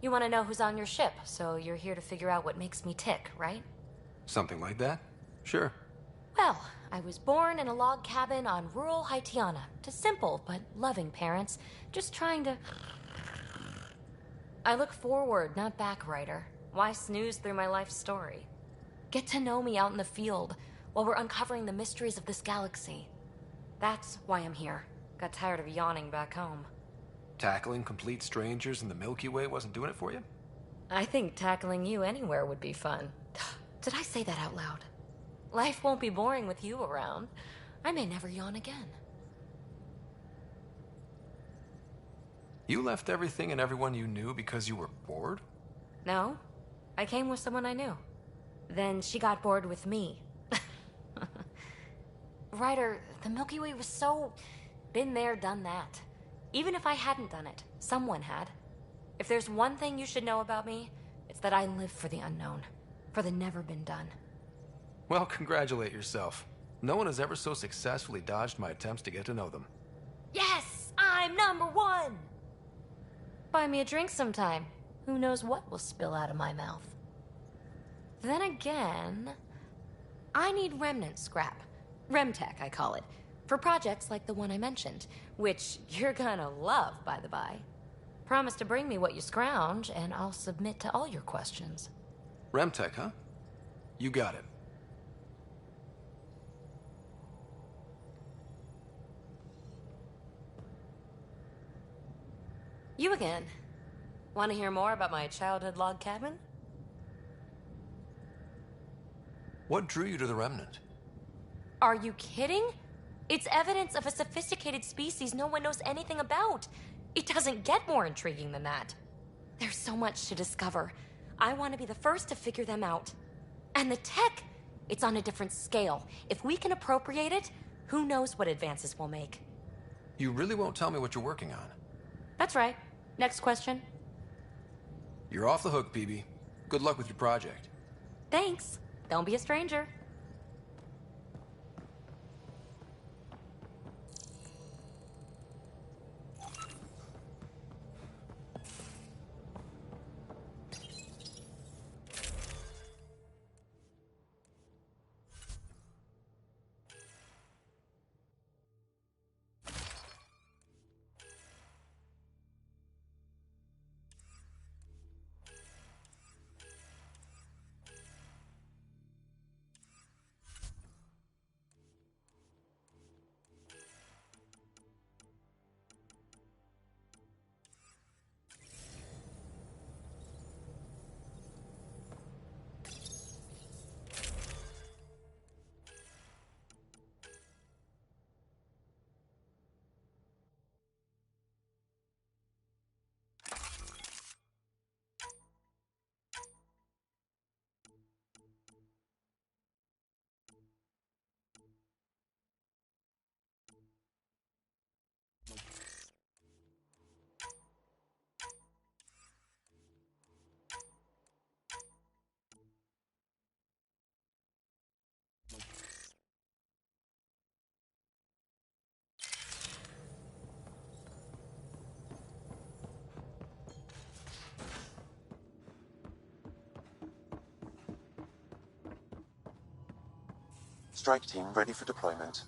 You want to know who's on your ship, so you're here to figure out what makes me tick, right? Something like that? Sure. Well, I was born in a log cabin on rural Haitiana to simple but loving parents, just trying to... I look forward, not back, writer. Why snooze through my life story? Get to know me out in the field while we're uncovering the mysteries of this galaxy. That's why I'm here. Got tired of yawning back home. Tackling complete strangers in the Milky Way wasn't doing it for you? I think tackling you anywhere would be fun. Did I say that out loud? Life won't be boring with you around. I may never yawn again. You left everything and everyone you knew because you were bored? No, I came with someone I knew. Then she got bored with me. Ryder, the Milky Way was so... been there, done that. Even if I hadn't done it, someone had. If there's one thing you should know about me, it's that I live for the unknown. For the never been done. Well, congratulate yourself. No one has ever so successfully dodged my attempts to get to know them. Yes! I'm #1! Buy me a drink sometime. Who knows what will spill out of my mouth. Then again... I need remnant scrap. Remtech, I call it. For projects like the one I mentioned. Which you're gonna love, by the by. Promise to bring me what you scrounge, and I'll submit to all your questions. Remtech, huh? You got it. You again. Want to hear more about my childhood log cabin? What drew you to the Remnant? Are you kidding? It's evidence of a sophisticated species no one knows anything about. It doesn't get more intriguing than that. There's so much to discover. I want to be the first to figure them out. And the tech, it's on a different scale. If we can appropriate it, who knows what advances we'll make. You really won't tell me what you're working on? That's right. Next question. You're off the hook, PB. Good luck with your project. Thanks. Don't be a stranger. Strike team ready for deployment.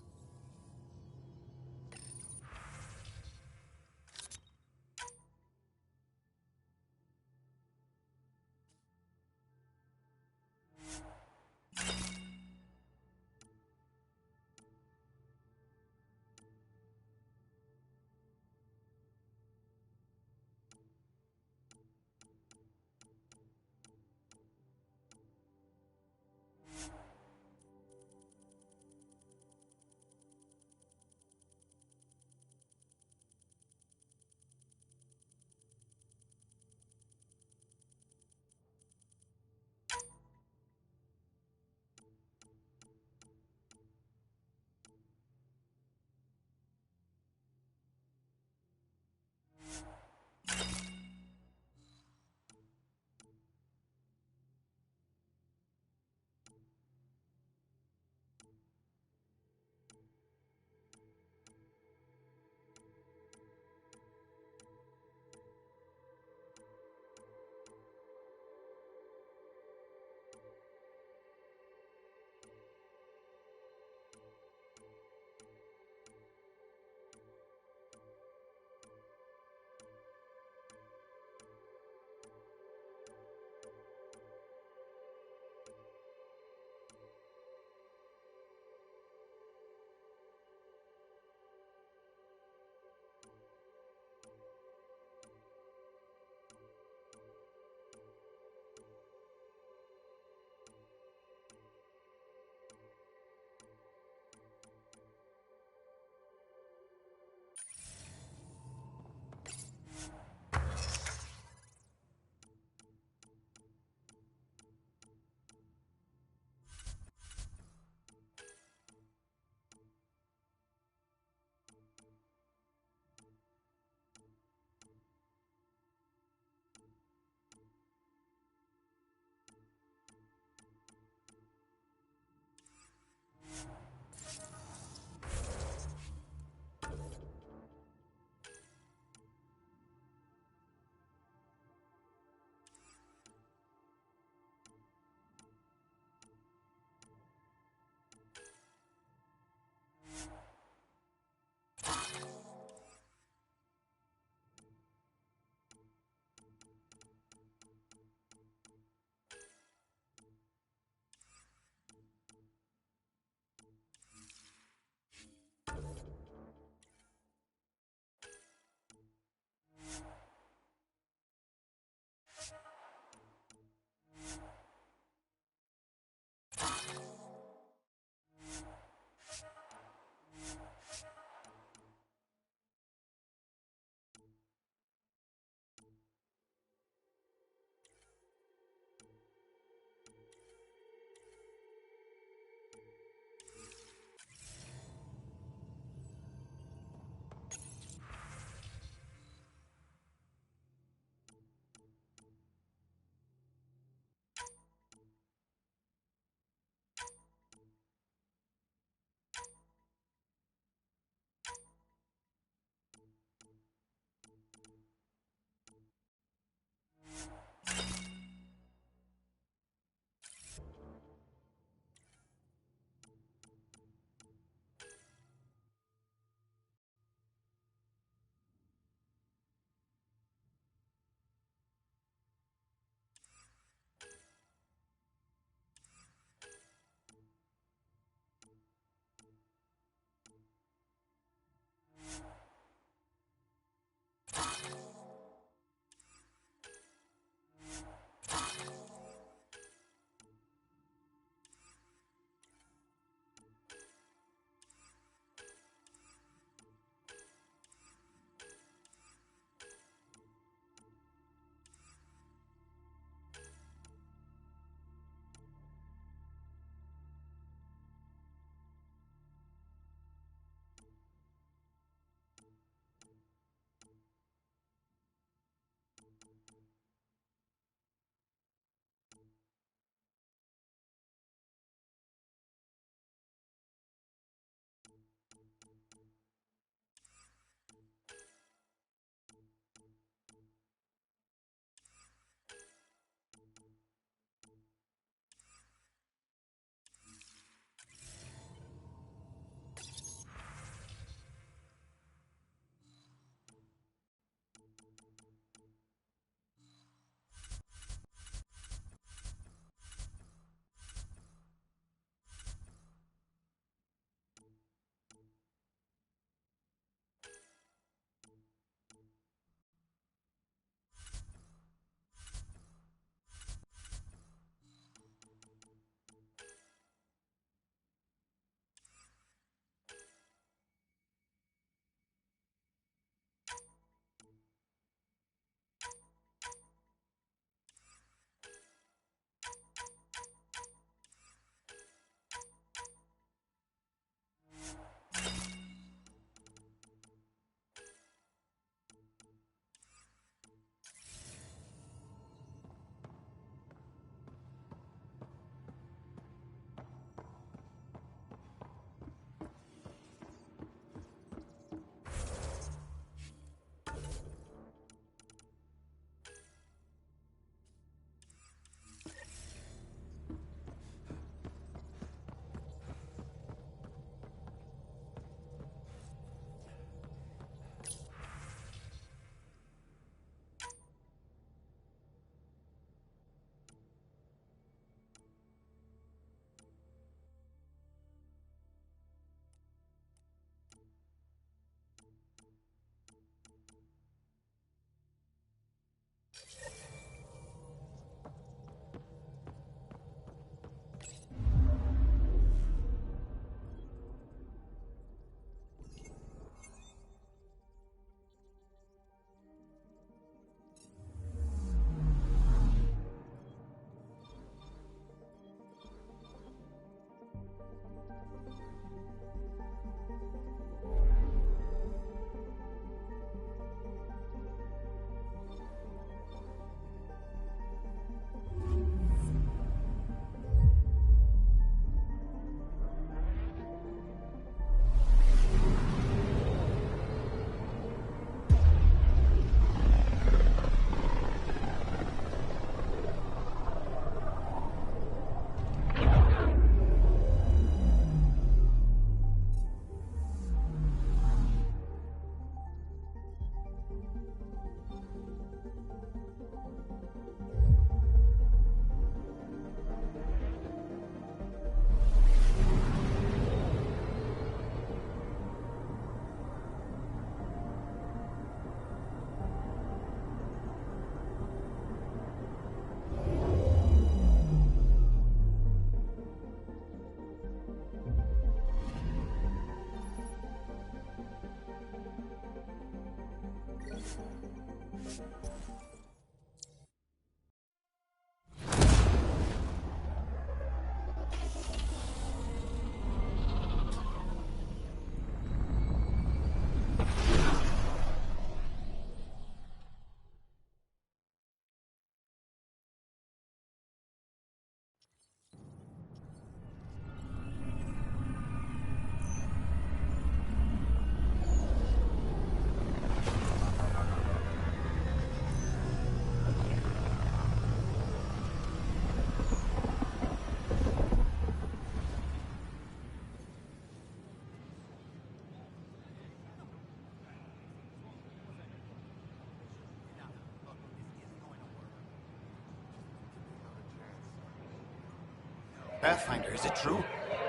Pathfinder, is it true?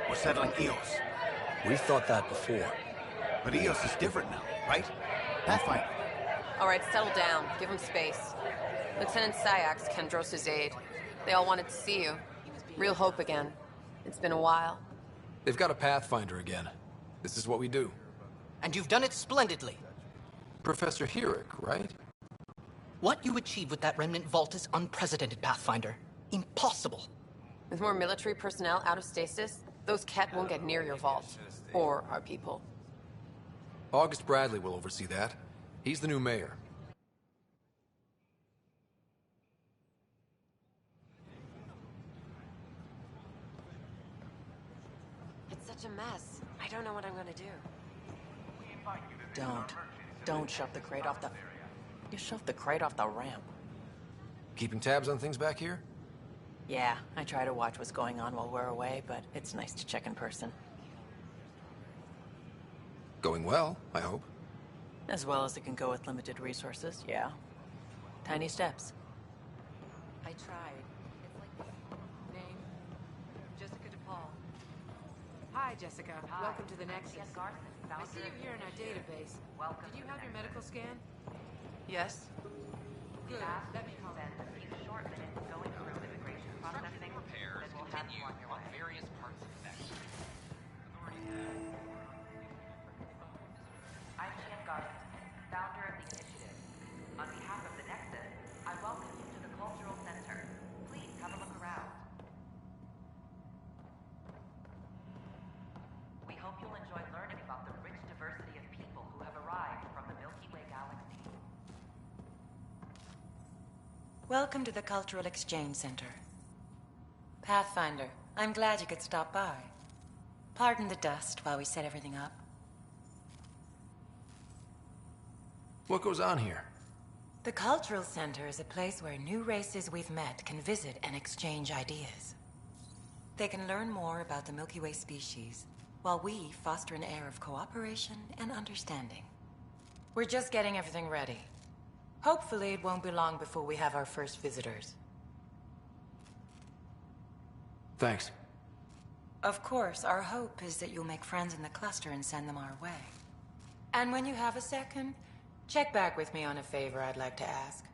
We're settling Eos. We've thought that before. But Eos is different now, right? Pathfinder. All right, settle down. Give him space. Lieutenant Syax, Kendros' aide. They all wanted to see you. Real hope again. It's been a while. They've got a Pathfinder again. This is what we do. And you've done it splendidly. Professor Herrick, right? What you achieved with that remnant vault is unprecedented, Pathfinder. Impossible. With more military personnel out of stasis, those Ket won't get near your vault. Or our people. August Bradley will oversee that. He's the new mayor. It's such a mess. I don't know what I'm gonna do. Don't shove the crate off the... You shoved the crate off the ramp. Keeping tabs on things back here? Yeah, I try to watch what's going on while we're away, but it's nice to check in person. Going well, I hope. As well as it can go with limited resources, yeah. Tiny steps. I tried. It's like this. Name? Jessica DePaul. Hi, Jessica. Welcome to the Nexus. I see you here in our database. Did you have your medical scan? Yes? Good. Let me call. Repairs continue on various parts of the Nexus. I'm Jen Garson, founder of the initiative. On behalf of the Nexus, I welcome you to the Cultural Center. Please have a look around. We hope you'll enjoy learning about the rich diversity of people who have arrived from the Milky Way galaxy. Welcome to the Cultural Exchange Center. Pathfinder, I'm glad you could stop by. Pardon the dust while we set everything up. What goes on here? The Cultural Center is a place where new races we've met can visit and exchange ideas. They can learn more about the Milky Way species, while we foster an air of cooperation and understanding. We're just getting everything ready. Hopefully it won't be long before we have our first visitors. Thanks. Of course, our hope is that you'll make friends in the cluster and send them our way. And when you have a second, check back with me on a favor I'd like to ask.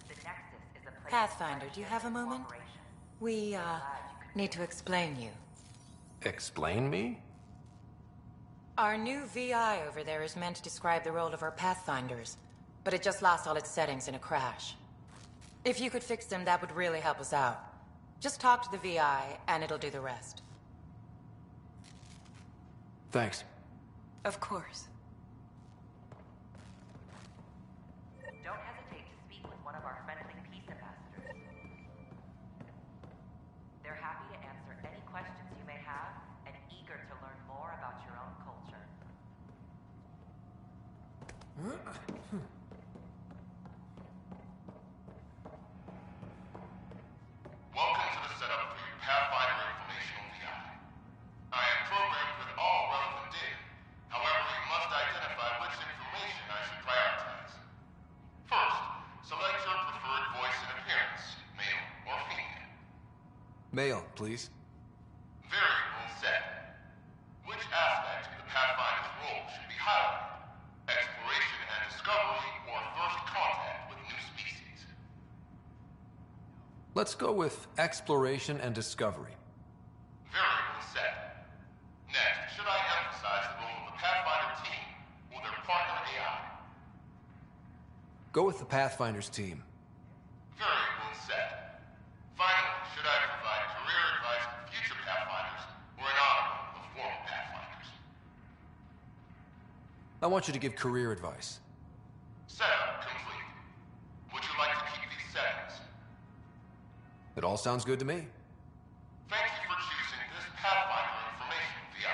The Nexus is a place Pathfinder, do you have a moment? We, need to explain you. Explain me? Our new VI over there is meant to describe the role of our Pathfinders, but it just lost all its settings in a crash. If you could fix them, that would really help us out. Just talk to the VI, and it'll do the rest. Thanks. Of course. Don't hesitate to speak with one of our friendly peace ambassadors. They're happy to answer any questions you may have and eager to learn more about your own culture. Welcome to the setup for your Pathfinder Informational VI. I am programmed with all relevant data. However, you must identify which information I should prioritize. First, select your preferred voice and appearance, male or female. Mail, please. Variable set. Which aspect of the Pathfinder's role should be highlighted? Exploration and discovery or first contact with new species? Let's go with exploration and discovery. Variable set. Next, should I emphasize the role of the Pathfinder team or their partner AI? Go with the Pathfinder's team. Variable set. Finally, should I provide career advice for future Pathfinders or an honor of former Pathfinders? I want you to give career advice. Setup complete. Would you like to keep these settings? It all sounds good to me. Thank you for choosing this Pathfinder Information VI.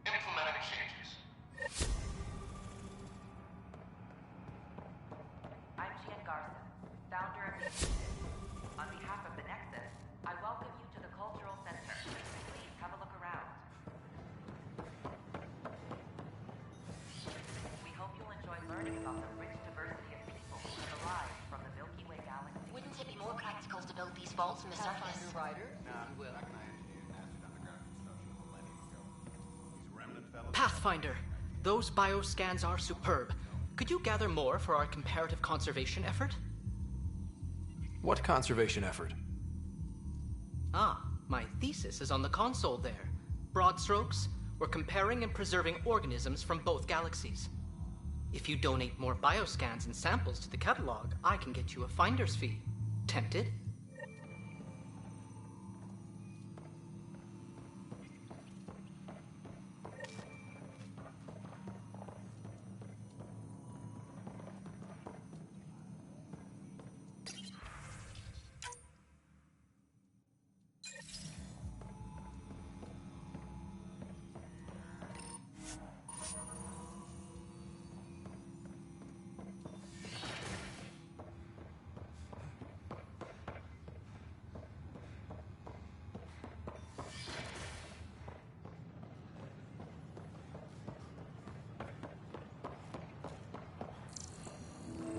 Implementing changes. I'm Jen Garson, founder of the initiative. On behalf of the Nexus, I welcome you to the Cultural Center. Please have a look around. We hope you'll enjoy to build these vaults in the surface. Pathfinder, those bioscans are superb. Could you gather more for our comparative conservation effort? What conservation effort? Ah, my thesis is on the console there. Broad strokes, we're comparing and preserving organisms from both galaxies. If you donate more bioscans and samples to the catalog, I can get you a finder's fee. Tempted?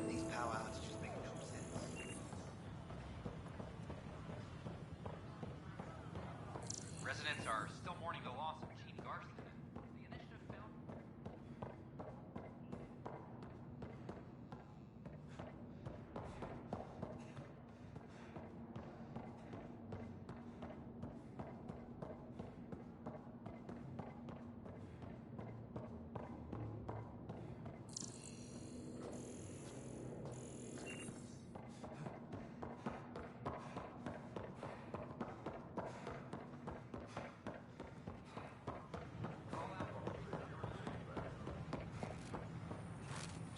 These power outages make no sense. Residents are still mourning the loss of Gene Garson. The initiative found...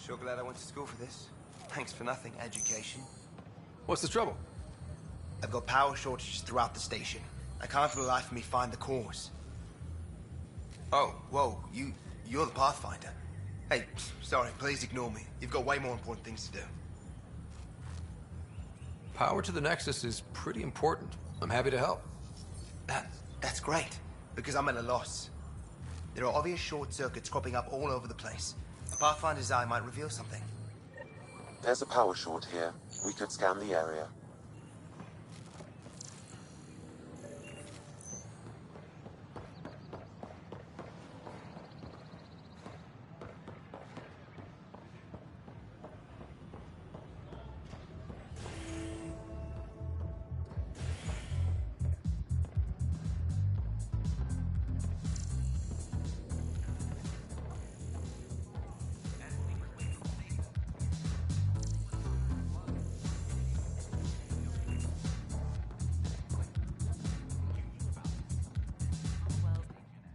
Sure glad I went to school for this. Thanks for nothing, education. What's the trouble? I've got power shortages throughout the station. I can't for the life of me find the cause. Oh, whoa, you're the Pathfinder. Hey, sorry, please ignore me. You've got way more important things to do. Power to the Nexus is pretty important. I'm happy to help. That's great, because I'm at a loss. There are obvious short circuits cropping up all over the place. A Pathfinder's eye might reveal something. There's a power short here. We could scan the area.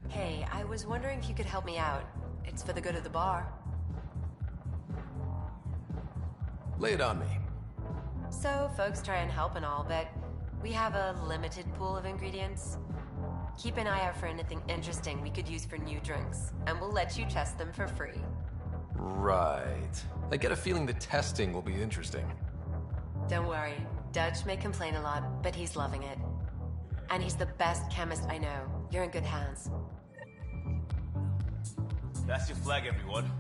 Hey, I was wondering if you could help me out. It's for the good of the bar. Lay it on me. So, folks try and help and all, but we have a limited pool of ingredients. Keep an eye out for anything interesting we could use for new drinks, and we'll let you test them for free. Right. I get a feeling the testing will be interesting. Don't worry, Dutch may complain a lot, but he's loving it. And he's the best chemist I know. You're in good hands. That's your flag, everyone.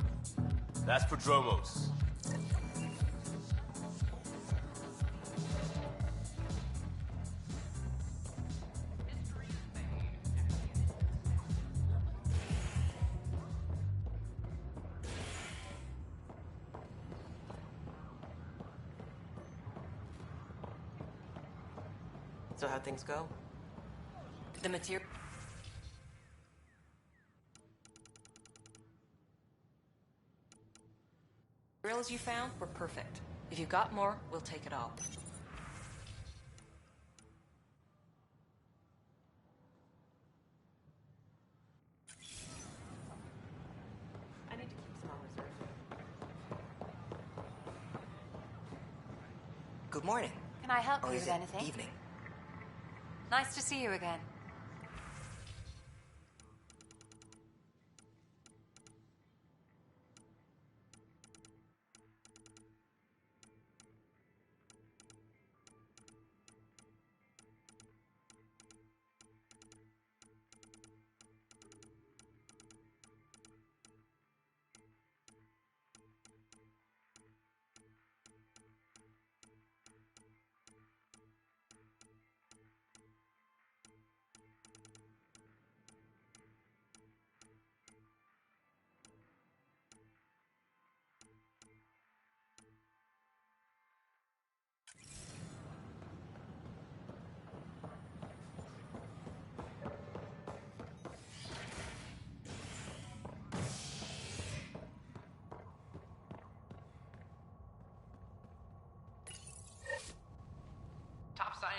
That's Prodromos. So how'd things go? The material... Materials you found were perfect. If you've got more, we'll take it all. I need to keep some on reserve. Good morning. Can I help Or you is with it anything? evening? Nice to see you again.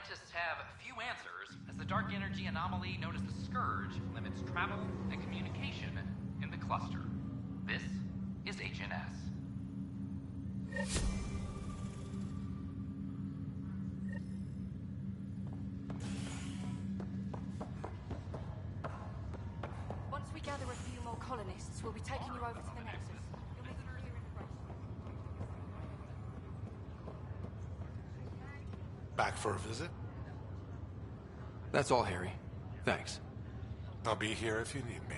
scientists have few answers, as the dark energy anomaly known as the Scourge limits travel and communication in the cluster. This is HNS. Once we gather a few more colonists, we'll be taking you over to the Nexus. You'll need an earlier integration. Back for a visit? That's all, Harry. Thanks. I'll be here if you need me.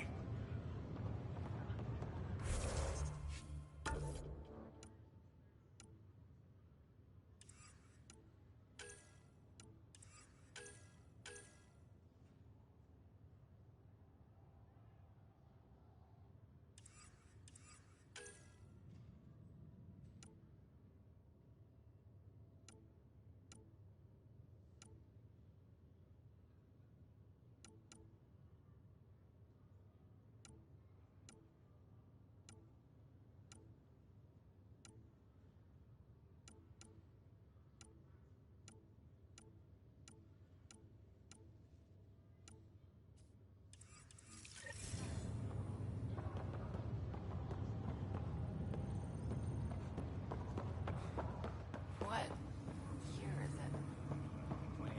What year is it? 28.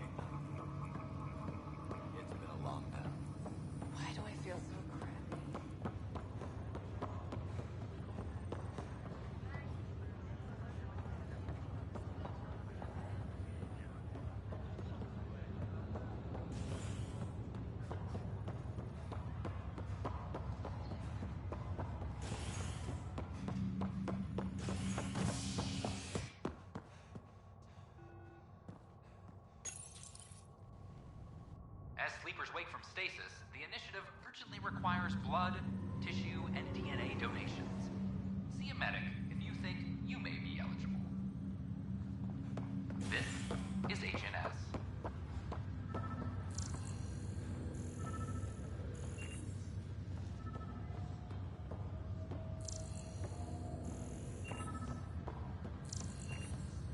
It's been a long time. Why do I feel so crappy? As sleepers wake from stasis, the initiative urgently requires blood, tissue, and DNA donations. See a medic if you think you may be eligible. This is HNS.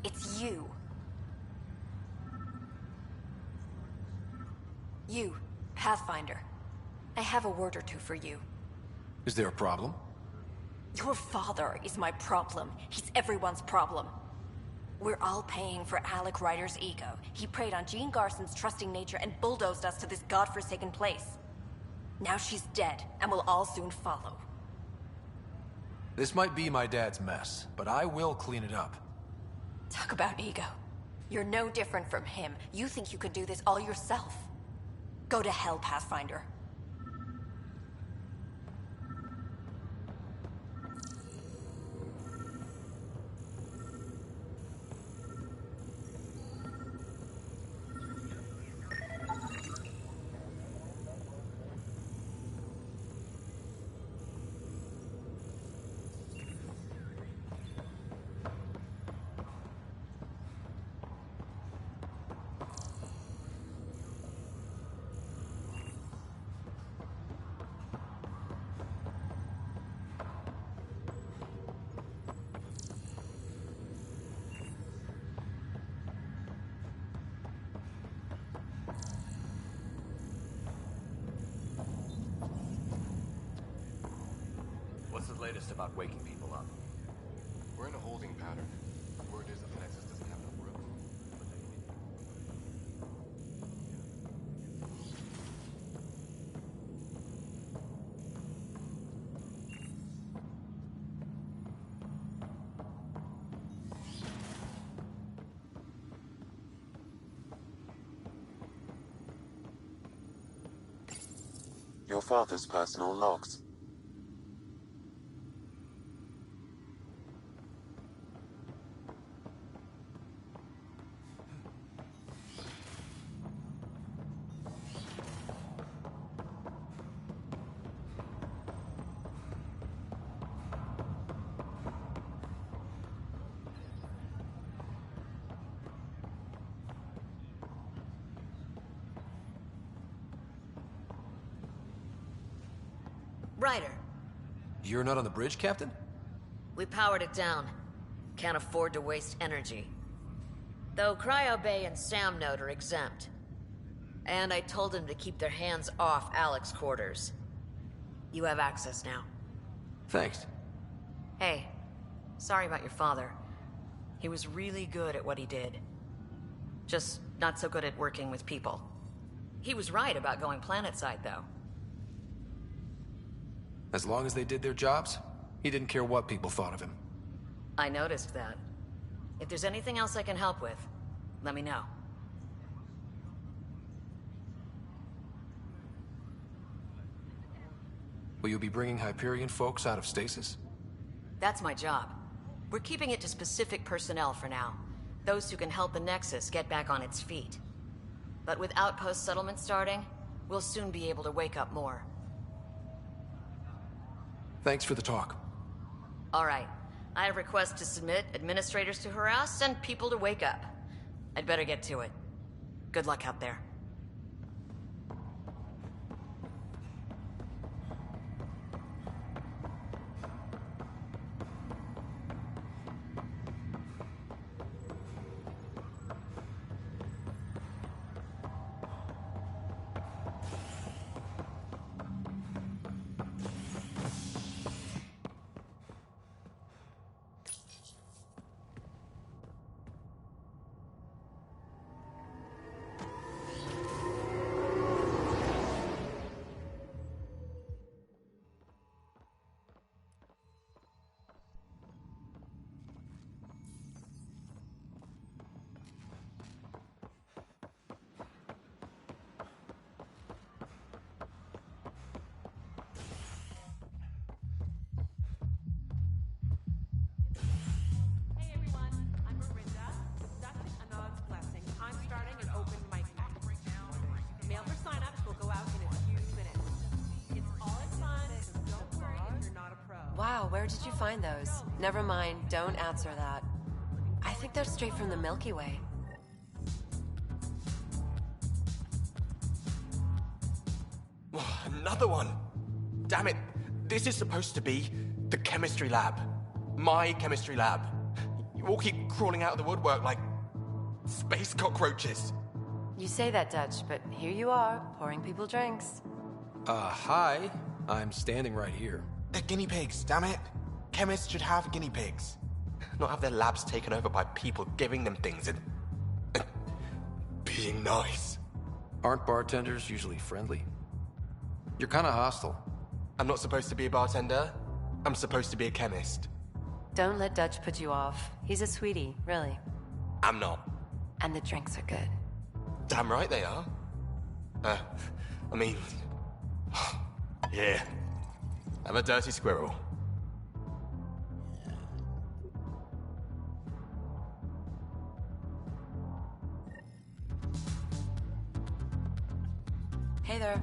It's you. You, Pathfinder. I have a word or two for you. Is there a problem? Your father is my problem. He's everyone's problem. We're all paying for Alec Ryder's ego. He preyed on Jean Garson's trusting nature and bulldozed us to this godforsaken place. Now she's dead, and we'll all soon follow. This might be my dad's mess, but I will clean it up. Talk about ego. You're no different from him. You think you could do this all yourself. Go to hell, Pathfinder. What's the latest about waking people up? We're in a holding pattern. Word is that the Nexus doesn't have enough room. Your father's personal logs. Ryder, You're not on the bridge, Captain? we powered it down. Can't afford to waste energy. Though Cryo Bay and Sam Note are exempt. And I told them to keep their hands off Alec's quarters. You have access now. Thanks. Hey, sorry about your father. He was really good at what he did. Just not so good at working with people. He was right about going planetside, though. As long as they did their jobs, he didn't care what people thought of him. I noticed that. If there's anything else I can help with, let me know. Will you be bringing Hyperion folks out of stasis? That's my job. We're keeping it to specific personnel for now. Those who can help the Nexus get back on its feet. But with outpost settlement starting, we'll soon be able to wake up more. Thanks for the talk. All right. I have requests to submit, administrators to harass, and people to wake up. I'd better get to it. Good luck out there. Wow, where did you find those? Never mind, don't answer that. I think they're straight from the Milky Way. Another one! Damn it, this is supposed to be the chemistry lab. My chemistry lab. You all keep crawling out of the woodwork like space cockroaches. You say that, Dutch, but here you are, pouring people drinks. Hi. I'm standing right here. They're guinea pigs, damn it. Chemists should have guinea pigs. Not have their labs taken over by people giving them things and being nice. Aren't bartenders usually friendly? You're kind of hostile. I'm not supposed to be a bartender. I'm supposed to be a chemist. Don't let Dutch put you off. He's a sweetie, really. I'm not. And the drinks are good. Damn right they are. I mean... yeah. I'm a dirty squirrel. Hey there.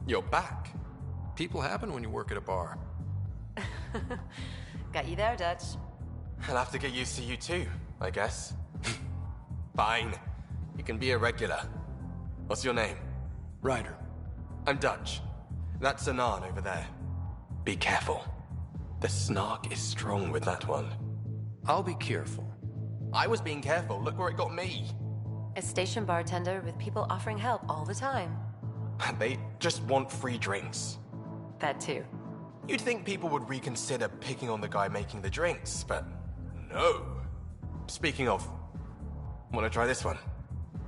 You're back. People happen when you work at a bar. Got you there, Dutch. I'll have to get used to you too, I guess. Fine. You can be a regular. What's your name? Ryder. I'm Dutch. That's Anan over there. Be careful. The snark is strong with that one. I'll be careful. I was being careful. Look where it got me. A station bartender with people offering help all the time. They just want free drinks. That too. You'd think people would reconsider picking on the guy making the drinks, but no. Speaking of, wanna try this one?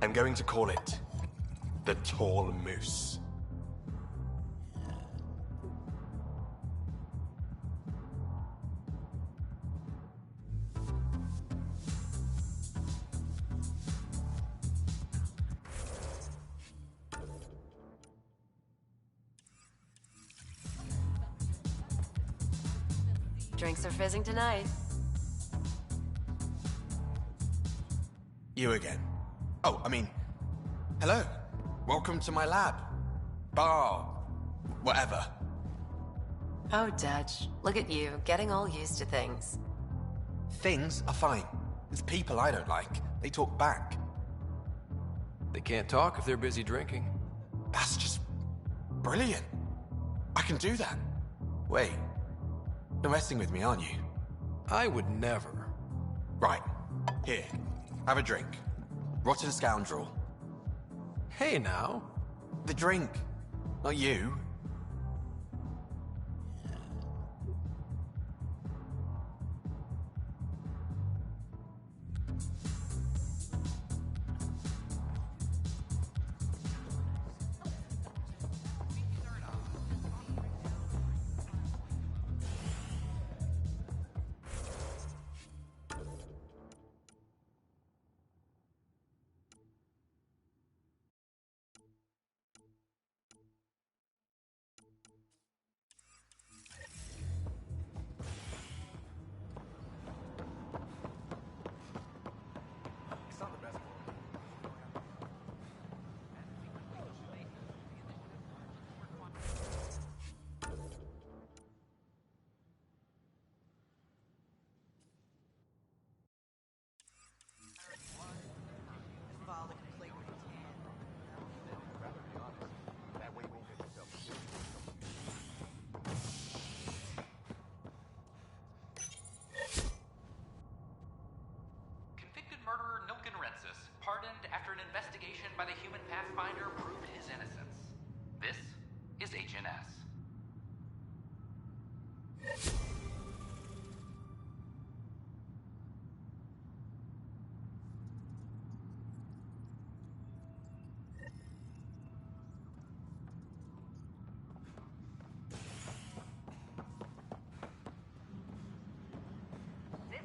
I'm going to call it the Tall Moose. Drinks are fizzing tonight. You again. Oh, I mean, hello. Welcome to my lab. Bar. Whatever. Oh, Dutch, look at you, getting all used to things. Things are fine. It's people I don't like. They talk back. They can't talk if they're busy drinking. That's just brilliant. I can do that. Wait. You're messing with me, aren't you? I would never. Right. Here. Have a drink. Rotten scoundrel. Hey now. The drink. Not you. pardoned after an investigation by the human Pathfinder proved his innocence. This is HNS. This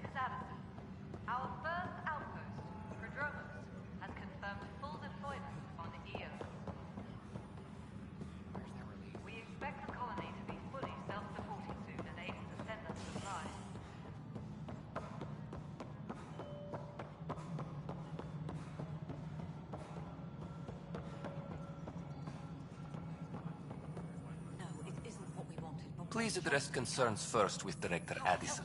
is Addison. Our first outpost, Prodromos, has confirmed full deployment on EO. We expect the colony to be fully self-supporting soon and able to send us supplies. Please address concerns first with Director Addison.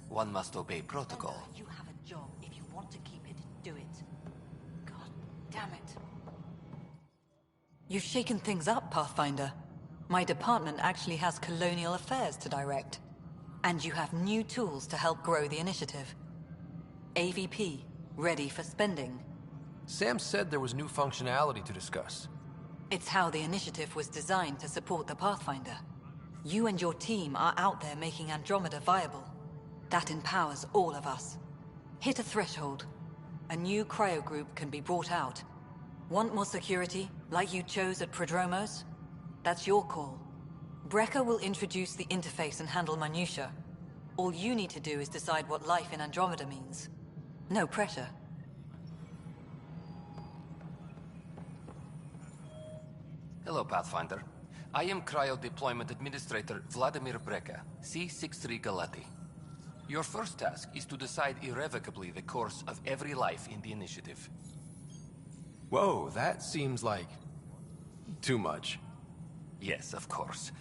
One must obey protocol. You have a job. If you want to keep it, do it. God damn it. You've shaken things up, Pathfinder. My department actually has colonial affairs to direct. And you have new tools to help grow the initiative. AVP, ready for spending. Sam said there was new functionality to discuss. It's how the initiative was designed to support the Pathfinder. You and your team are out there making Andromeda viable. That empowers all of us. Hit a threshold. A new cryo group can be brought out. Want more security, like you chose at Prodromos? That's your call. Brecker will introduce the interface and handle minutiae. All you need to do is decide what life in Andromeda means. No pressure. Hello, Pathfinder. I am Cryo Deployment Administrator Vladimir Brecker, C-63 Galati. Your first task is to decide irrevocably the course of every life in the initiative. Whoa, that seems like... too much. Yes, of course.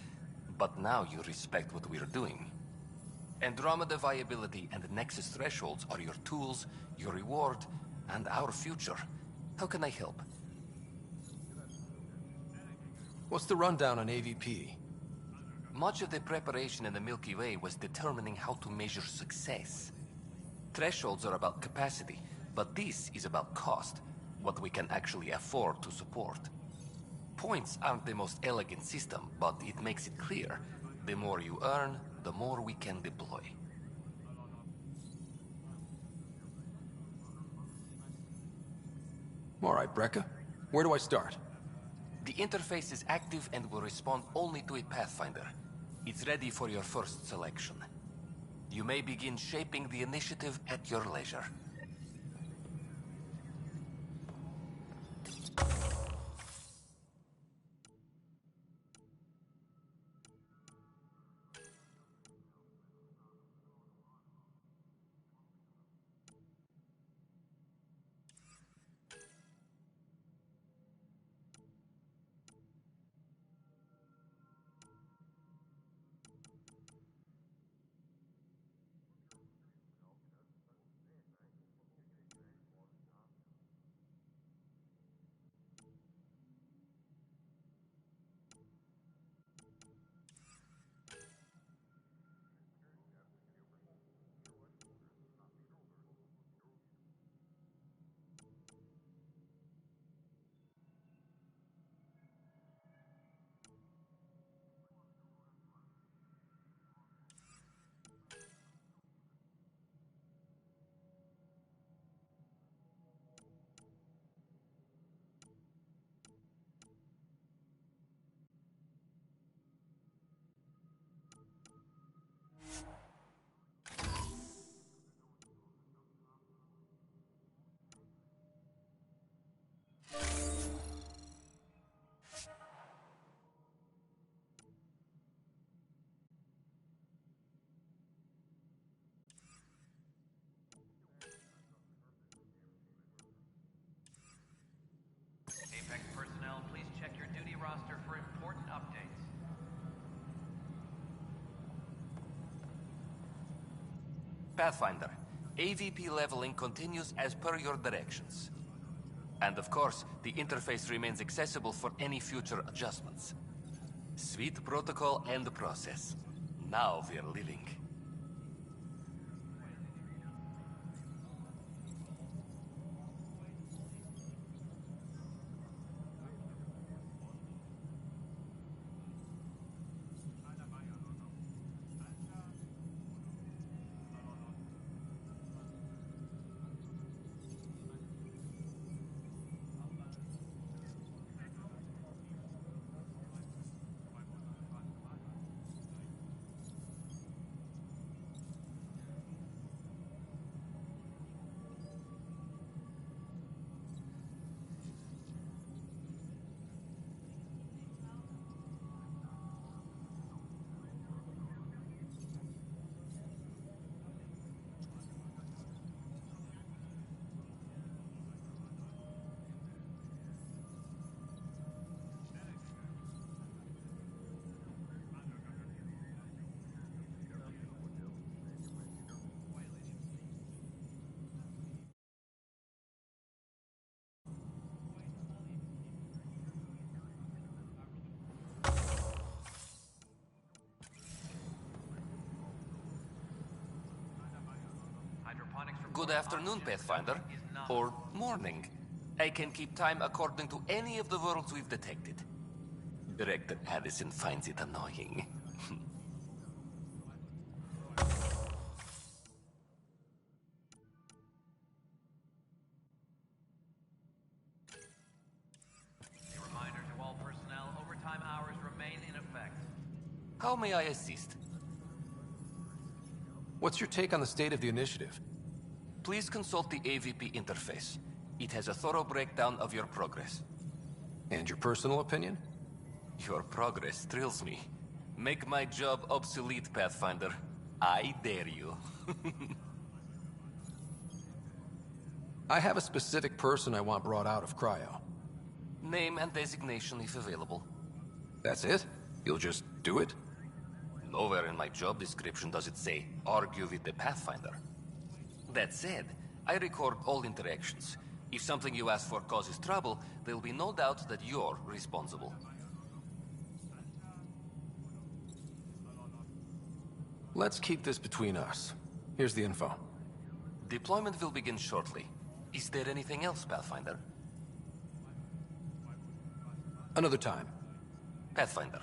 But now you respect what we're doing. Andromeda viability and Nexus thresholds are your tools, your reward, and our future. How can I help? What's the rundown on AVP? Much of the preparation in the Milky Way was determining how to measure success. Thresholds are about capacity, but this is about cost, what we can actually afford to support. Points aren't the most elegant system, but it makes it clear. The more you earn, the more we can deploy. All right, Brekka. Where do I start? The interface is active and will respond only to a Pathfinder. It's ready for your first selection. You may begin shaping the initiative at your leisure. Apex personnel, please check your duty roster for important updates. Pathfinder, AVP leveling continues as per your directions. And of course, the interface remains accessible for any future adjustments. Sweet protocol and process. Now we're living. Good afternoon, Pathfinder. Or morning. I can keep time according to any of the worlds we've detected. Director Addison finds it annoying. A reminder to all personnel, overtime hours remain in effect. How may I assist? What's your take on the state of the initiative? Please consult the AVP interface. It has a thorough breakdown of your progress. And your personal opinion? Your progress thrills me. Make my job obsolete, Pathfinder. I dare you. I have a specific person I want brought out of cryo. Name and designation if available. That's it? You'll just do it? Nowhere in my job description does it say, argue with the Pathfinder. That said, I record all interactions. If something you ask for causes trouble, there'll be no doubt that you're responsible. Let's keep this between us. Here's the info. Deployment will begin shortly. Is there anything else, Pathfinder? Another time. Pathfinder.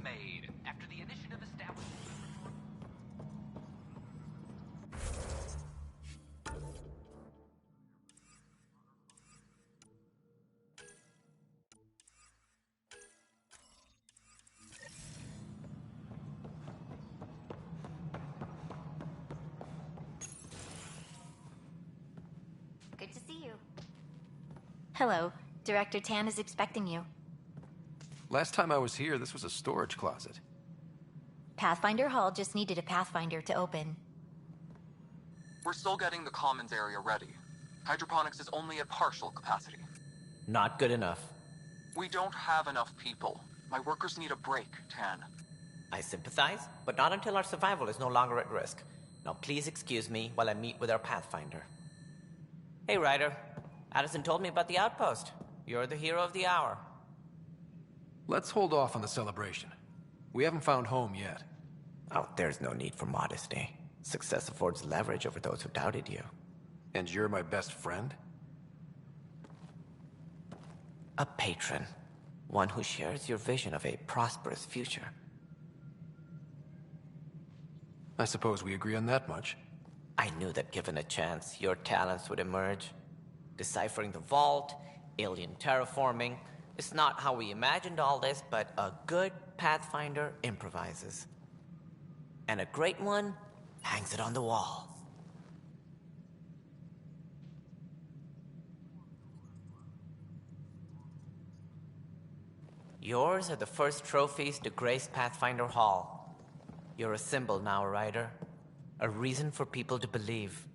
made after the initiative established. Good to see you. Hello. Director Tan is expecting you. Last time I was here, this was a storage closet. Pathfinder Hall just needed a Pathfinder to open. We're still getting the commons area ready. Hydroponics is only at partial capacity. Not good enough. We don't have enough people. My workers need a break, Tan. I sympathize, but not until our survival is no longer at risk. Now please excuse me while I meet with our Pathfinder. Hey, Ryder. Addison told me about the outpost. You're the hero of the hour. Let's hold off on the celebration. We haven't found home yet. Oh, there's no need for modesty. Success affords leverage over those who doubted you. And you're my best friend? A patron. One who shares your vision of a prosperous future. I suppose we agree on that much. I knew that given a chance, your talents would emerge. Deciphering the vault, alien terraforming. It's not how we imagined all this, but a good Pathfinder improvises. And a great one hangs it on the wall. Yours are the first trophies to grace Pathfinder Hall. You're a symbol now, Ryder. A reason for people to believe.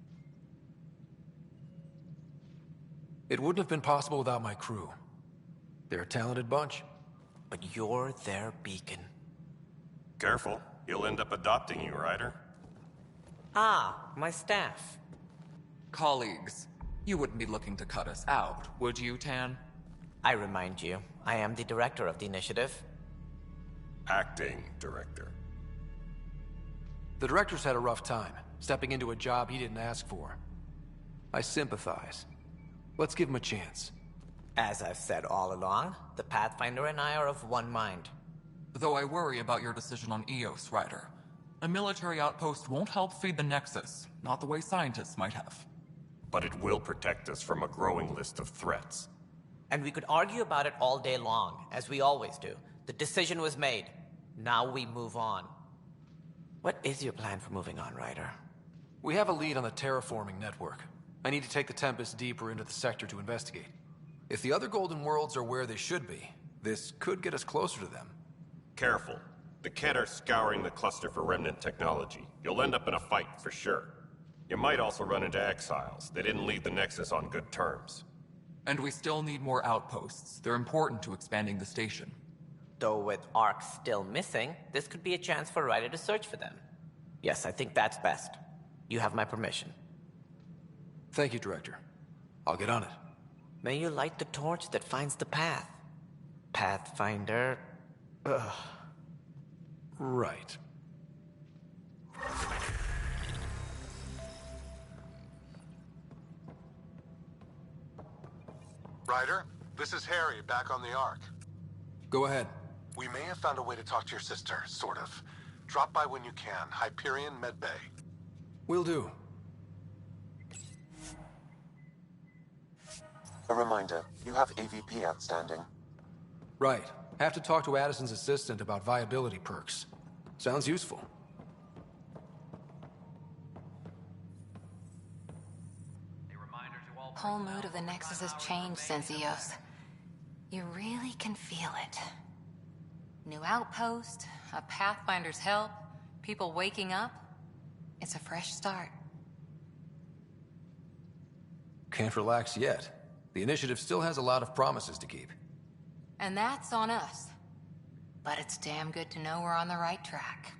It wouldn't have been possible without my crew. They're a talented bunch. But you're their beacon. Careful. He'll end up adopting you, Ryder. Ah, my staff. Colleagues, you wouldn't be looking to cut us out, would you, Tan? I remind you, I am the director of the initiative. Acting director. The director's had a rough time, stepping into a job he didn't ask for. I sympathize. Let's give him a chance. As I've said all along, the Pathfinder and I are of one mind. Though I worry about your decision on Eos, Ryder. A military outpost won't help feed the Nexus, not the way scientists might have. But it will protect us from a growing list of threats. And we could argue about it all day long, as we always do. The decision was made. Now we move on. What is your plan for moving on, Ryder? We have a lead on the terraforming network. I need to take the Tempest deeper into the sector to investigate. If the other Golden Worlds are where they should be, this could get us closer to them. Careful. The Kett are scouring the cluster for remnant technology. You'll end up in a fight for sure. You might also run into exiles. They didn't leave the Nexus on good terms. And we still need more outposts. They're important to expanding the station. Though with Ark still missing, this could be a chance for Ryder to search for them. Yes, I think that's best. You have my permission. Thank you, Director. I'll get on it. May you light the torch that finds the path. Pathfinder... Ugh. Right. Ryder, this is Harry, back on the Ark. Go ahead. We may have found a way to talk to your sister, sort of. Drop by when you can. Hyperion Medbay. Will do. A reminder, you have AVP outstanding. Right. Have to talk to Addison's assistant about viability perks. Sounds useful. Whole mood of the Nexus has changed since Eos. You really can feel it. New outpost, a Pathfinder's help, people waking up. It's a fresh start. Can't relax yet. The initiative still has a lot of promises to keep. And that's on us. But it's damn good to know we're on the right track.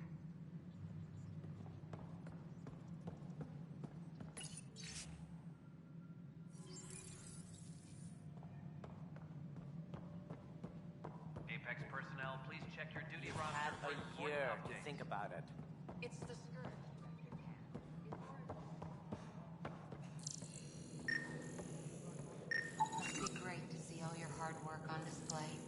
Apex personnel, please check your duty roster. Have a year to think about it. It's the skirt. Must be great to see all your hard work on display.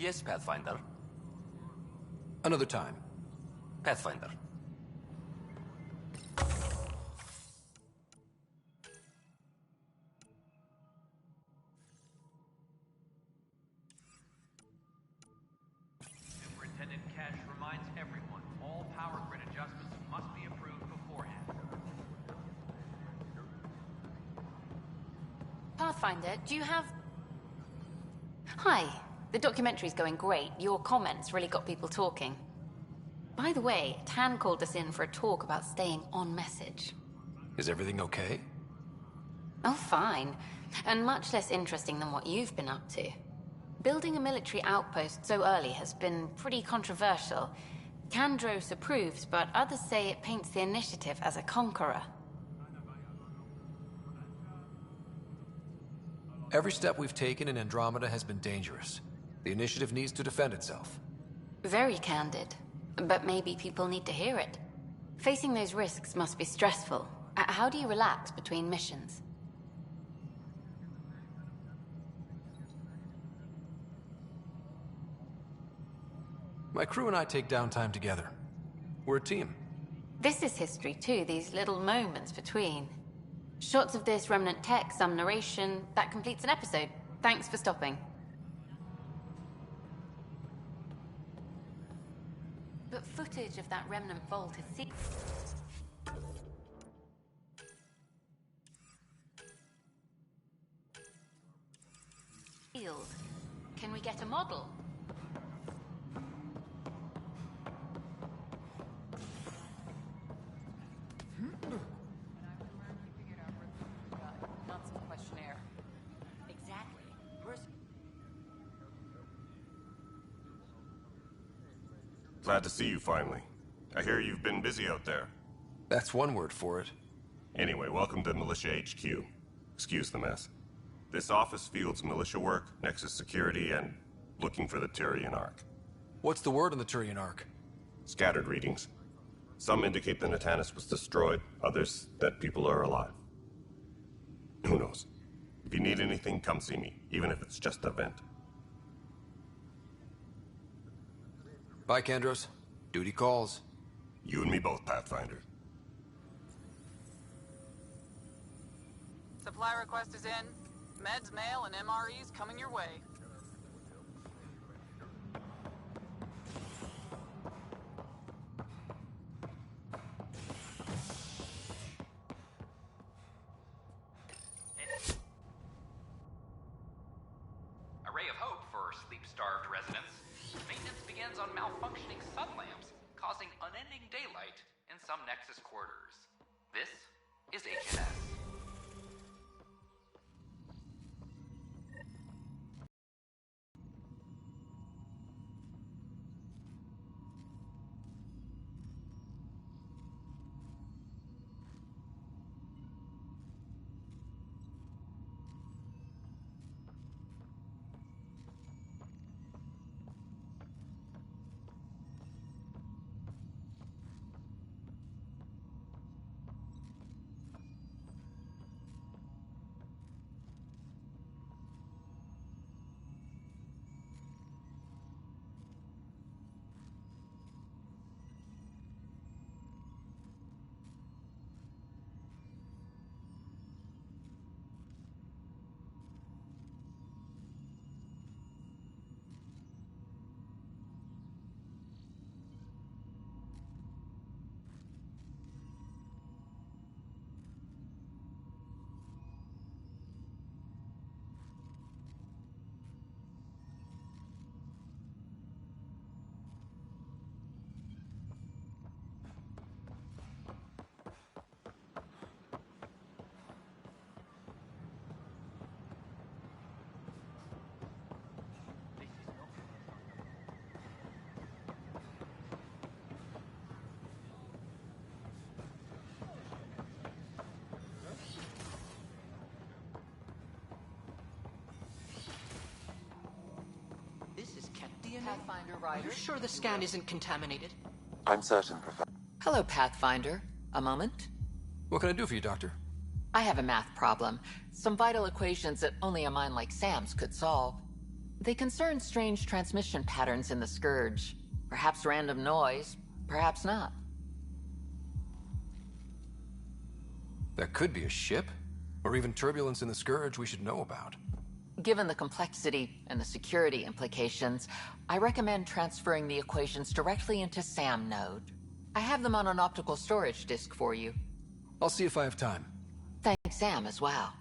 Yes, Pathfinder. Another time. Pathfinder. Superintendent Cash reminds everyone all power grid adjustments must be approved beforehand. Pathfinder, do you have... Hi. The documentary's going great. Your comments really got people talking. By the way, Tan called us in for a talk about staying on message. Is everything okay? Oh, fine. And much less interesting than what you've been up to. Building a military outpost so early has been pretty controversial. Kandros approves, but others say it paints the Initiative as a conqueror. Every step we've taken in Andromeda has been dangerous. The Initiative needs to defend itself. Very candid. But maybe people need to hear it. Facing those risks must be stressful. How do you relax between missions? My crew and I take downtime together. We're a team. This is history too, these little moments between. Shots of this remnant tech, some narration. That completes an episode. Thanks for stopping. But footage of that remnant vault is sealed. Can we get a model? Nonsense questionnaire. Exactly. Where's... Glad to see you finally. I hear you've been busy out there. That's one word for it. Anyway, welcome to Militia HQ. Excuse the mess. This office fields militia work, Nexus security, and looking for the Tyrian Ark. What's the word on the Tyrian Ark? Scattered readings. Some indicate the Natanus was destroyed, others that people are alive. Who knows? If you need anything, come see me, even if it's just a vent. Bye, Kandros. Duty calls. You and me both, Pathfinder. Supply request is in. Meds, mail, and MREs coming your way. A ray of hope for sleep-starved residents. Maintenance begins on malfunctioning sun lamps, causing unending daylight in some Nexus quarters. This is HNS. Pathfinder Ryder, are you sure the scan isn't contaminated? I'm certain, Professor. Hello, Pathfinder. A moment? What can I do for you, Doctor? I have a math problem. Some vital equations that only a mind like Sam's could solve. They concern strange transmission patterns in the Scourge. Perhaps random noise, perhaps not. That could be a ship, or even turbulence in the Scourge we should know about. Given the complexity and the security implications, I recommend transferring the equations directly into SAM node. I have them on an optical storage disk for you. I'll see if I have time. Thank Sam as well.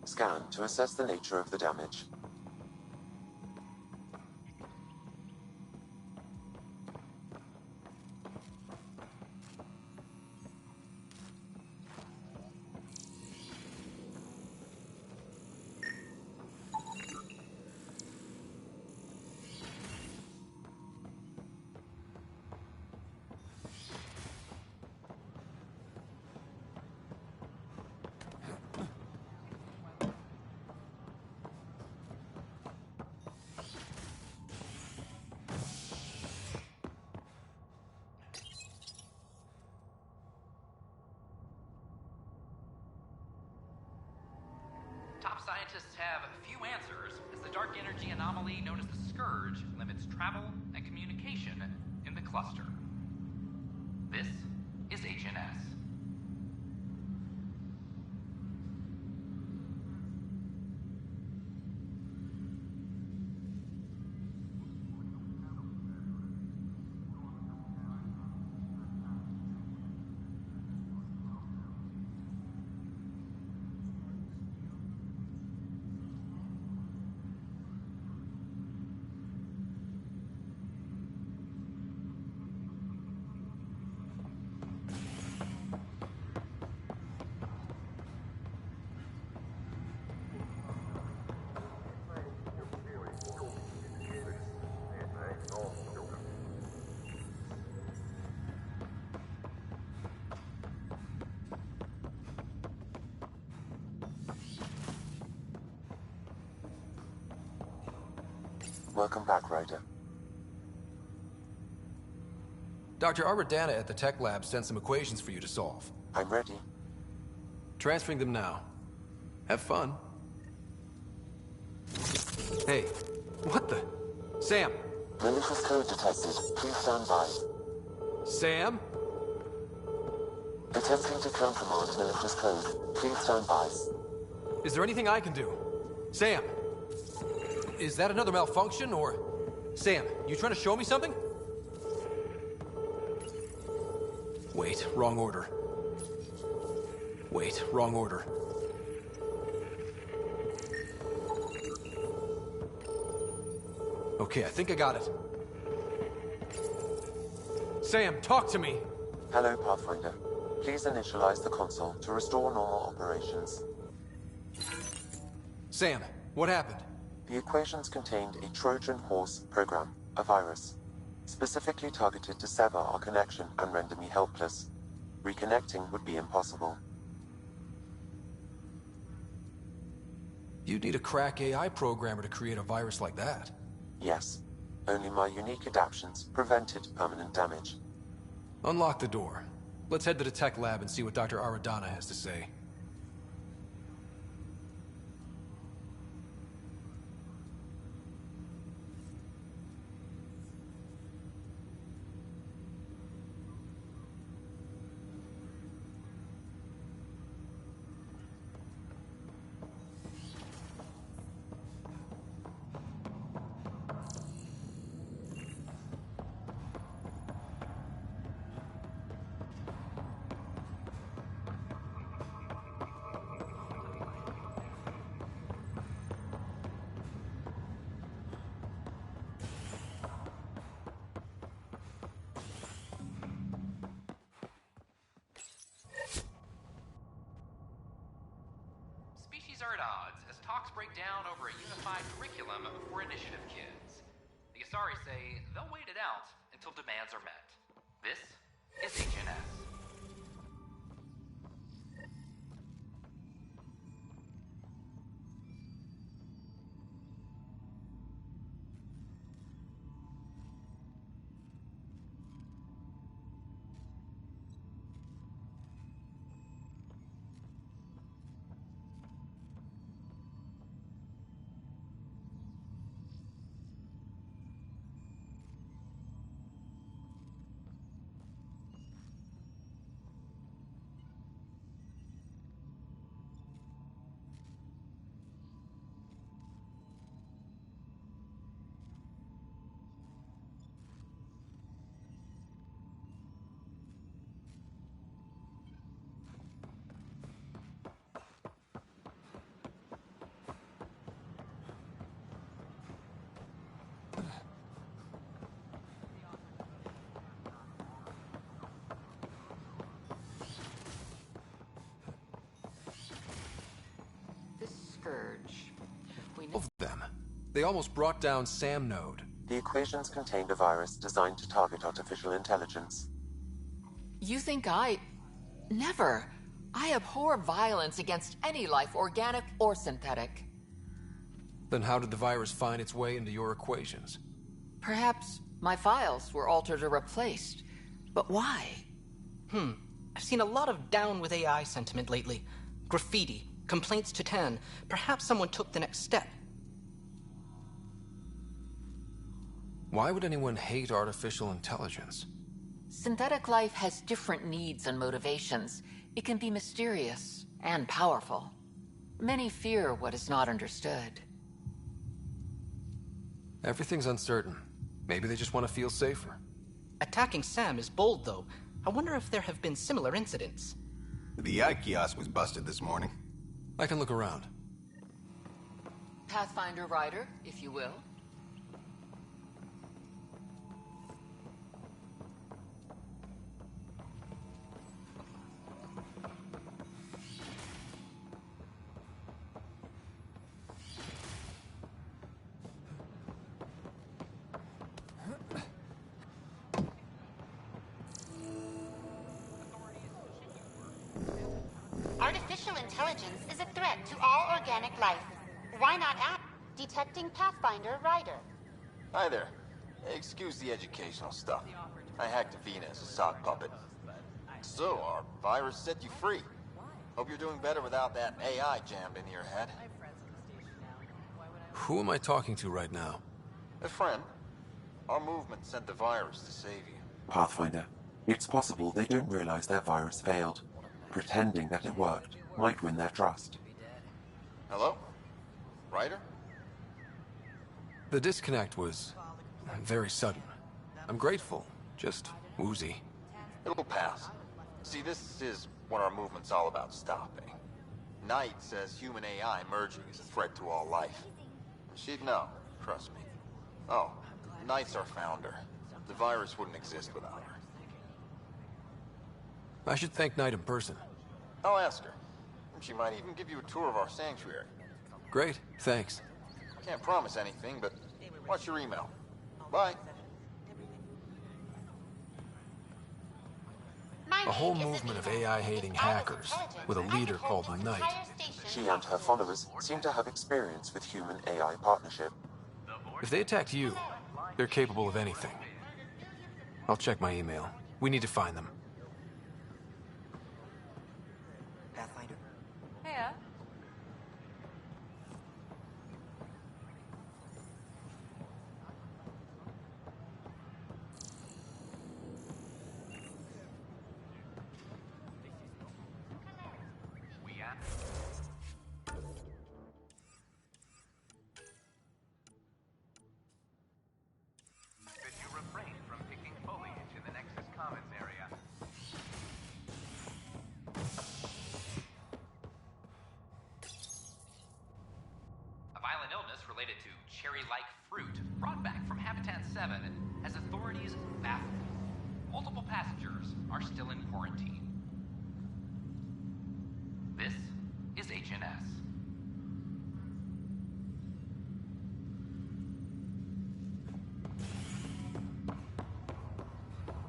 Scan to assess the nature of the damage. Top scientists have few answers, as the dark energy anomaly known as the Scourge limits travel and communication in the cluster. This is HNS. Welcome back, Ryder. Dr. Aradana at the tech lab sent some equations for you to solve. I'm ready. Transferring them now. Have fun. Hey, what the? Sam! Malicious code detected. Please stand by. Sam? Attempting to countermand malicious code. Please stand by. Is there anything I can do? Sam! Is that another malfunction, or... Sam, you trying to show me something? Wait, wrong order. Wait, wrong order. Okay, I think I got it. Sam, talk to me! Hello, Pathfinder. Please initialize the console to restore normal operations. Sam, what happened? The equations contained a Trojan horse program, a virus, specifically targeted to sever our connection and render me helpless. Reconnecting would be impossible. You'd need a crack AI programmer to create a virus like that. Yes. Only my unique adaptions prevented permanent damage. Unlock the door. Let's head to the tech lab and see what Dr. Aradana has to say. Are at odds as talks break down over a unified curriculum for initiative kids. The Asari say they'll wait it out until demands are met. This is HNS. They almost brought down Sam Node. The equations contained a virus designed to target artificial intelligence. You think I... Never. I abhor violence against any life, organic or synthetic. Then how did the virus find its way into your equations? Perhaps my files were altered or replaced. But why? I've seen a lot of down with AI sentiment lately. Graffiti, complaints to 10. Perhaps someone took the next step. Why would anyone hate artificial intelligence? Synthetic life has different needs and motivations. It can be mysterious and powerful. Many fear what is not understood. Everything's uncertain. Maybe they just want to feel safer. Attacking Sam is bold, though. I wonder if there have been similar incidents. The AI kiosk was busted this morning. I can look around. Pathfinder Rider, if you will. Artificial intelligence is a threat to all organic life. Why not act? Detecting Pathfinder Rider. Hi there. Excuse the educational stuff. I hacked Avina as a sock puppet. So, our virus set you free. Hope you're doing better without that AI jammed into your head. Who am I talking to right now? A friend. Our movement sent the virus to save you. Pathfinder, it's possible they don't realize their virus failed. Pretending that it worked might win their trust. Hello? Ryder? The disconnect was very sudden. I'm grateful, just woozy. It'll pass. See, this is what our movement's all about stopping. Knight says human AI merging is a threat to all life. She'd know, trust me. Oh, Knight's our founder. The virus wouldn't exist without her. I should thank Knight in person. I'll ask her. She might even give you a tour of our sanctuary. Great, thanks. Can't promise anything, but watch your email. Bye. A whole movement of AI-hating hackers with a leader called Knight. She and her followers seem to have experience with human-AI partnership. If they attacked you, they're capable of anything. I'll check my email. We need to find them. Pathfinder. Heya. Could you refrain from picking foliage in the Nexus Commons area? A violent illness related to cherry-like fruit brought back from Habitat 7 has authorities baffled. Multiple passengers are still in quarantine. This is HNS.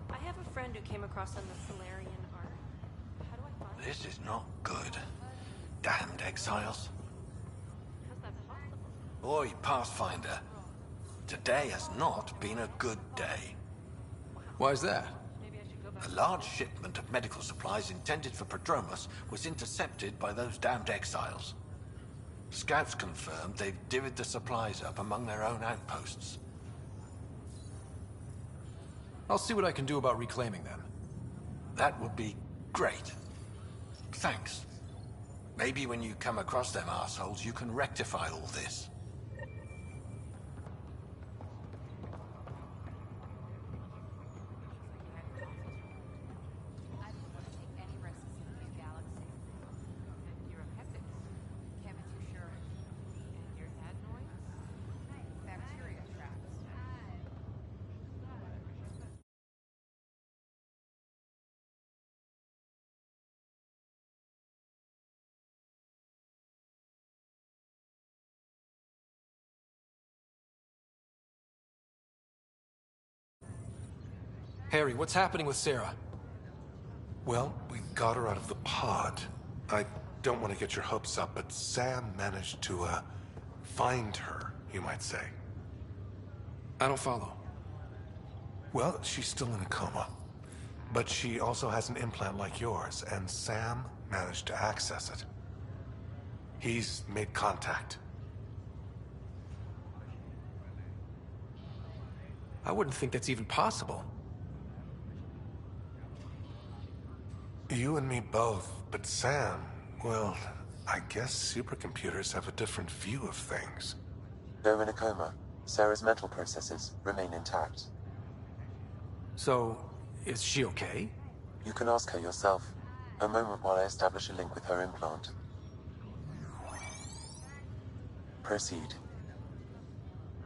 I have a friend who came across on the Solarian art. How do I find This is not good. Damned exiles. How's that possible? Boy, Pathfinder. Today has not been a good day. Why's that? A large shipment of medical supplies intended for Prodromus was intercepted by those damned exiles. Scouts confirmed they've divvied the supplies up among their own outposts. I'll see what I can do about reclaiming them. That would be great. Thanks. Maybe when you come across them assholes, you can rectify all this. Harry, what's happening with Sarah? Well, we got her out of the pod. I don't want to get your hopes up, but Sam managed to, find her, you might say. I don't follow. Well, she's still in a coma. But she also has an implant like yours, and Sam managed to access it. He's made contact. I wouldn't think that's even possible. You and me both, but Sam, well, I guess supercomputers have a different view of things. Though in a coma, Sarah's mental processes remain intact. So, is she okay? You can ask her yourself. A moment while I establish a link with her implant. Proceed.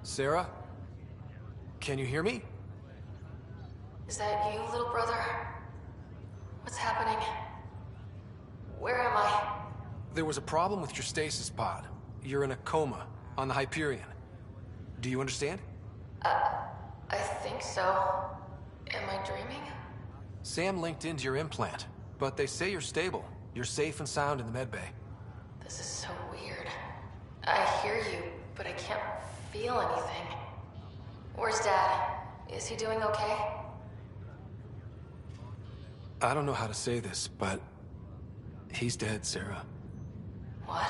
Sarah? Can you hear me? Is that you, little brother? What's happening? Where am I? There was a problem with your stasis pod. You're in a coma on the Hyperion. Do you understand? I think so. Am I dreaming? Sam linked into your implant, but they say you're stable. You're safe and sound in the medbay. This is so weird. I hear you, but I can't feel anything. Where's Dad? Is he doing okay? I don't know how to say this, but he's dead, Sarah. What?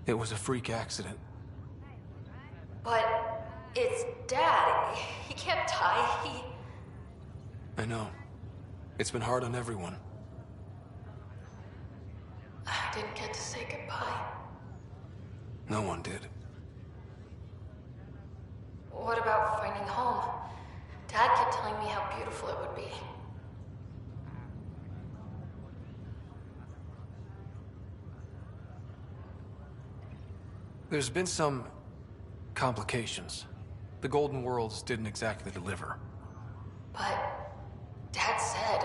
It was a freak accident. But it's Dad. He can't die. I know. It's been hard on everyone. I didn't get to say goodbye. No one did. What about finding home? Dad kept telling me how beautiful it would be. There's been some complications. The Golden Worlds didn't exactly deliver. But Dad said...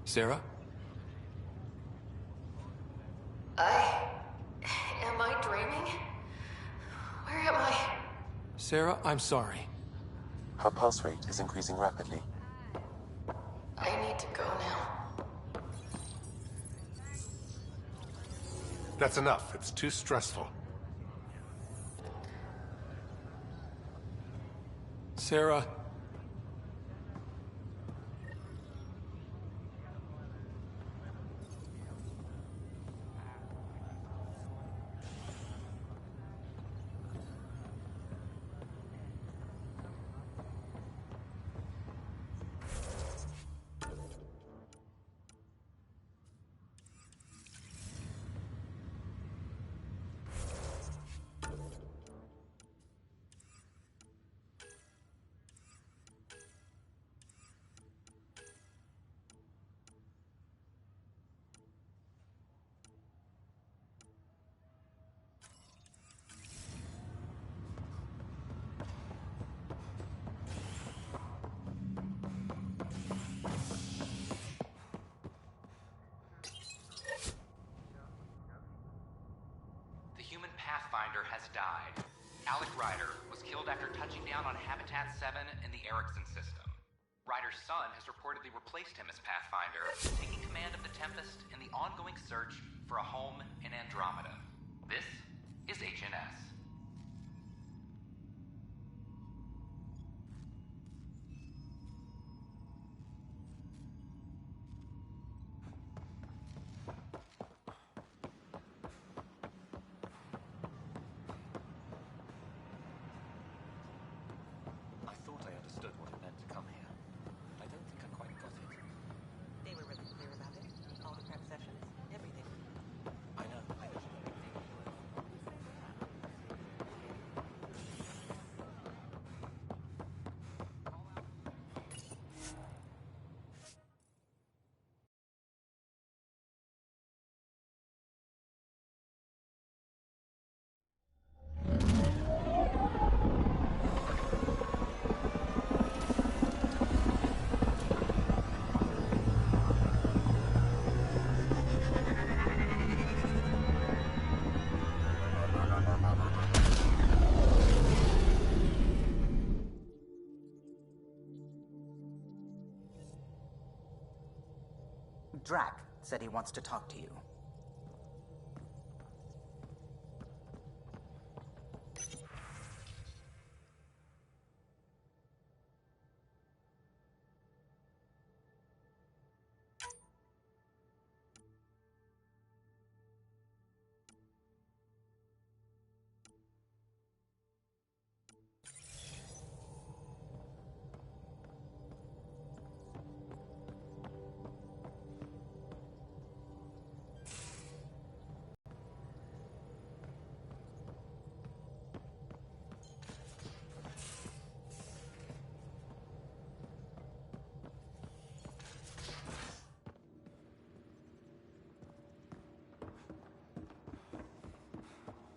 Sarah? Am I dreaming? Where am I? Sarah, I'm sorry. Her pulse rate is increasing rapidly. I need to go now. That's enough. It's too stressful. Sarah. Pathfinder has died. Alec Ryder was killed after touching down on Habitat 7 in the Erickson system. Ryder's son has reportedly replaced him as Pathfinder, taking command of the Tempest in the ongoing search for a home in Andromeda. This is HNS. Drac said he wants to talk to you.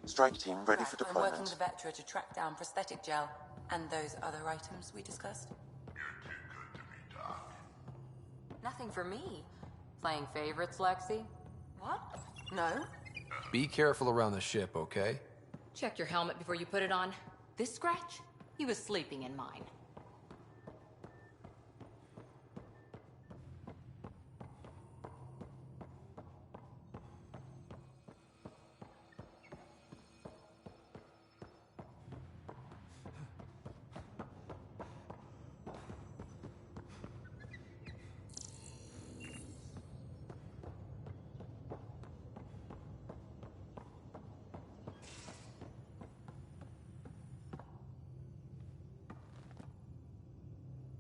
Strike team ready for I'm working deployment. the Vectra to track down prosthetic gel and those other items we discussed. Nothing for me. Playing favorites, Lexi? What? No. Be careful around the ship, okay? Check your helmet before you put it on. This scratch? He was sleeping in mine.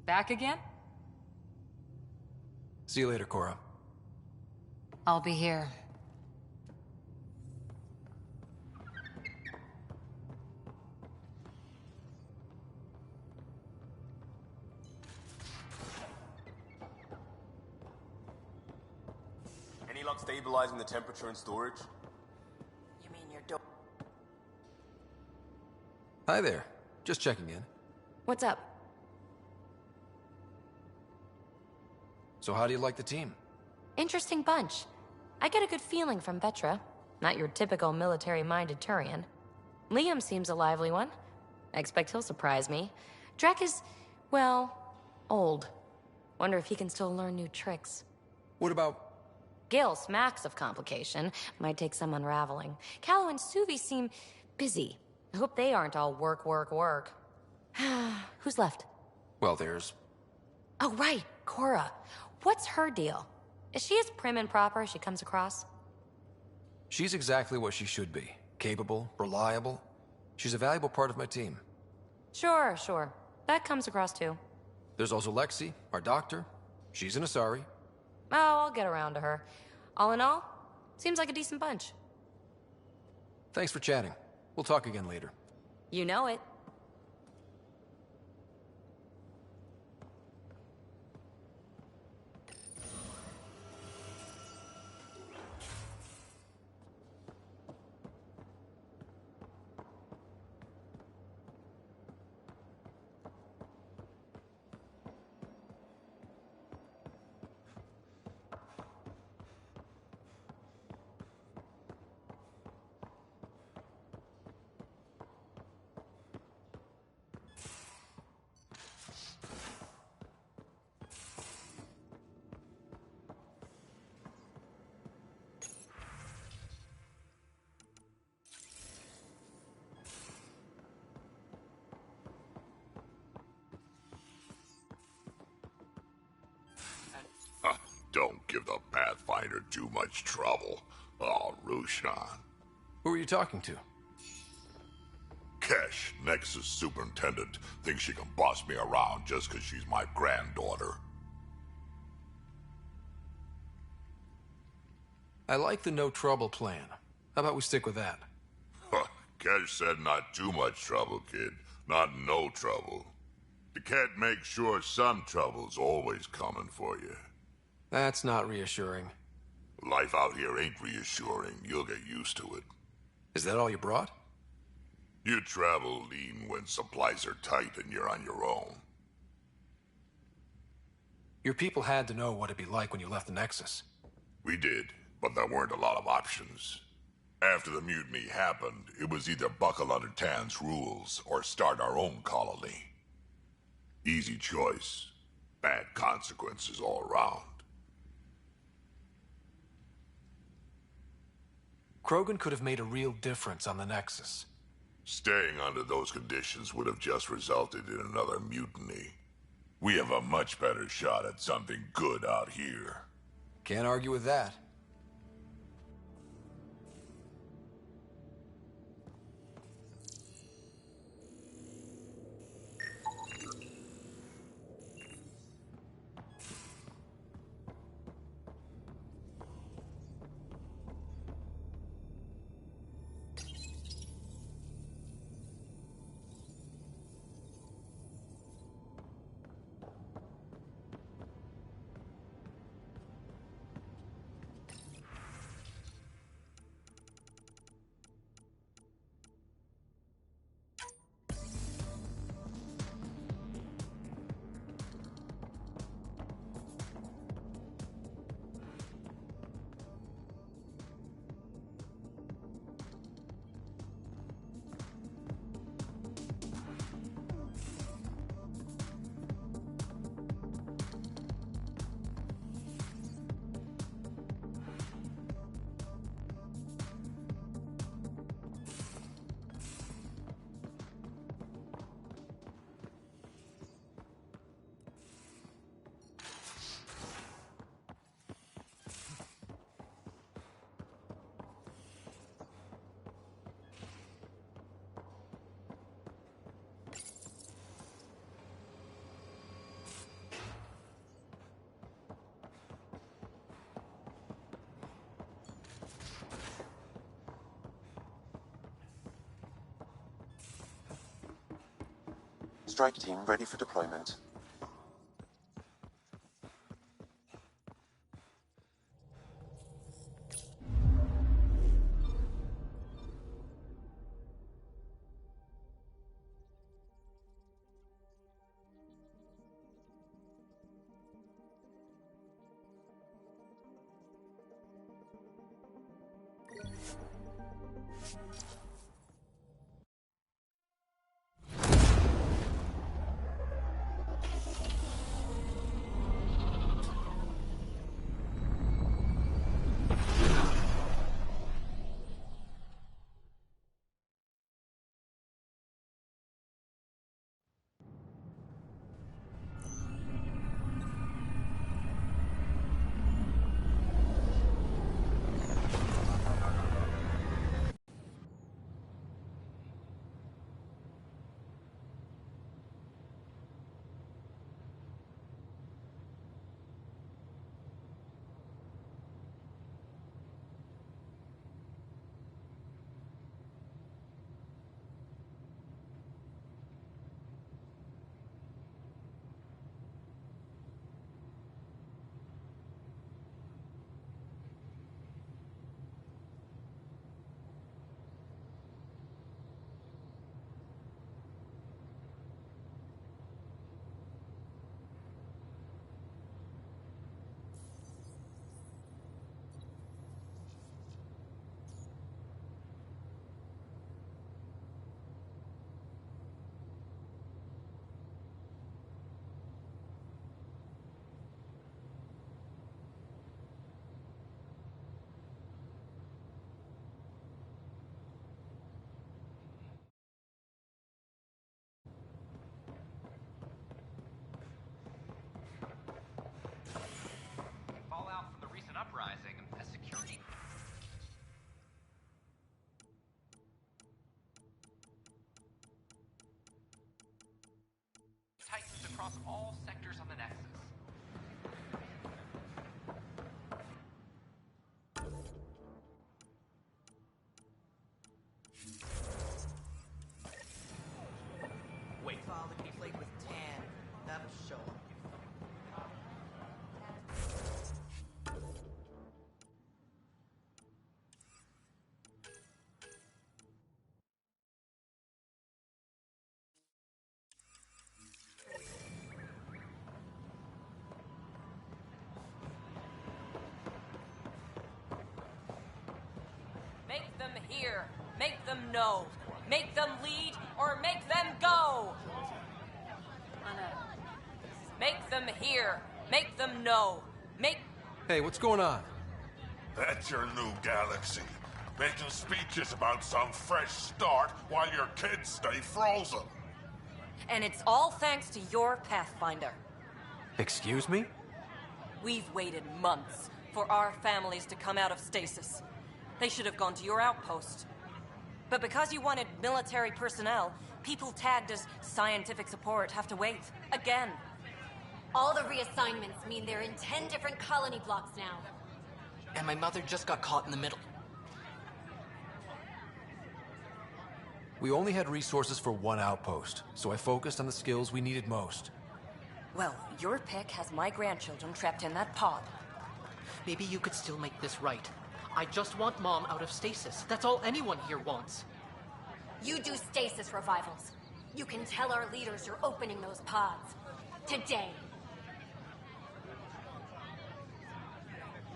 Back again? See you later, Cora. I'll be here. Any luck stabilizing the temperature in storage? You mean your door? Hi there. Just checking in. What's up? So how do you like the team? Interesting bunch. I get a good feeling from Vetra. Not your typical military-minded Turian. Liam seems a lively one. I expect he'll surprise me. Drac is, well, old. Wonder if he can still learn new tricks. What about... Gil smacks of complication. Might take some unraveling. Callow and Suvi seem busy. I hope they aren't all work, work, work. Who's left? Well, there's... Oh, right, Cora. What's her deal? Is she as prim and proper as she comes across? She's exactly what she should be. Capable, reliable. She's a valuable part of my team. Sure. That comes across too. There's also Lexi, our doctor. She's an Asari. Oh, I'll get around to her. All in all, seems like a decent bunch. Thanks for chatting. We'll talk again later. You know it. Don't give the Pathfinder too much trouble. Oh, Rushan. Who are you talking to? Kesh, Nexus Superintendent, thinks she can boss me around just because she's my granddaughter. I like the no trouble plan. How about we stick with that? Kesh said not too much trouble, kid. Not no trouble. The cat makes sure some trouble's always coming for you. That's not reassuring. Life out here ain't reassuring. You'll get used to it. Is that all you brought? You travel lean when supplies are tight and you're on your own. Your people had to know what it'd be like when you left the Nexus. We did, but there weren't a lot of options. After the mutiny happened, it was either buckle under Tan's rules or start our own colony. Easy choice. Bad consequences all around. Krogan could have made a real difference on the Nexus. Staying under those conditions would have just resulted in another mutiny. We have a much better shot at something good out here. Can't argue with that. Strike team ready for deployment. Fallout from the recent uprising, as security tightens across all sectors on the Nexus. Wait. File the complaint with Tan. That'll show him. Make them hear. Make them know. Make them lead or make them go. Make them hear. Make them know. Make... Hey, what's going on? That's your new galaxy. making speeches about some fresh start while your kids stay frozen. And it's all thanks to your Pathfinder. Excuse me? We've waited months for our families to come out of stasis. They should have gone to your outpost. But because you wanted military personnel, people tagged as scientific support have to wait. Again. All the reassignments mean they're in 10 different colony blocks now. And my mother just got caught in the middle. We only had resources for one outpost, so I focused on the skills we needed most. Well, your pick has my grandchildren trapped in that pod. Maybe you could still make this right. I just want Mom out of stasis. That's all anyone here wants. You do stasis revivals. You can tell our leaders you're opening those pods. Today.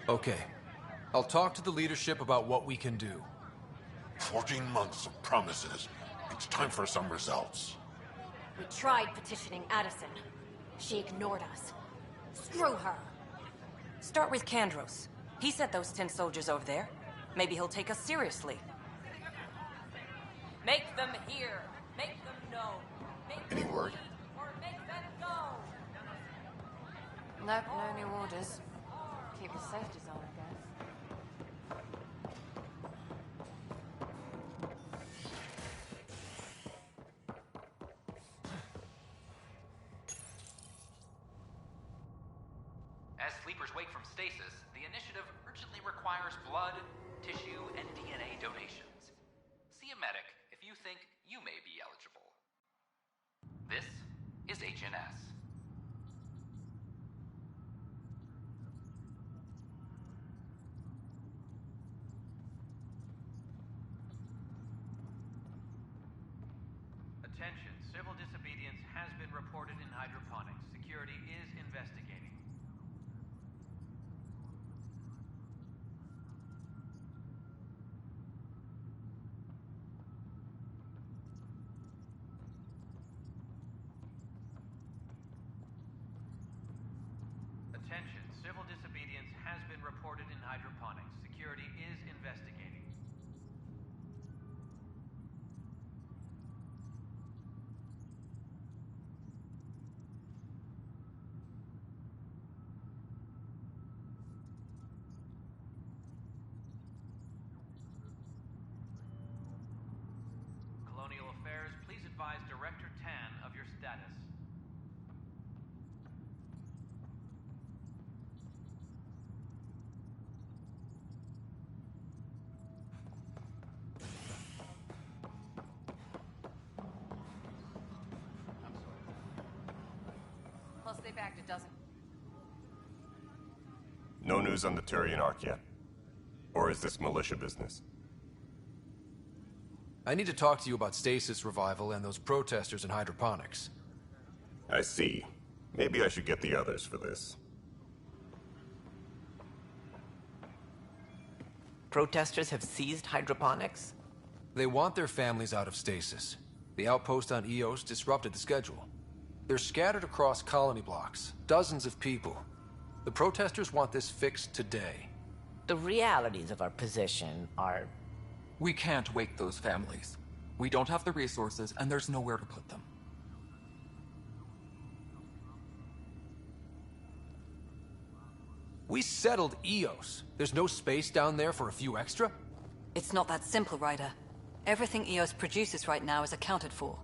Okay. I'll talk to the leadership about what we can do. 14 months of promises. It's time for some results. We tried petitioning Addison. She ignored us. Screw her. Start with Kandros. He sent those 10 soldiers over there. Maybe he'll take us seriously. Make them hear. Make them know. Make Any word? Or make them go. Nope, no new orders. Keep the safety zone, I guess. As sleepers wake from stasis, the initiative urgently requires blood, tissue, and DNA donations. See a medic if you think you may be eligible. This is HNS. Attention, civil disobedience has been reported in hydroponics. Security is investigating. Attention, civil disobedience has been reported in hydroponics. Security is investigating. Colonial Affairs, please advise Director Tan of your status. Plus, they bagged a dozen. No news on the Turian Ark yet? Or is this militia business? I need to talk to you about stasis revival and those protesters in hydroponics. I see. Maybe I should get the others for this. Protesters have seized hydroponics? They want their families out of stasis. The outpost on Eos disrupted the schedule. They're scattered across colony blocks, dozens of people. The protesters want this fixed today. The realities of our position are... We can't wake those families. We don't have the resources, and there's nowhere to put them. We settled Eos. There's no space down there for a few extra? It's not that simple, Ryder. Everything EOS produces right now is accounted for.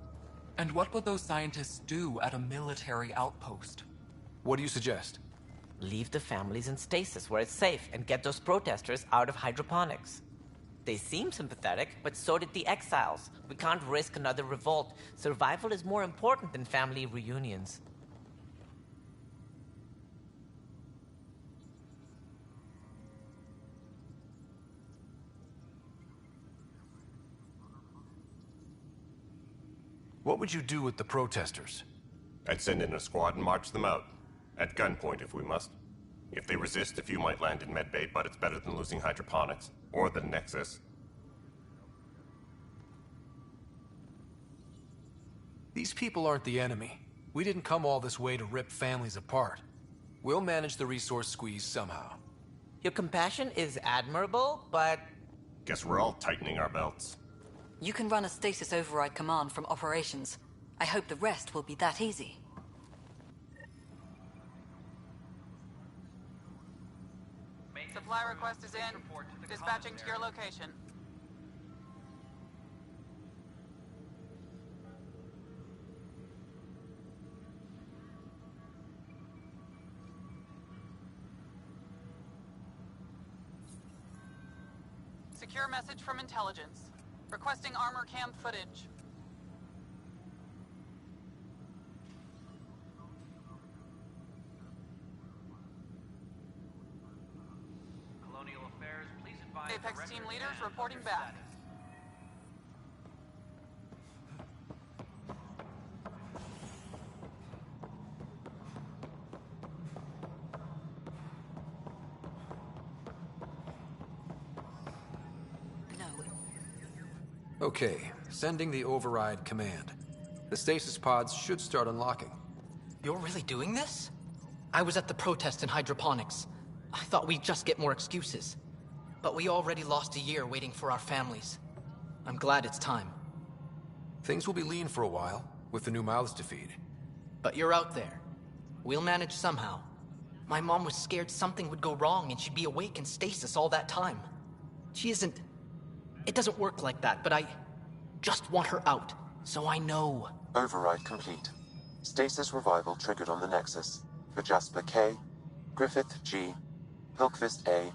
And what would those scientists do at a military outpost? What do you suggest? Leave the families in stasis where it's safe and get those protesters out of hydroponics. They seem sympathetic, but so did the exiles. We can't risk another revolt. Survival is more important than family reunions. What would you do with the protesters? I'd send in a squad and march them out. At gunpoint if we must. If they resist, a few might land in medbay, but it's better than losing hydroponics. Or the Nexus. These people aren't the enemy. We didn't come all this way to rip families apart. We'll manage the resource squeeze somehow. Your compassion is admirable, but Guess we're all tightening our belts. You can run a stasis override command from operations. I hope the rest will be that easy. Supply request is in. Dispatching to your location. Secure message from intelligence. Requesting armor cam footage. Colonial Affairs, please advise Apex team leaders reporting back. Okay, sending the override command. The stasis pods should start unlocking. You're really doing this? I was at the protest in hydroponics. I thought we'd just get more excuses. But we already lost a year waiting for our families. I'm glad it's time. Things will be lean for a while, with the new mouths to feed. But you're out there. We'll manage somehow. My mom was scared something would go wrong and she'd be awake in stasis all that time. She isn't... It doesn't work like that, but I just want her out, so I know. Override complete. Stasis revival triggered on the Nexus. For Jasper K, Griffith G, Hilkvist A,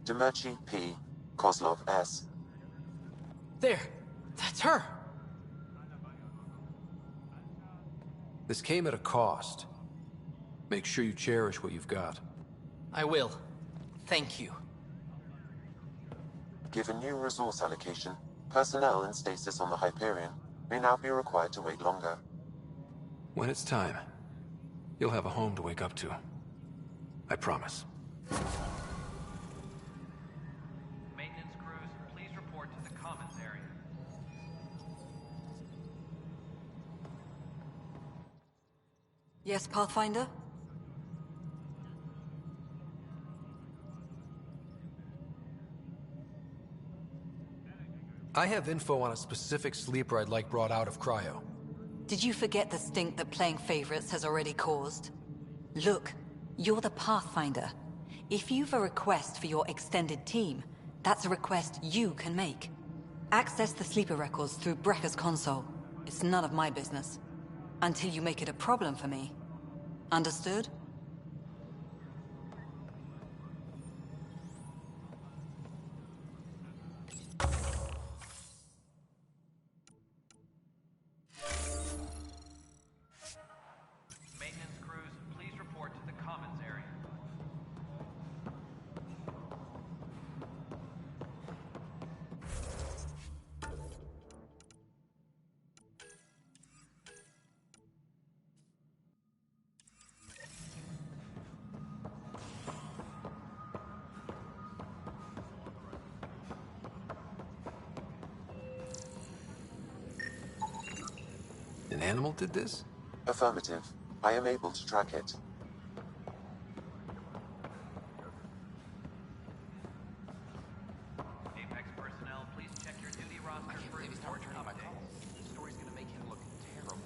Demerchi P, Kozlov S. There! That's her! This came at a cost. Make sure you cherish what you've got. I will. Thank you. Given new resource allocation, personnel in stasis on the Hyperion may now be required to wait longer. When it's time, you'll have a home to wake up to. I promise. Maintenance crews, please report to the commons area. Yes, Pathfinder? I have info on a specific sleeper I'd like brought out of cryo. Did you forget the stink that playing favorites has already caused? Look, you're the Pathfinder. If you've a request for your extended team, that's a request you can make. Access the sleeper records through Brekker's console. It's none of my business. Until you make it a problem for me. Understood? Maintenance crews, please report to the commons area. An animal did this? Affirmative. I am able to track it. Apex personnel, please check your duty roster for important updates. The story's gonna make him look terrible.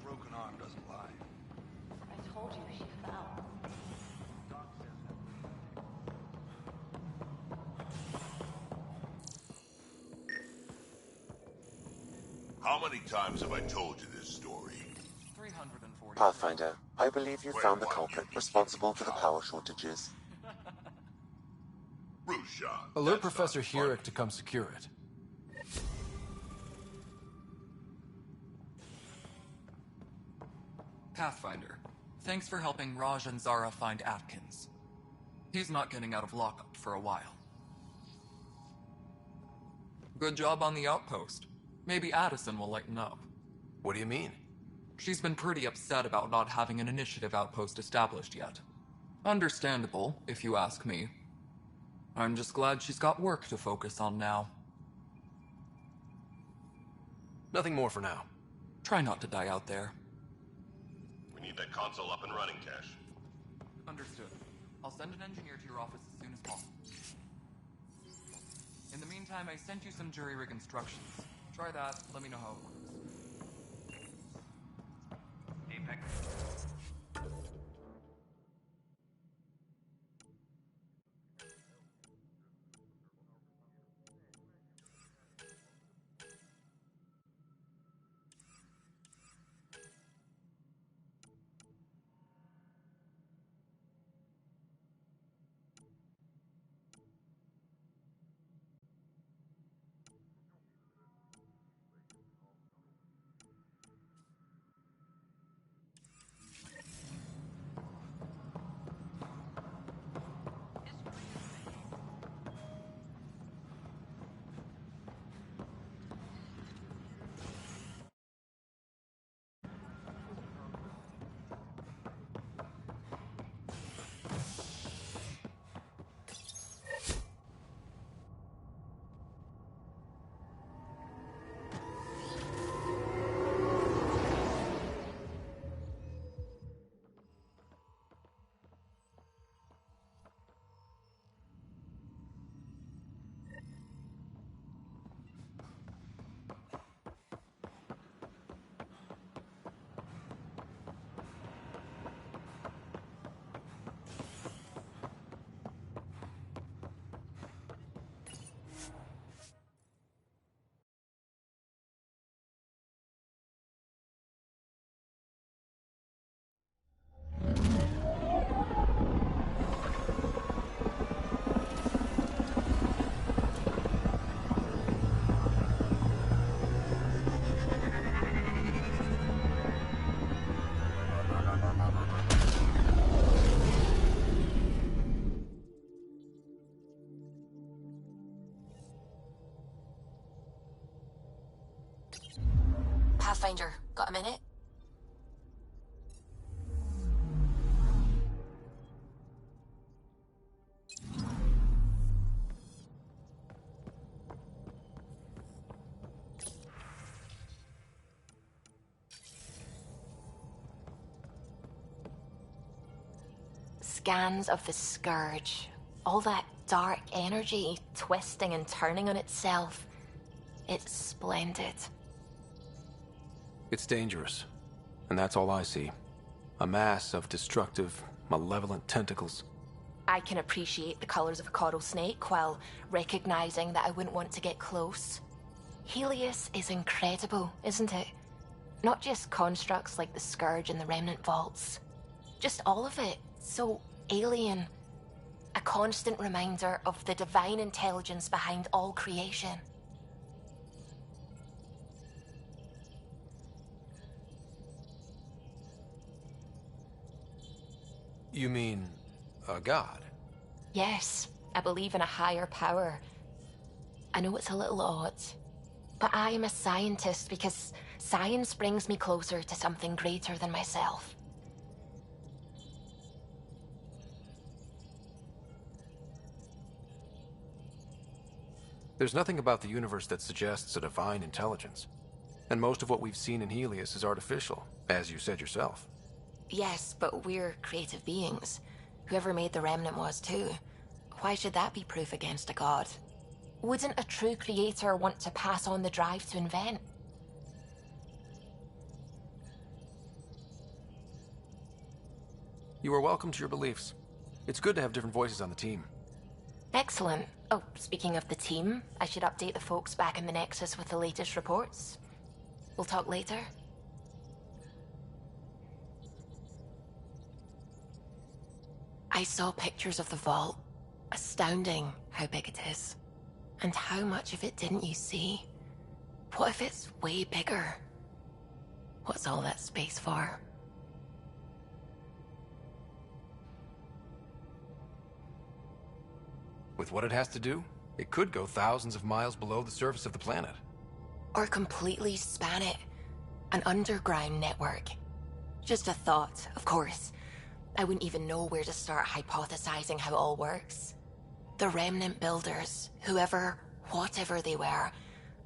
Broken arm doesn't lie. I told you she fell. How many times have I told you this story? 340. Pathfinder, I believe you found the culprit responsible for the power shortages. Rushan. Alert Professor Hurek to come secure it. Pathfinder, thanks for helping Raj and Zara find Atkins. He's not getting out of lockup for a while. Good job on the outpost. Maybe Addison will lighten up. What do you mean? She's been pretty upset about not having an initiative outpost established yet. Understandable, if you ask me. I'm just glad she's got work to focus on now. Nothing more for now. Try not to die out there. We need that console up and running, Cash. Understood. I'll send an engineer to your office as soon as possible. In the meantime, I sent you some jury rig instructions. Try that, let me know how it works. Apex. Pathfinder, got a minute? Scans of the Scourge. All that dark energy twisting and turning on itself. It's splendid. It's dangerous. And that's all I see. A mass of destructive, malevolent tentacles. I can appreciate the colors of a coral snake while recognizing that I wouldn't want to get close. Helios is incredible, isn't it? Not just constructs like the Scourge and the Remnant Vaults. Just all of it. So alien. A constant reminder of the divine intelligence behind all creation. You mean a god? Yes, I believe in a higher power. I know it's a little odd, but I am a scientist because science brings me closer to something greater than myself. There's nothing about the universe that suggests a divine intelligence. And most of what we've seen in Helios is artificial, as you said yourself. Yes, but we're creative beings. Whoever made the Remnant was too. Why should that be proof against a god? Wouldn't a true creator want to pass on the drive to invent? You are welcome to your beliefs. It's good to have different voices on the team. Excellent. Oh, speaking of the team, I should update the folks back in the Nexus with the latest reports. We'll talk later. I saw pictures of the vault. Astounding how big it is. And how much of it didn't you see? What if it's way bigger? What's all that space for? With what it has to do, it could go thousands of miles below the surface of the planet. Or completely span it. An underground network. Just a thought, of course. I wouldn't even know where to start hypothesizing how it all works. The Remnant builders, whoever, whatever they were,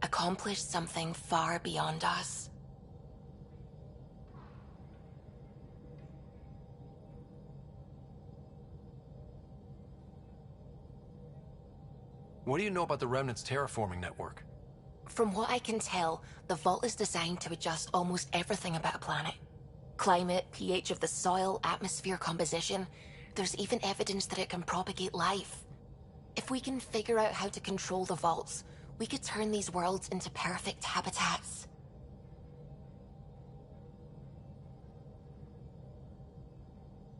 accomplished something far beyond us. What do you know about the Remnant's terraforming network? From what I can tell, the vault is designed to adjust almost everything about a planet. Climate, pH of the soil, atmosphere composition. There's even evidence that it can propagate life. If we can figure out how to control the vaults, we could turn these worlds into perfect habitats.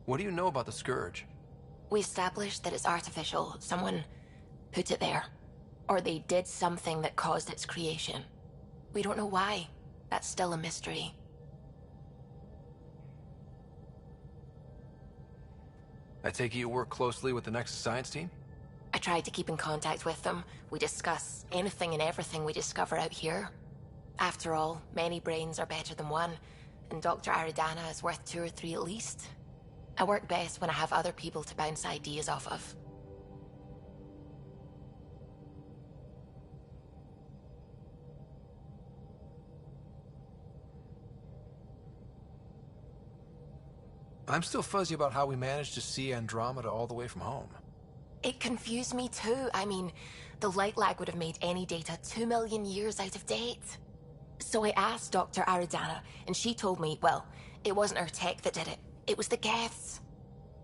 What do you know about the Scourge? We established that it's artificial. Someone put it there. Or they did something that caused its creation. We don't know why. That's still a mystery. I take it you work closely with the Nexus Science team? I tried to keep in contact with them. We discuss anything and everything we discover out here. After all, many brains are better than one, and Dr. Aridana is worth 2 or 3 at least. I work best when I have other people to bounce ideas off of. I'm still fuzzy about how we managed to see Andromeda all the way from home. It confused me too. I mean, the light lag would have made any data 2 million years out of date. So I asked Dr. Aridana, and she told me, well, it wasn't her tech that did it. It was the Geths.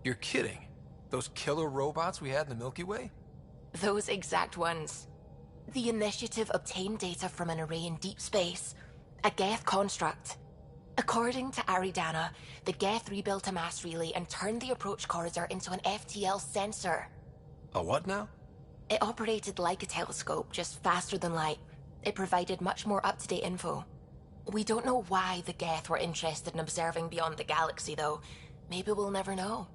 You're kidding. Those killer robots we had in the Milky Way? Those exact ones. The initiative obtained data from an array in deep space. A Geth construct. According to Aridana, the Geth rebuilt a mass relay and turned the approach corridor into an FTL sensor. A what now? It operated like a telescope, just faster than light. It provided much more up-to-date info. We don't know why the Geth were interested in observing beyond the galaxy, though. Maybe we'll never know.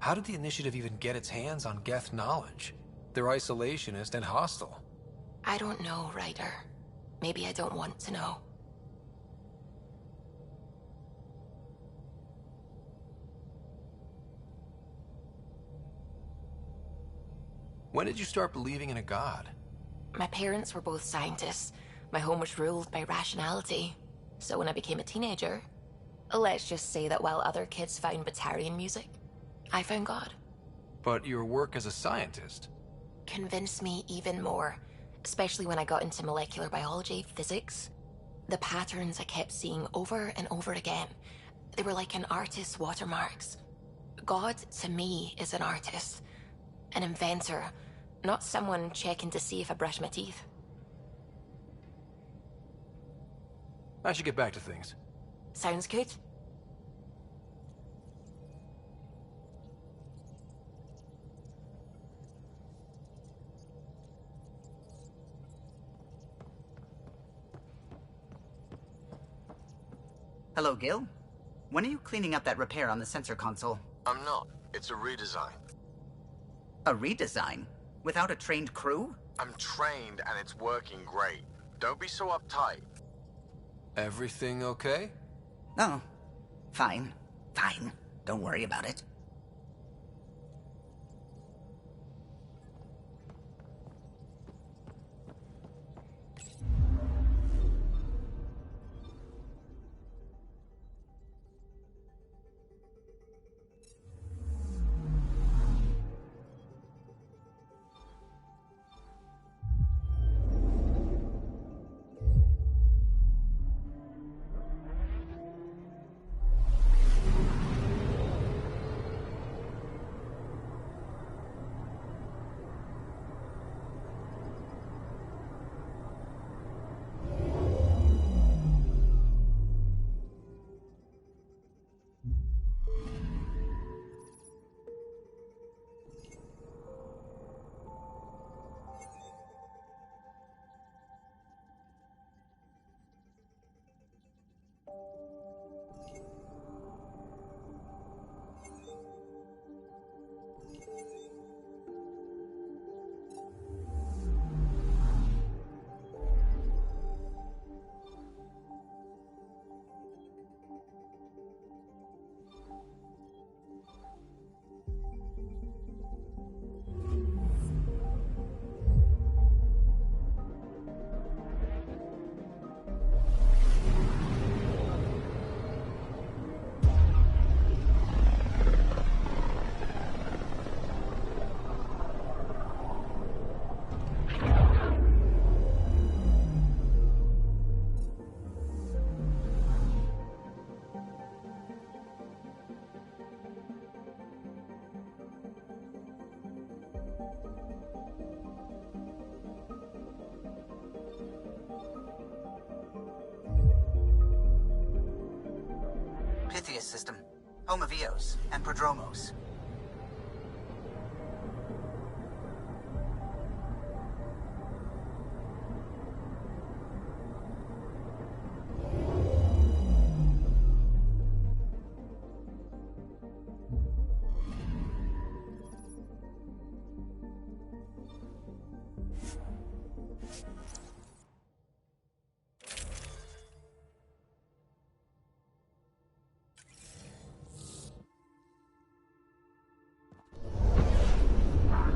How did the Initiative even get its hands on Geth knowledge? They're isolationist and hostile. I don't know, Ryder. Maybe I don't want to know. When did you start believing in a god? My parents were both scientists. My home was ruled by rationality. So when I became a teenager, let's just say that while other kids found Batarian music, I found God. But your work as a scientist convinced me even more, especially when I got into molecular biology, physics. The patterns I kept seeing over and over again, they were like an artist's watermarks. God, to me, is an artist, an inventor, not someone checking to see if I brush my teeth. I should get back to things. Sounds good. Hello, Gil. When are you cleaning up that repair on the sensor console? I'm not. It's a redesign. A redesign? Without a trained crew? I'm trained and it's working great. Don't be so uptight. Everything okay? Oh, fine. Fine. Don't worry about it. Aquarius system, home of Eos and Prodromos.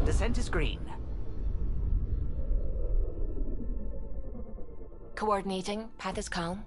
Descent is green. Coordinating. Path is calm.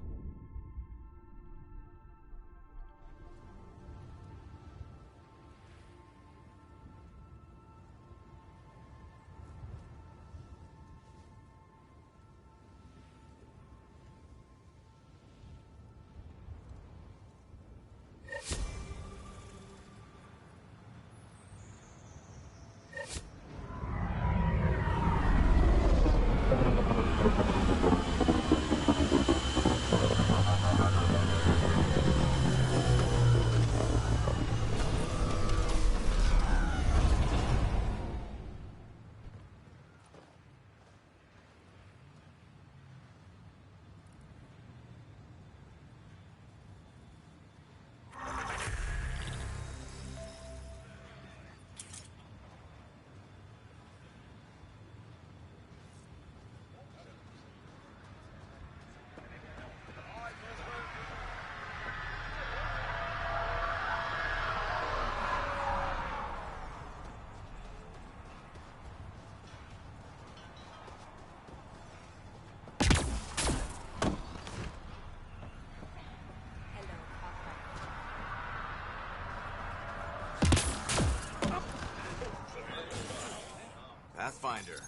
Pathfinder.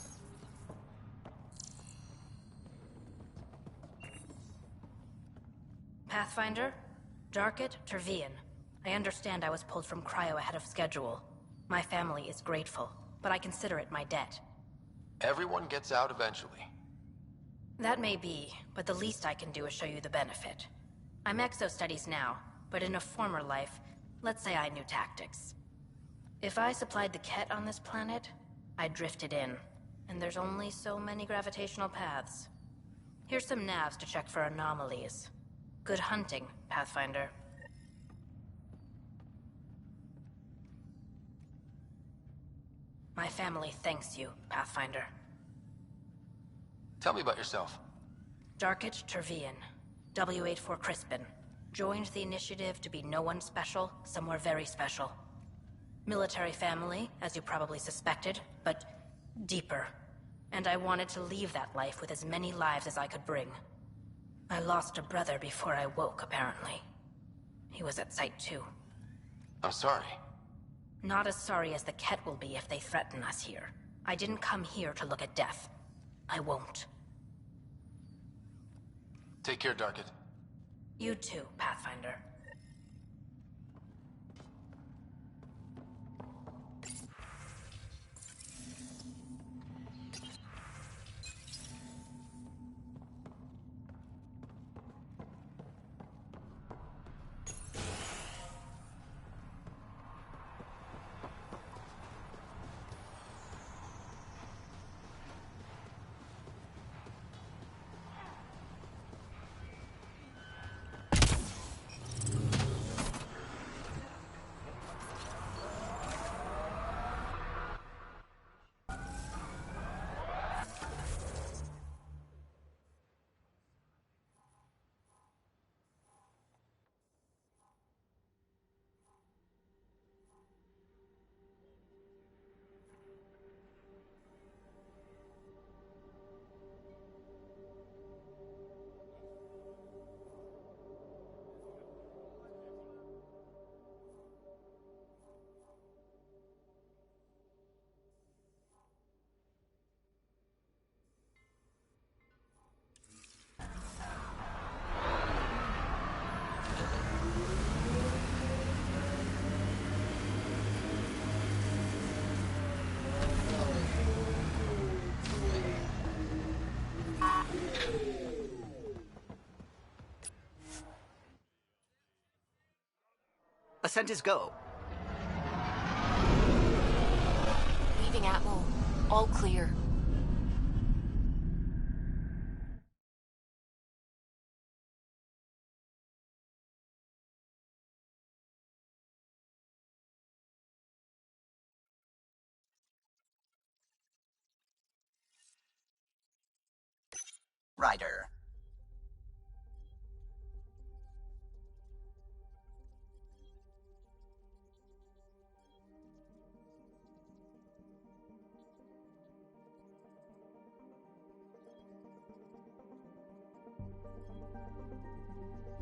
Pathfinder? Darket, Tervian. I understand I was pulled from Cryo ahead of schedule. My family is grateful, but I consider it my debt. Everyone gets out eventually. That may be, but the least I can do is show you the benefit. I'm exo-studies now, but in a former life, let's say I knew tactics. If I supplied the Ket on this planet, I drifted in, and there's only so many gravitational paths. Here's some navs to check for anomalies. Good hunting, Pathfinder. My family thanks you, Pathfinder. Tell me about yourself. Darket Tervian, W84 Crispin. Joined the initiative to be no one special, somewhere very special. Military family, as you probably suspected, but deeper. And I wanted to leave that life with as many lives as I could bring. I lost a brother before I woke, apparently. He was at Site 2. I'm sorry. Not as sorry as the Ket will be if they threaten us here. I didn't come here to look at death. I won't. Take care, Darket. You too, Pathfinder. descent is go. Leaving Atmo. All clear. Ryder.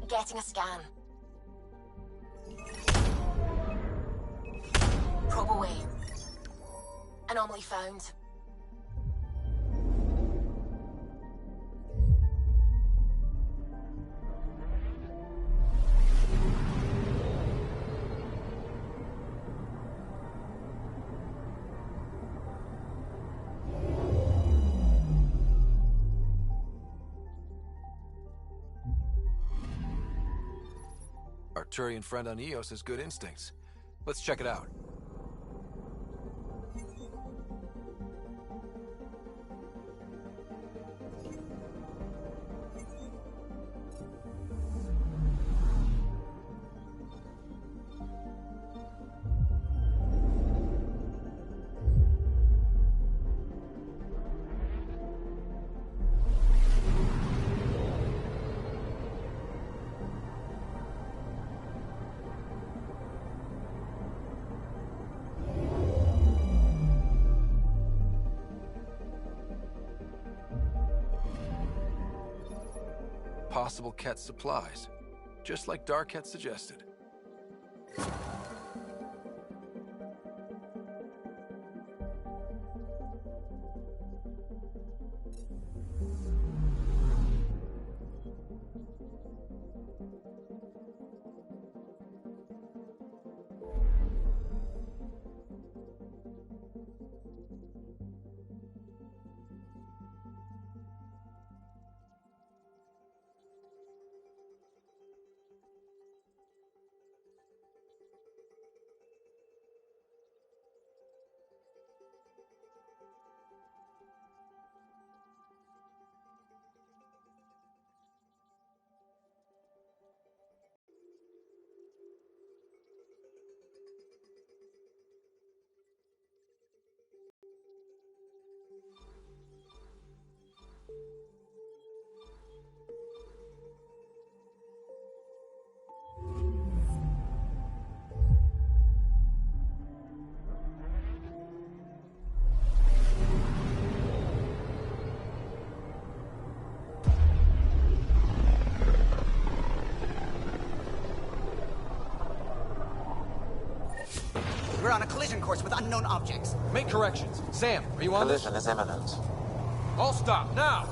Getting a scan. Probe away. Anomaly found. Our Turian friend on Eos has good instincts. Let's check it out. Possible Ket supplies, just like Dark had suggested. We're on a collision course with unknown objects. Make corrections. Sam, are you on this? Collision is imminent. All stop, now!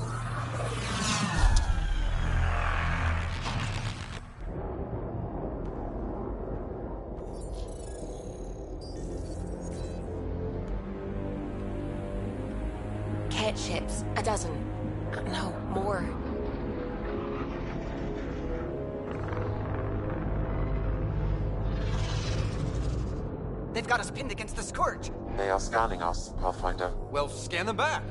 Ket ships. A dozen. No, more. They've got us pinned against the Scourge. They are scanning us, Pathfinder. Well, scan them back.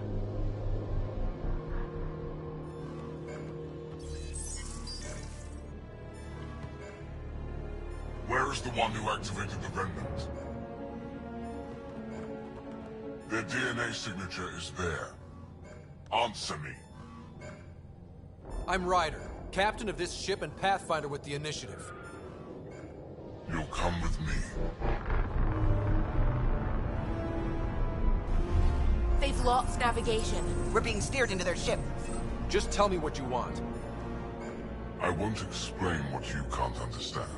Where is the one who activated the remnant? Their DNA signature is there. Answer me. I'm Ryder, captain of this ship and Pathfinder with the initiative. You'll come with me. They've lost navigation. We're being steered into their ship. Just tell me what you want. I won't explain what you can't understand.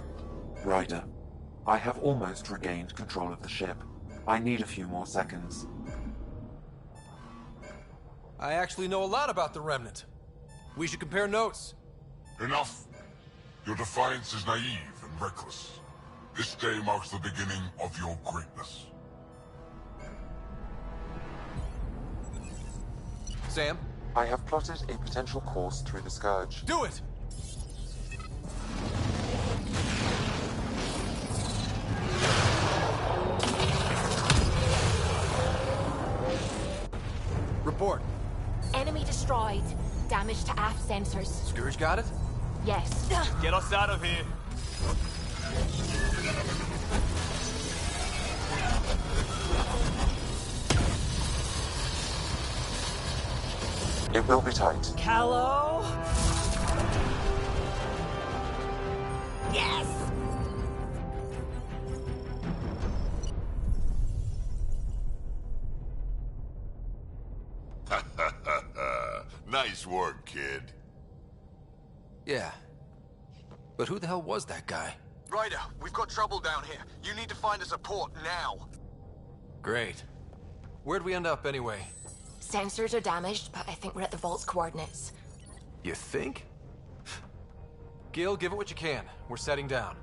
Ryder, I have almost regained control of the ship. I need a few more seconds. I actually know a lot about the Remnant. We should compare notes. Enough! Your defiance is naive and reckless. This day marks the beginning of your greatness. Sam? I have plotted a potential course through the Scourge. Do it! Report. Enemy destroyed. Damage to aft sensors. Scourge got it? Yes. Get us out of here. It will be tight. Callow? Yes! Nice work, kid. Yeah. But who the hell was that guy? Ryder, we've got trouble down here. You need to find us a port now. Great. Where'd we end up anyway? Sensors are damaged, but I think we're at the vault's coordinates. You think? Gil, give it what you can. We're setting down.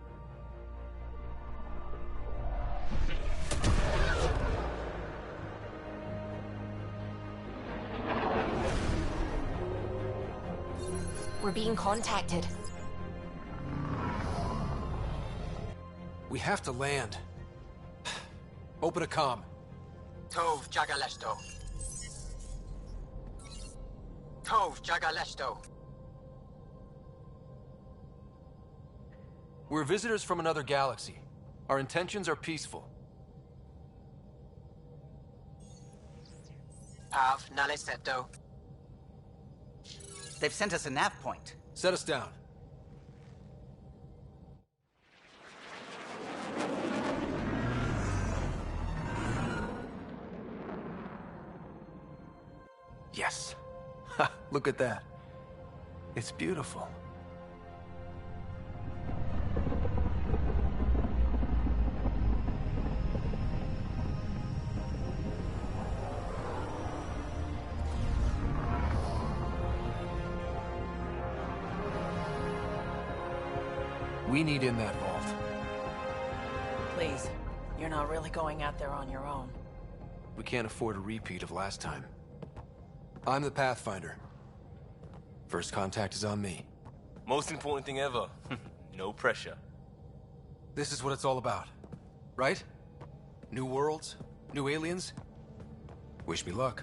We're being contacted. We have to land. Open a comm. Tov Jagaleshto. Tov Jagaleshto. We're visitors from another galaxy. Our intentions are peaceful. Av Naleseto. They've sent us a nav point. Set us down. Yes. Ha, look at that. It's beautiful. We need in that vault. Please, you're not really going out there on your own. We can't afford a repeat of last time. I'm the Pathfinder. First contact is on me. Most important thing ever. No pressure. This is what it's all about, right? New worlds, new aliens. Wish me luck.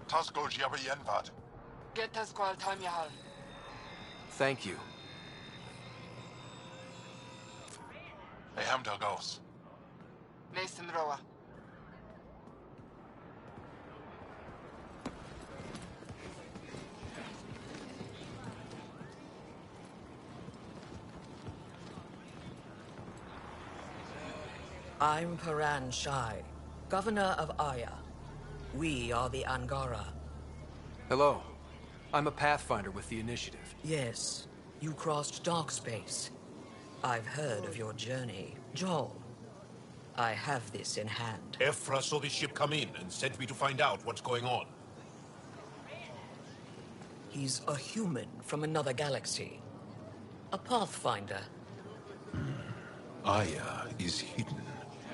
Tasko Jiabayenvat. Get us Squal Tamyahal. Thank you. Hamdel goes. Nathan Roa. I'm Paran Shai, Governor of Aya. We are the Angara. Hello. I'm a Pathfinder with the Initiative. Yes, you crossed dark space. I've heard of your journey. Joel, I have this in hand. Ephra saw the ship come in and sent me to find out what's going on. He's a human from another galaxy. A Pathfinder. Aya is hidden,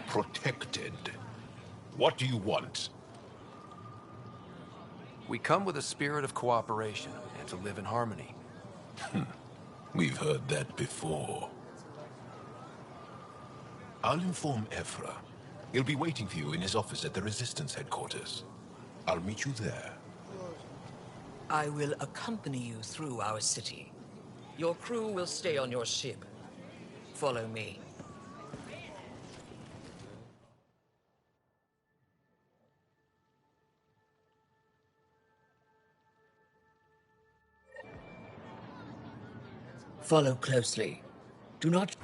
protected. What do you want? We come with a spirit of cooperation and to live in harmony. We've heard that before. I'll inform Ephra. He'll be waiting for you in his office at the Resistance headquarters. I'll meet you there. I will accompany you through our city. Your crew will stay on your ship. Follow me. Follow closely. Do not...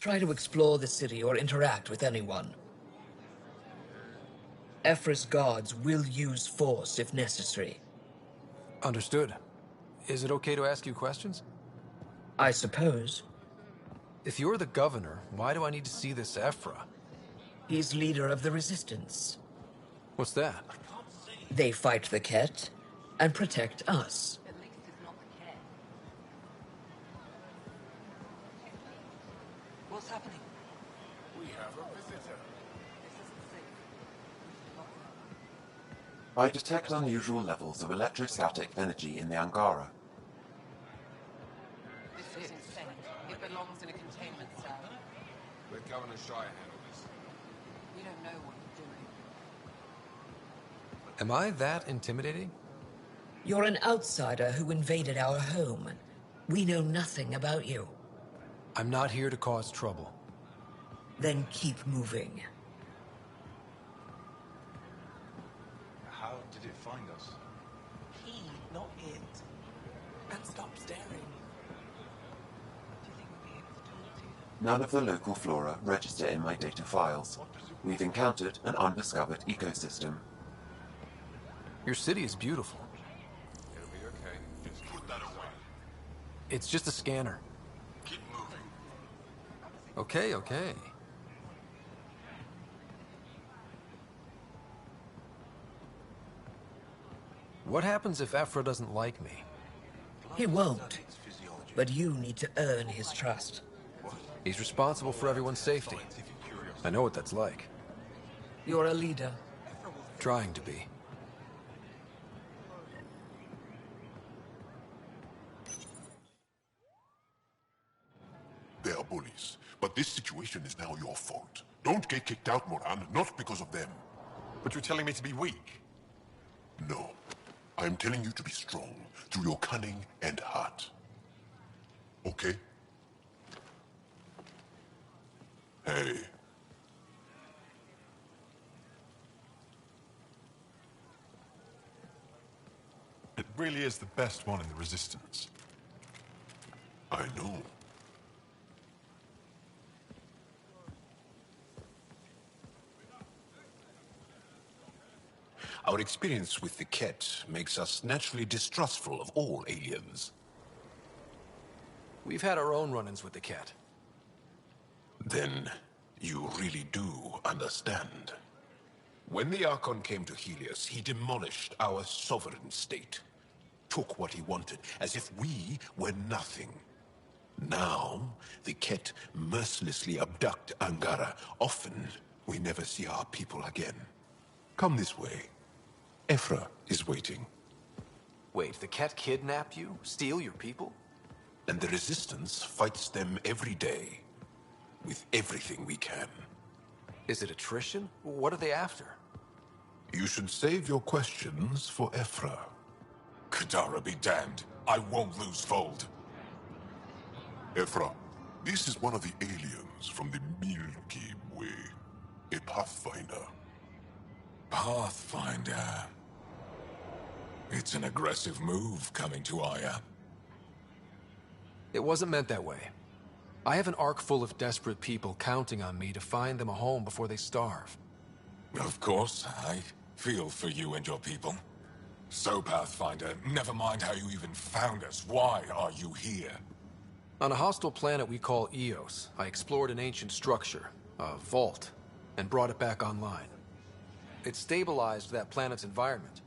try to explore the city or interact with anyone. Ephra's guards will use force if necessary. Understood. Is it okay to ask you questions? I suppose. If you're the governor, why do I need to see this Ephra? He's leader of the Resistance. What's that? They fight the Ket, and protect us. What's happening? We have a visitor. I detect unusual levels of electrostatic energy in the Angara. This is insane. It belongs in a containment cell. Let Governor Shire handle this. We don't know what you're doing. Am I that intimidating? You're an outsider who invaded our home. We know nothing about you. I'm not here to cause trouble. Then keep moving. How did it find us? He, not it. And stop staring. None of the local flora register in my data files. We've encountered an undiscovered ecosystem. Your city is beautiful. It'll be okay. Just put that away. It's just a scanner. Keep moving. Okay, okay. What happens if Ephra doesn't like me? He won't. But you need to earn his trust. He's responsible for everyone's safety. I know what that's like. You're a leader. Trying to be. They are bullies, but this situation is now your fault. Don't get kicked out, Moran, not because of them. But you're telling me to be weak? No. I'm telling you to be strong, through your cunning and heart. Okay? Hey. It really is the best one in the Resistance. I know. Our experience with the Ket makes us naturally distrustful of all aliens. We've had our own run-ins with the Ket. Then you really do understand. When the Archon came to Helios, he demolished our sovereign state. Took what he wanted, as if we were nothing. Now, the Ket mercilessly abduct Angara. Often, we never see our people again. Come this way. Ephra is waiting. Wait, the Ket kidnap you? Steal your people? And the Resistance fights them every day. With everything we can. Is it attrition? What are they after? You should save your questions for Ephra. Kadara be damned. I won't lose Fold. Ephra, this is one of the aliens from the Milky Way. A Pathfinder. Pathfinder. It's an aggressive move coming to Aya. It wasn't meant that way. I have an ark full of desperate people counting on me to find them a home before they starve. Of course, I feel for you and your people. So, Pathfinder, never mind how you even found us. Why are you here? On a hostile planet we call Eos, I explored an ancient structure, a vault, and brought it back online. It stabilized that planet's environment.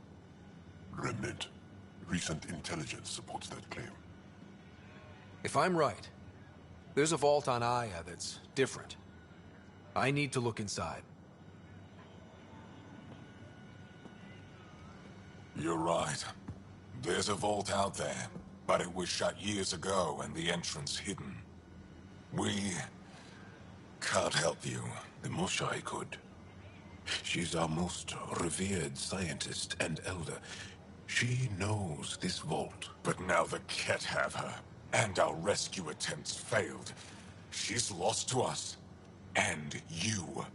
Remnant. Recent intelligence supports that claim. If I'm right, there's a vault on Aya that's different. I need to look inside. You're right. There's a vault out there, but it was shut years ago and the entrance hidden. We can't help you. The Moshai could. She's our most revered scientist and elder. She knows this vault. But now the Ket have her, and our rescue attempts failed. She's lost to us, and you.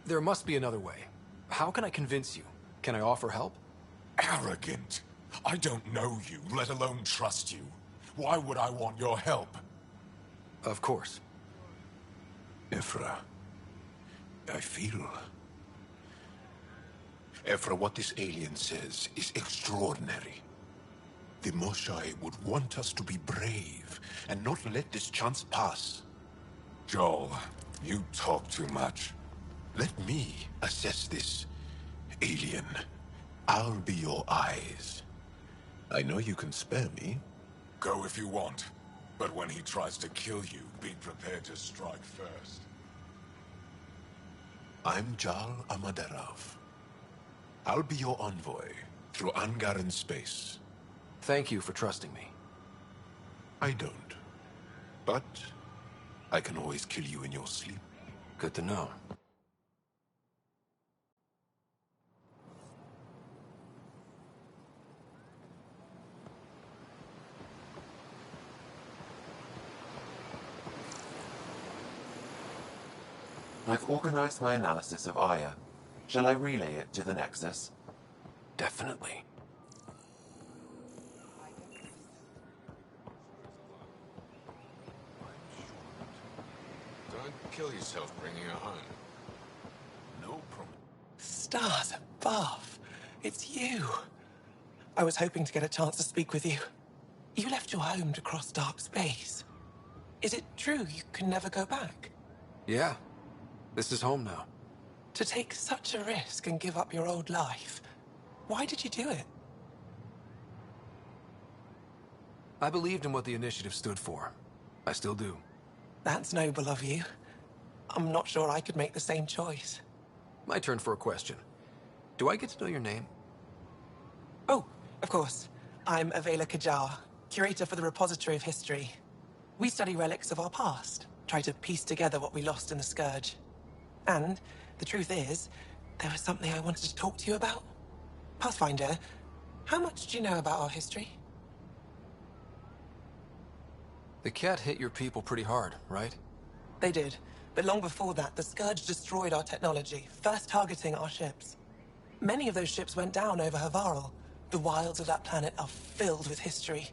There must be another way. How can I convince you? Can I offer help? Arrogant. I don't know you, let alone trust you. Why would I want your help? Of course. Ephra, I feel. Ephra, what this alien says is extraordinary. The Moshai would want us to be brave and not let this chance pass. Joel, you talk too much. Let me assess this. Alien, I'll be your eyes. I know you can spare me. Go if you want, but when he tries to kill you, be prepared to strike first. I'm Jal Amaderov. I'll be your envoy through Angaran space. Thank you for trusting me. I don't. But I can always kill you in your sleep. Good to know. I've organized my analysis of Aya. Shall I relay it to the Nexus? Definitely. Don't kill yourself bringing her home. No problem. Stars above. It's you. I was hoping to get a chance to speak with you. You left your home to cross dark space. Is it true you can never go back? Yeah. This is home now. To take such a risk and give up your old life, why did you do it? I believed in what the initiative stood for. I still do. That's noble of you. I'm not sure I could make the same choice. My turn for a question. Do I get to know your name? Oh, of course. I'm Avela Kajar, curator for the Repository of History. We study relics of our past, try to piece together what we lost in the Scourge. And the truth is, there was something I wanted to talk to you about. Pathfinder, how much do you know about our history? The cat hit your people pretty hard, right? They did. But long before that, the Scourge destroyed our technology, first targeting our ships. Many of those ships went down over Havarl. The wilds of that planet are filled with history.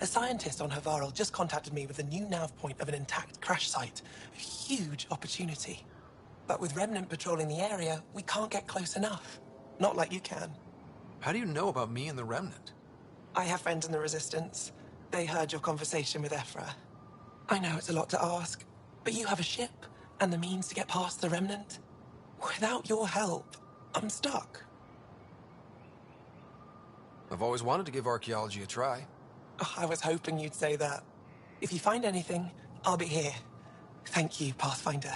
A scientist on Havarl just contacted me with the new nav point of an intact crash site. A huge opportunity. But with Remnant patrolling the area, we can't get close enough. Not like you can. How do you know about me and the Remnant? I have friends in the Resistance. They heard your conversation with Ephra. I know it's a lot to ask, but you have a ship and the means to get past the Remnant. Without your help, I'm stuck. I've always wanted to give archaeology a try. Oh, I was hoping you'd say that. If you find anything, I'll be here. Thank you, Pathfinder.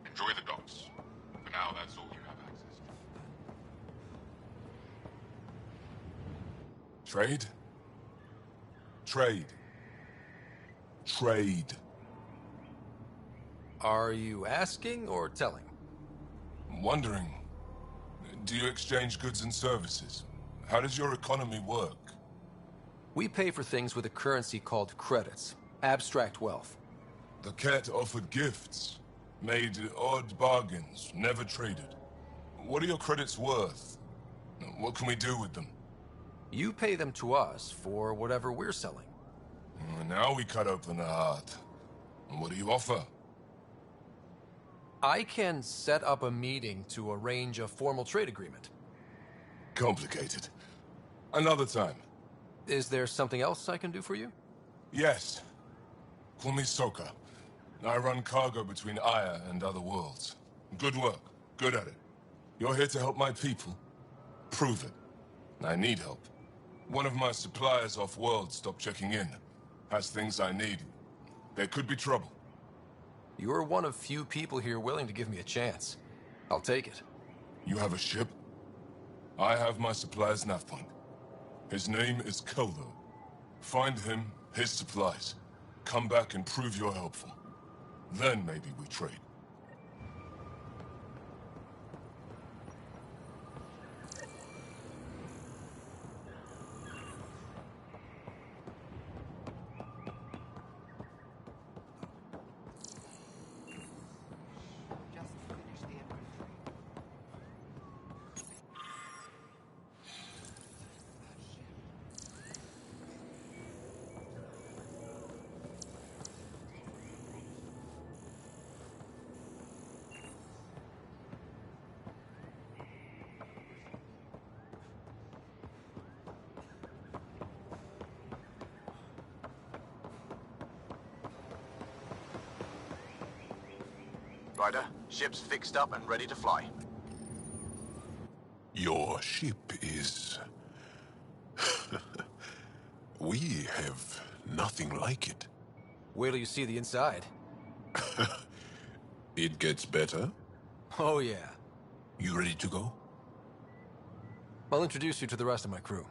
Enjoy the docks. For now, that's all you have access to. Trade? Trade. Trade. Are you asking or telling? I'm wondering, do you exchange goods and services? How does your economy work? We pay for things with a currency called credits. Abstract wealth. The cat offered gifts. Made odd bargains, never traded. What are your credits worth? What can we do with them? You pay them to us for whatever we're selling. Now we cut open the heart. What do you offer? I can set up a meeting to arrange a formal trade agreement. Complicated. Another time. Is there something else I can do for you? Yes. Call me Soka. I run cargo between Aya and other worlds. Good work. Good at it. You're here to help my people. Prove it. I need help. One of my suppliers off-world stopped checking in. Has things I need. There could be trouble. You're one of few people here willing to give me a chance. I'll take it. You have a ship? I have my supplier's nav point. His name is Keldo. Find him, his supplies. Come back and prove you're helpful. Then maybe we trade. Ryder. Ship's fixed up and ready to fly. Your ship is... We have nothing like it. Wait till you see the inside. It gets better? Oh, yeah. You ready to go? I'll introduce you to the rest of my crew.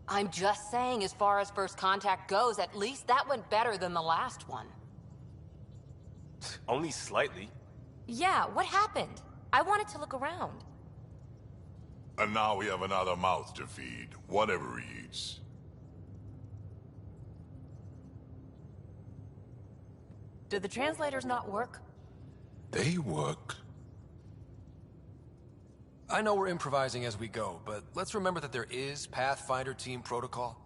I'm just saying, as far as first contact goes, at least that went better than the last one. Only slightly. Yeah, what happened? I wanted to look around. And now we have another mouth to feed, whatever he eats. Did the translators not work? They work. I know we're improvising as we go, but let's remember that there is Pathfinder team protocol.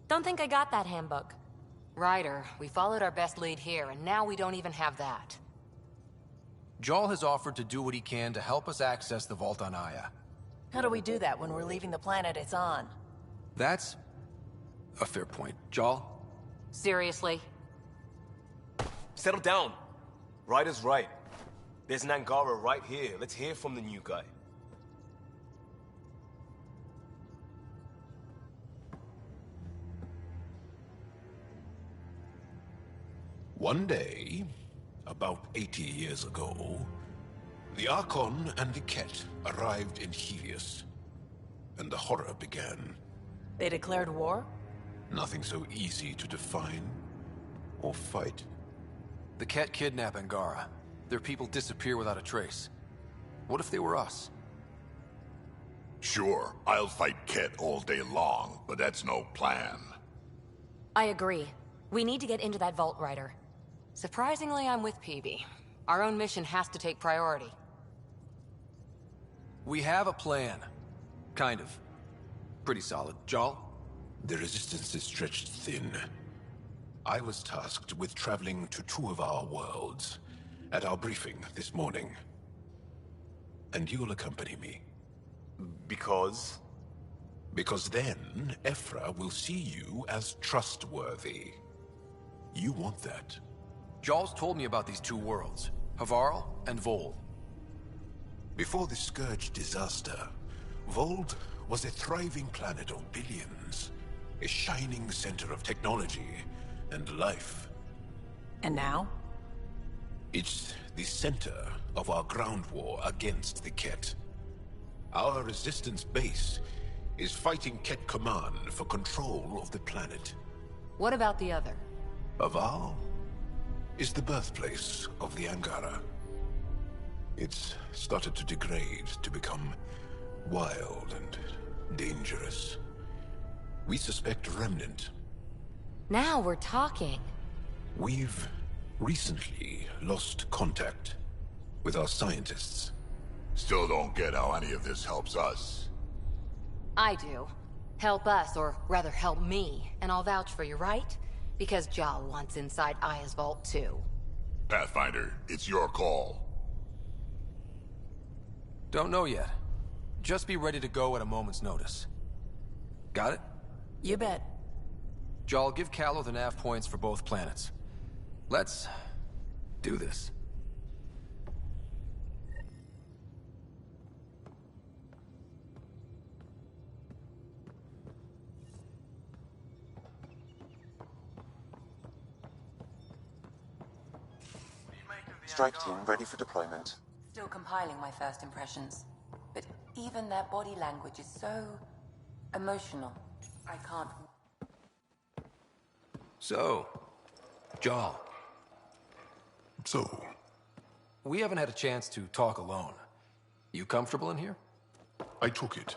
Don't think I got that handbook. Ryder, we followed our best lead here, and now we don't even have that. Jarl has offered to do what he can to help us access the vault on Aya. How do we do that when we're leaving the planet it's on? That's a fair point. Jarl? Seriously? Settle down. Ryder's right. There's an Angara right here. Let's hear from the new guy. One day, about 80 years ago, the Archon and the Ket arrived in Helios, and the horror began. They declared war? Nothing so easy to define or fight. The Ket kidnap Angara. Their people disappear without a trace. What if they were us? Sure, I'll fight Ket all day long, but that's no plan. I agree. We need to get into that vault, Ryder. Surprisingly, I'm with PB. Our own mission has to take priority. We have a plan. Kind of. Pretty solid. Jarl? The resistance is stretched thin. I was tasked with traveling to two of our worlds at our briefing this morning. And you'll accompany me. Because? Because then, Ephra will see you as trustworthy. You want that. Jarl's told me about these two worlds, Havarl and Vold. Before the Scourge disaster, Vold was a thriving planet of billions, a shining center of technology and life. And now? It's the center of our ground war against the Ket. Our resistance base is fighting Ket Command for control of the planet. What about the other? Havarl is the birthplace of the Angara. It's started to degrade, to become wild and dangerous. We suspect a remnant. Now we're talking. We've recently lost contact with our scientists. Still don't get how any of this helps us. I do. Help us, or rather help me, and I'll vouch for you, right? Because Jarl wants inside Aya's vault too. Pathfinder, it's your call. Don't know yet. Just be ready to go at a moment's notice. Got it? You bet. Jarl, give Callow the nav points for both planets. Let's do this. Strike team ready for deployment. Still compiling my first impressions. But even their body language is so emotional. I can't... So, Jarl. So? We haven't had a chance to talk alone. You comfortable in here? I took it.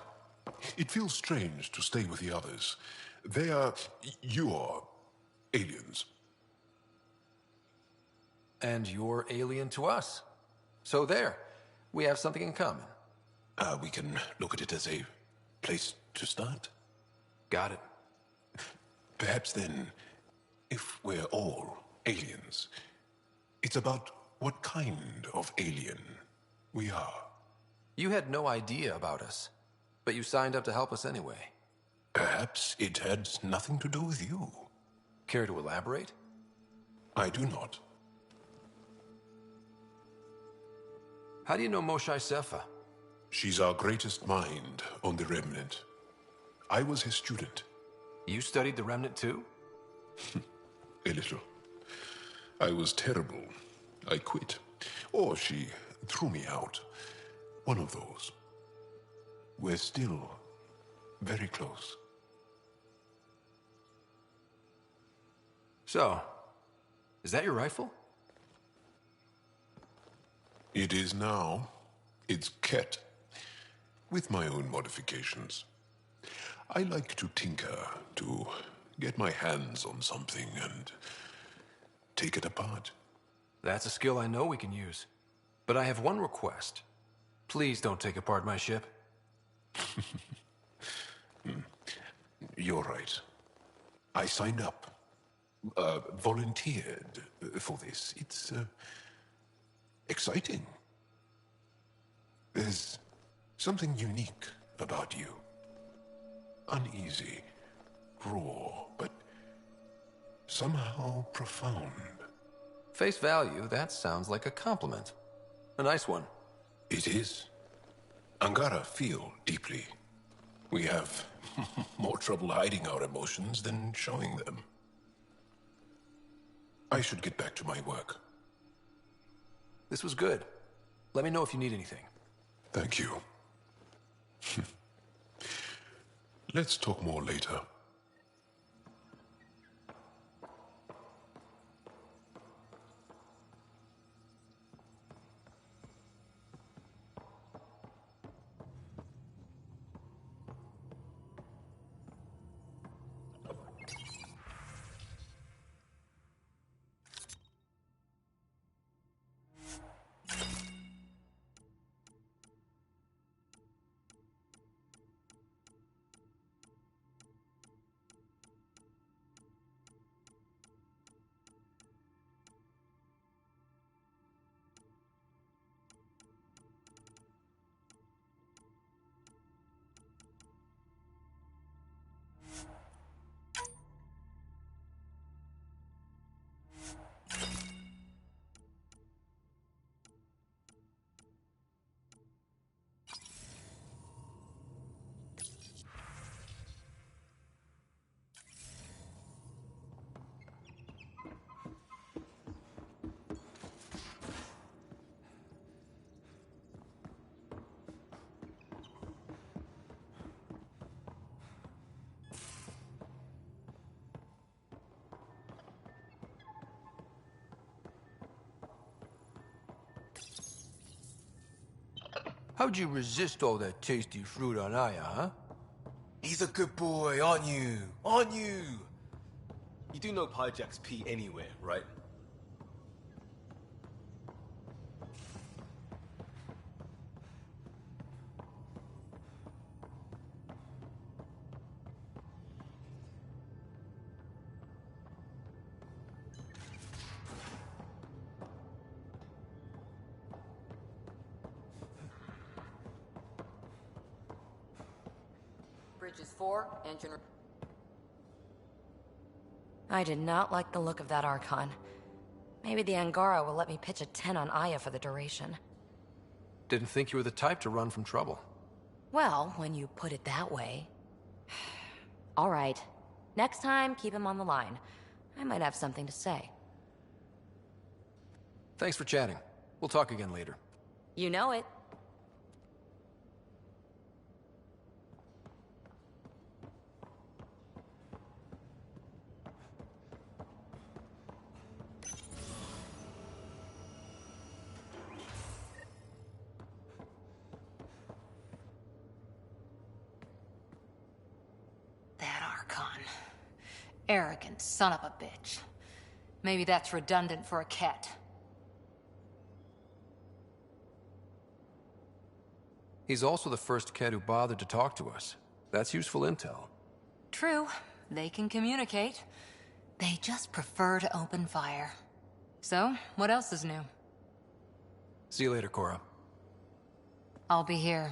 It feels strange to stay with the others. They are... you are... aliens. And you're alien to us. So there, we have something in common. We can look at it as a place to start. Got it. Perhaps then, if we're all aliens, it's about what kind of alien we are. You had no idea about us, but you signed up to help us anyway. Perhaps it had nothing to do with you. Care to elaborate? I do not. How do you know Moshae Sefa? She's our greatest mind on the Remnant. I was his student. You studied the Remnant too? A little. I was terrible. I quit. Or she threw me out. One of those. We're still very close. So, is that your rifle? It is now. It's Ket. With my own modifications. I like to tinker, to get my hands on something and take it apart. That's a skill I know we can use. But I have one request. Please don't take apart my ship. You're right. I signed up. Volunteered for this. It's exciting. There's something unique about you. Uneasy, raw, but somehow profound. Face value, that sounds like a compliment. A nice one. It is. Angara feel deeply. We have more trouble hiding our emotions than showing them. I should get back to my work. This was good. Let me know if you need anything. Thank you. Let's talk more later. How'd you resist all that tasty fruit on Aya, huh? He's a good boy, aren't you? Aren't you? You do know Pyjack's pee anywhere, right? Bridges 4, engine... I did not like the look of that Archon. Maybe the Angara will let me pitch a 10 on Aya for the duration. Didn't think you were the type to run from trouble. Well, when you put it that way. All right. Next time, keep him on the line. I might have something to say. Thanks for chatting. We'll talk again later. You know it. Arrogant son of a bitch. Maybe that's redundant for a cat. He's also the first Kett who bothered to talk to us. That's useful intel. True. They can communicate. They just prefer to open fire. So, what else is new? See you later, Cora. I'll be here.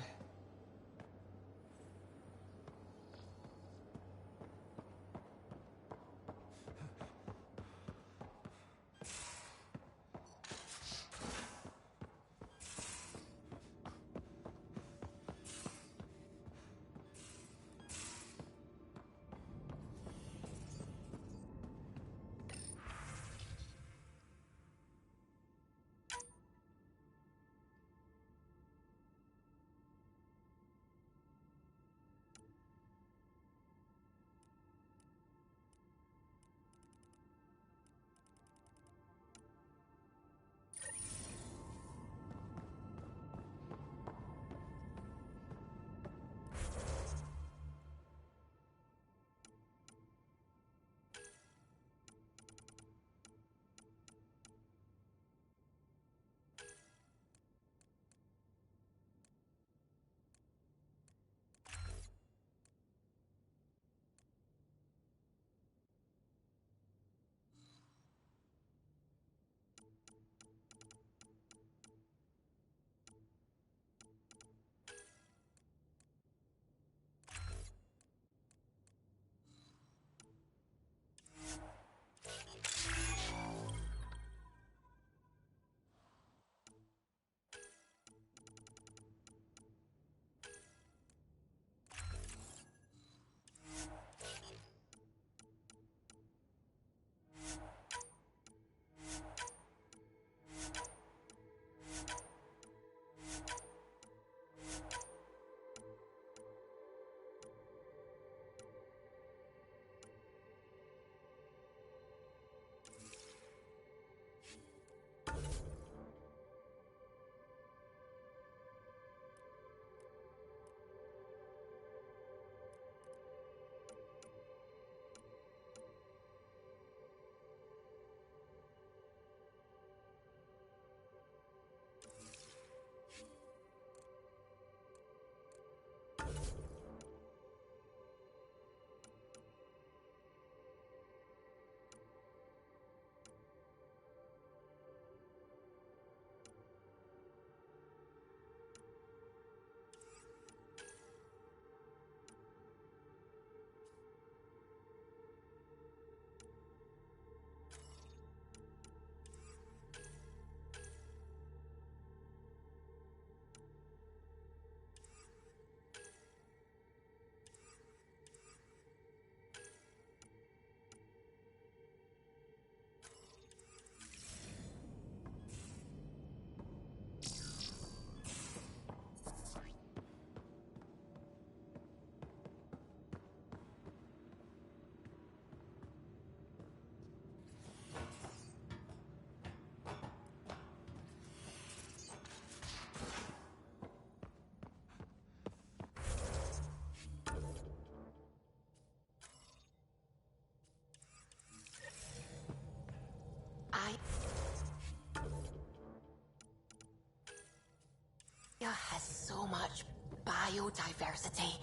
Has so much biodiversity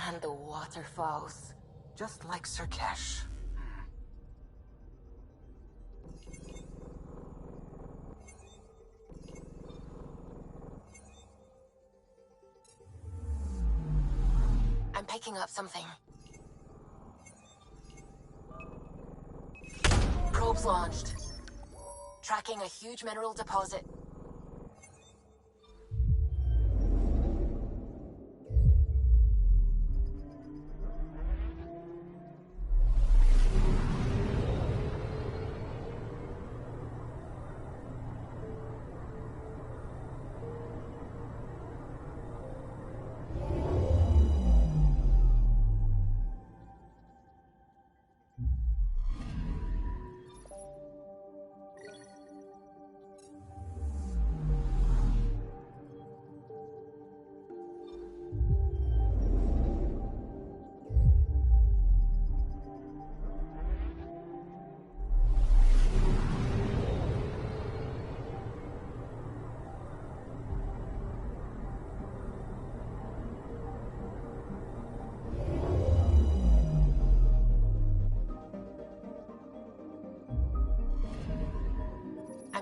and the waterfalls. Just like Sirkesh. I'm picking up something. Probes launched. Tracking a huge mineral deposit.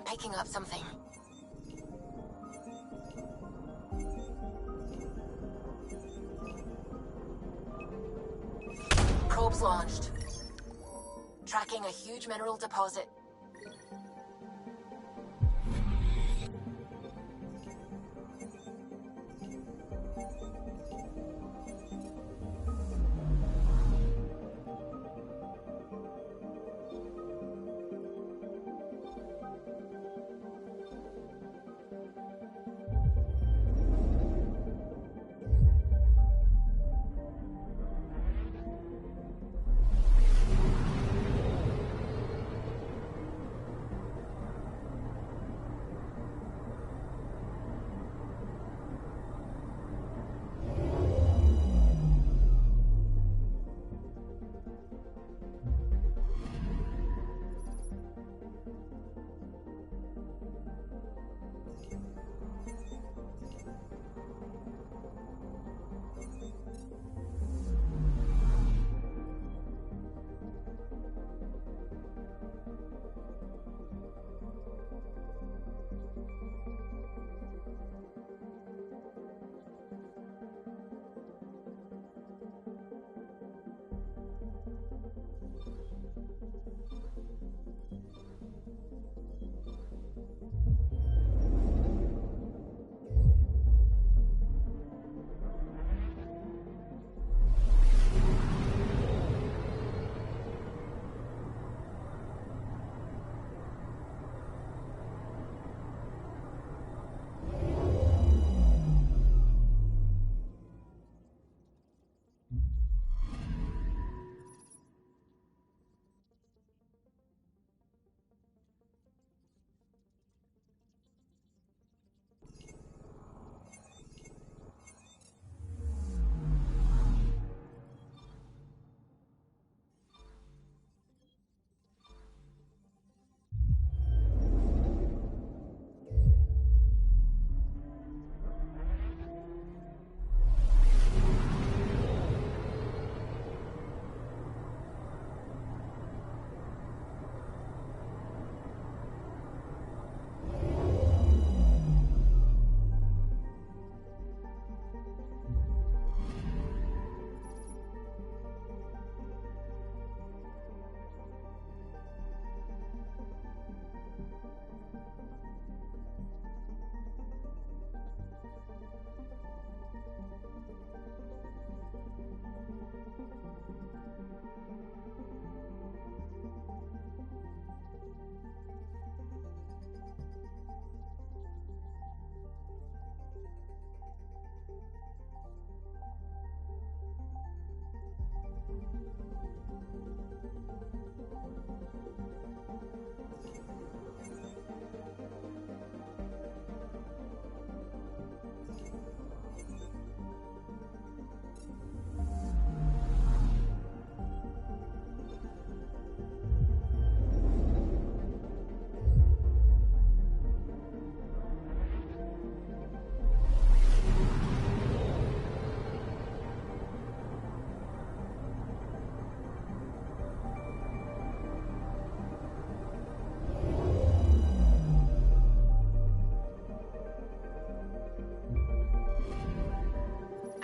picking up something. Probes launched. Tracking a huge mineral deposit.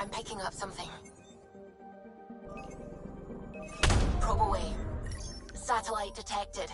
I'm picking up something. Probe away. Satellite detected.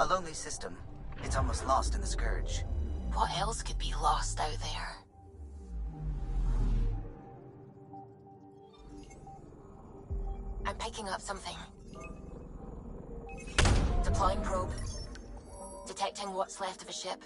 A lonely system. It's almost lost in the Scourge. What else could be lost out there? I'm picking up something. Deploying probe. Detecting what's left of a ship.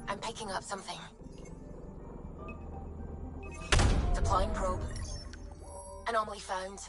I'm picking up something. Deploying probe. Anomaly found.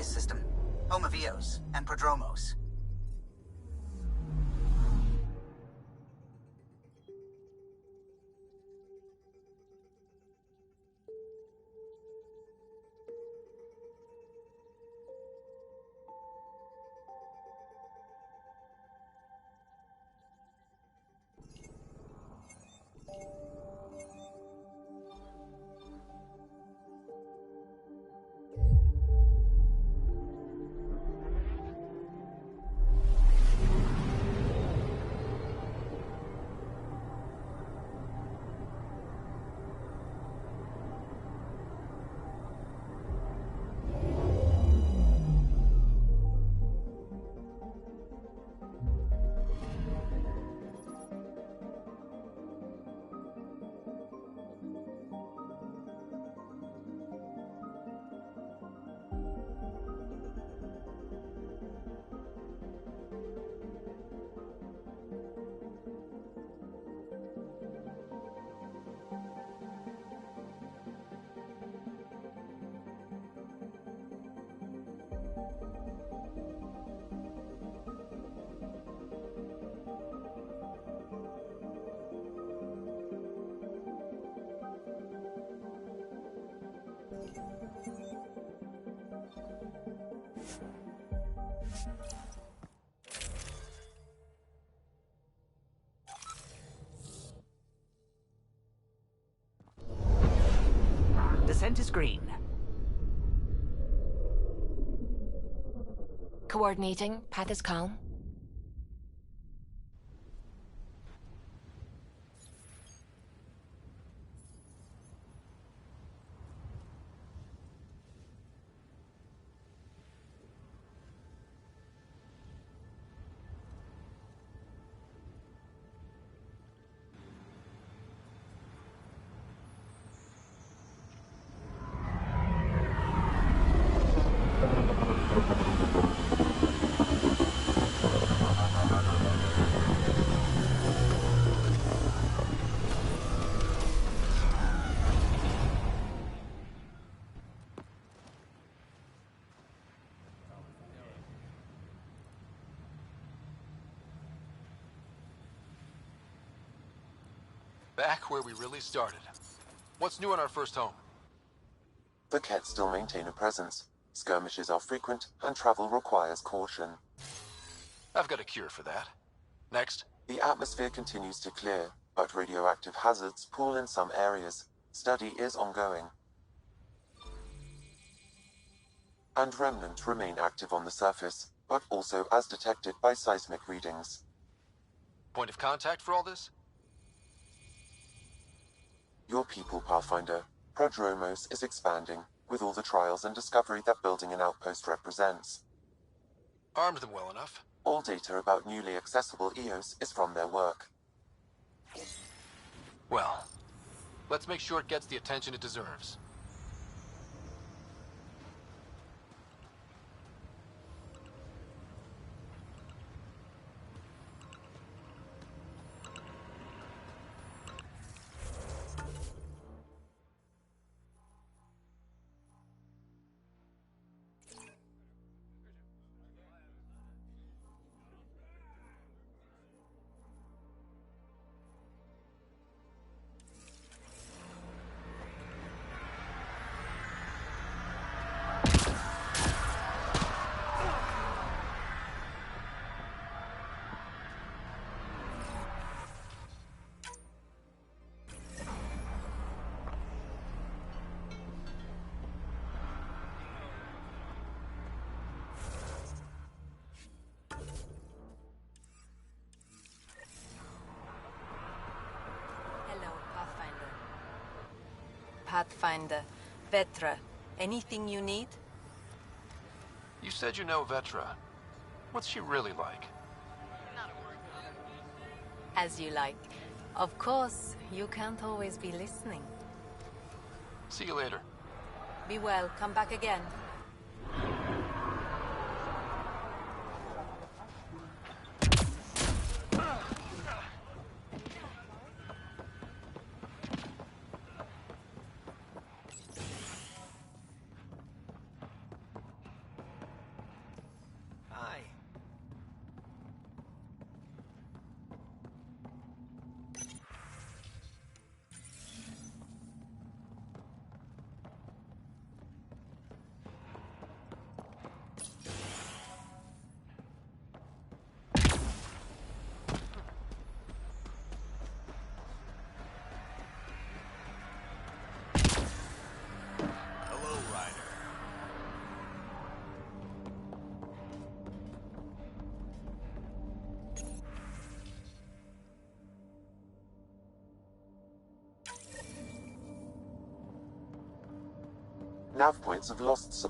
System, home of Eos and Prodromos. Descent is green. Coordinating. Path is calm. Back where we really started. What's new on our first home? The Kett still maintain a presence. Skirmishes are frequent, and travel requires caution. I've got a cure for that. Next. The atmosphere continues to clear, but radioactive hazards pool in some areas. Study is ongoing. And remnant remain active on the surface, but also as detected by seismic readings. Point of contact for all this? Your people, Pathfinder. Prodromos is expanding, with all the trials and discovery that building an outpost represents. Armed them well enough. All data about newly accessible EOS is from their work. Well, let's make sure it gets the attention it deserves. Pathfinder. Vetra. Anything you need? You said you know Vetra. What's she really like? As you like. Of course, you can't always be listening. See you later. Be well. Come back again. Nav points have lost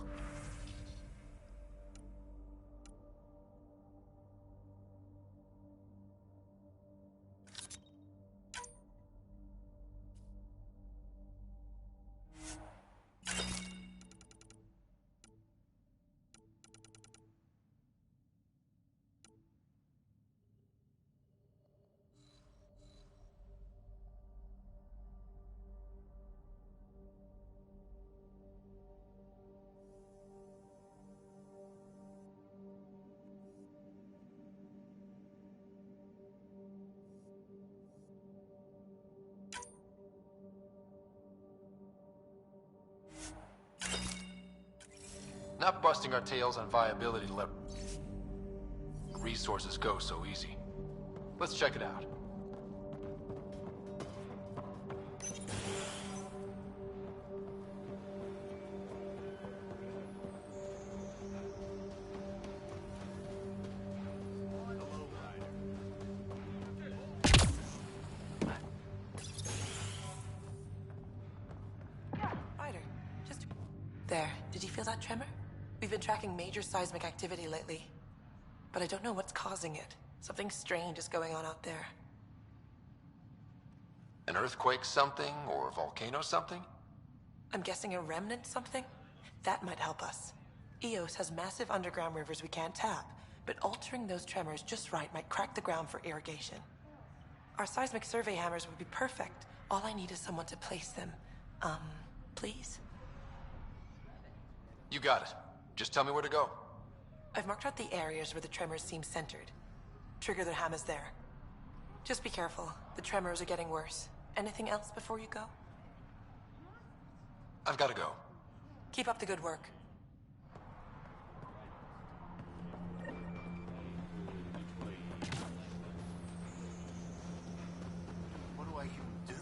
Not busting our tails on viability to let resources go so easy. Let's check it out. there. Did you feel that tremor? We've been tracking major seismic activity lately, but I don't know what's causing it. Something strange is going on out there. An earthquake something, or a volcano something? I'm guessing a remnant something? That might help us. Eos has massive underground rivers we can't tap, but altering those tremors just right might crack the ground for irrigation. Our seismic survey hammers would be perfect. All I need is someone to place them. Please? You got it. Just tell me where to go. I've marked out the areas where the tremors seem centered. Trigger the hammers there. Just be careful. The tremors are getting worse. Anything else before you go? I've got to go. Keep up the good work. What do I even do?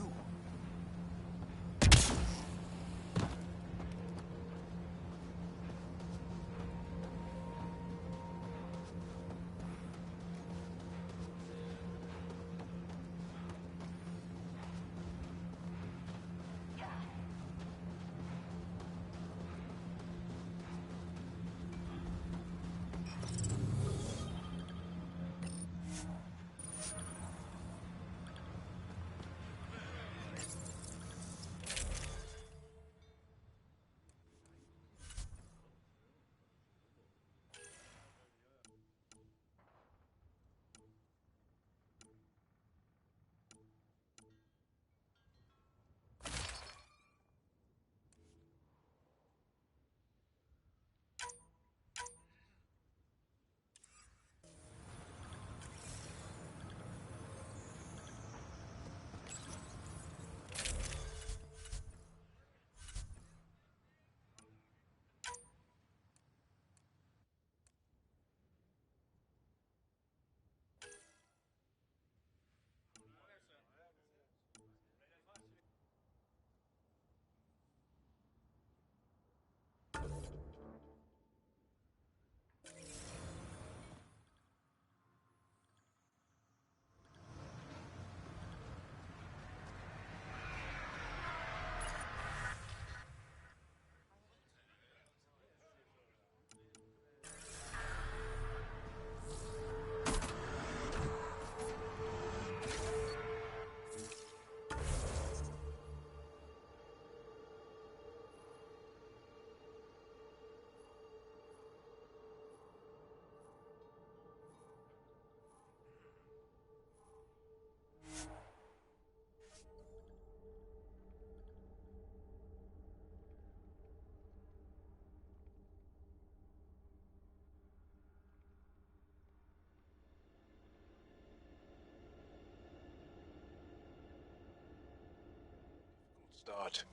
Start.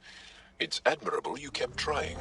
It's admirable you kept trying.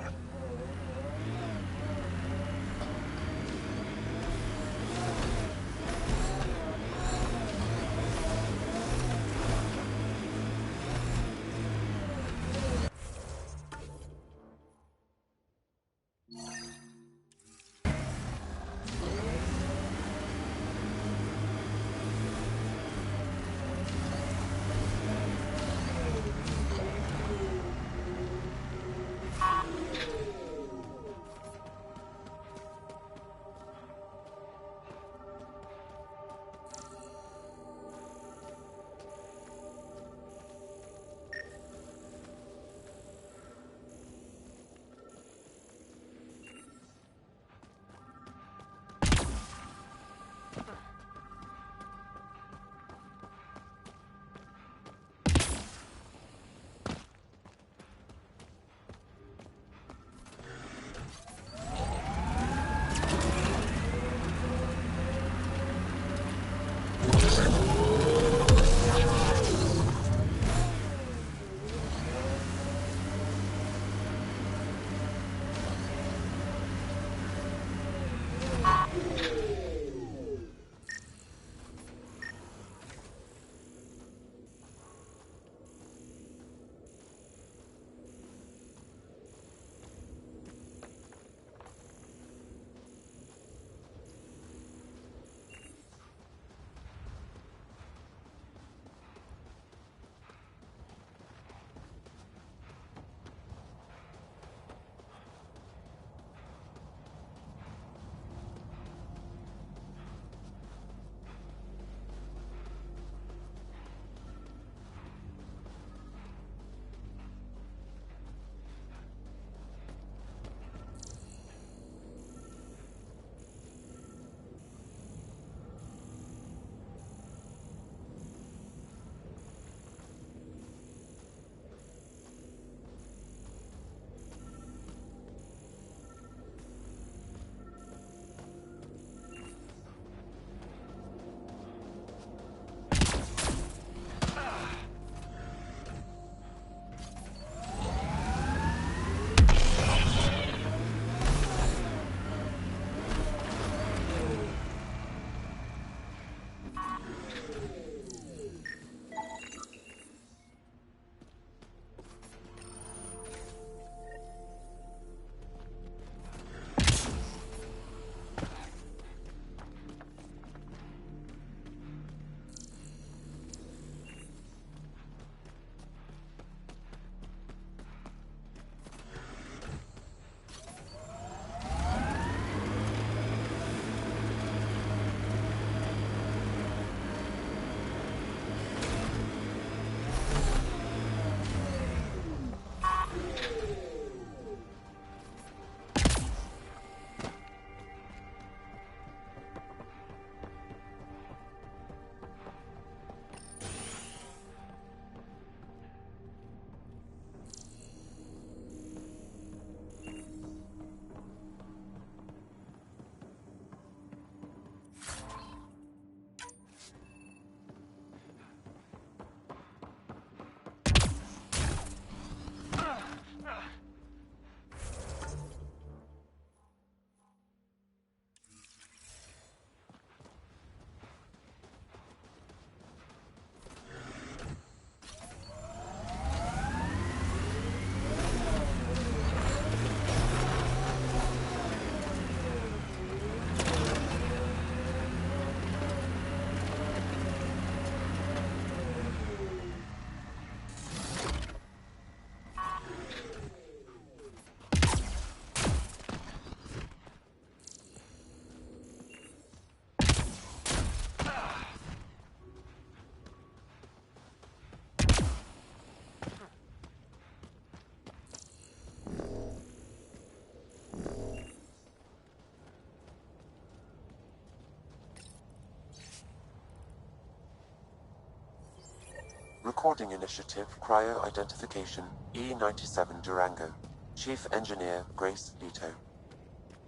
Recording Initiative Cryo Identification E-97 Durango. Chief Engineer Grace Leto.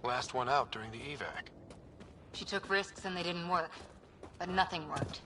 Last one out during the evac. She took risks and they didn't work. But nothing worked.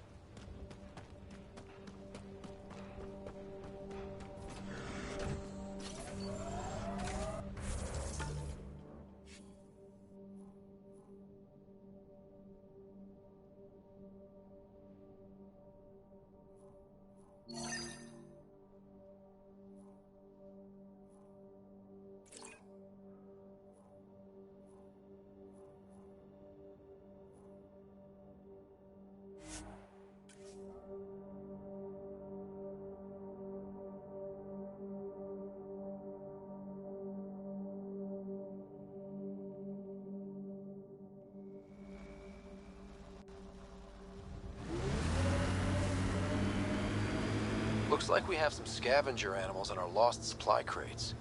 Looks like we have some scavenger animals in our lost supply crates.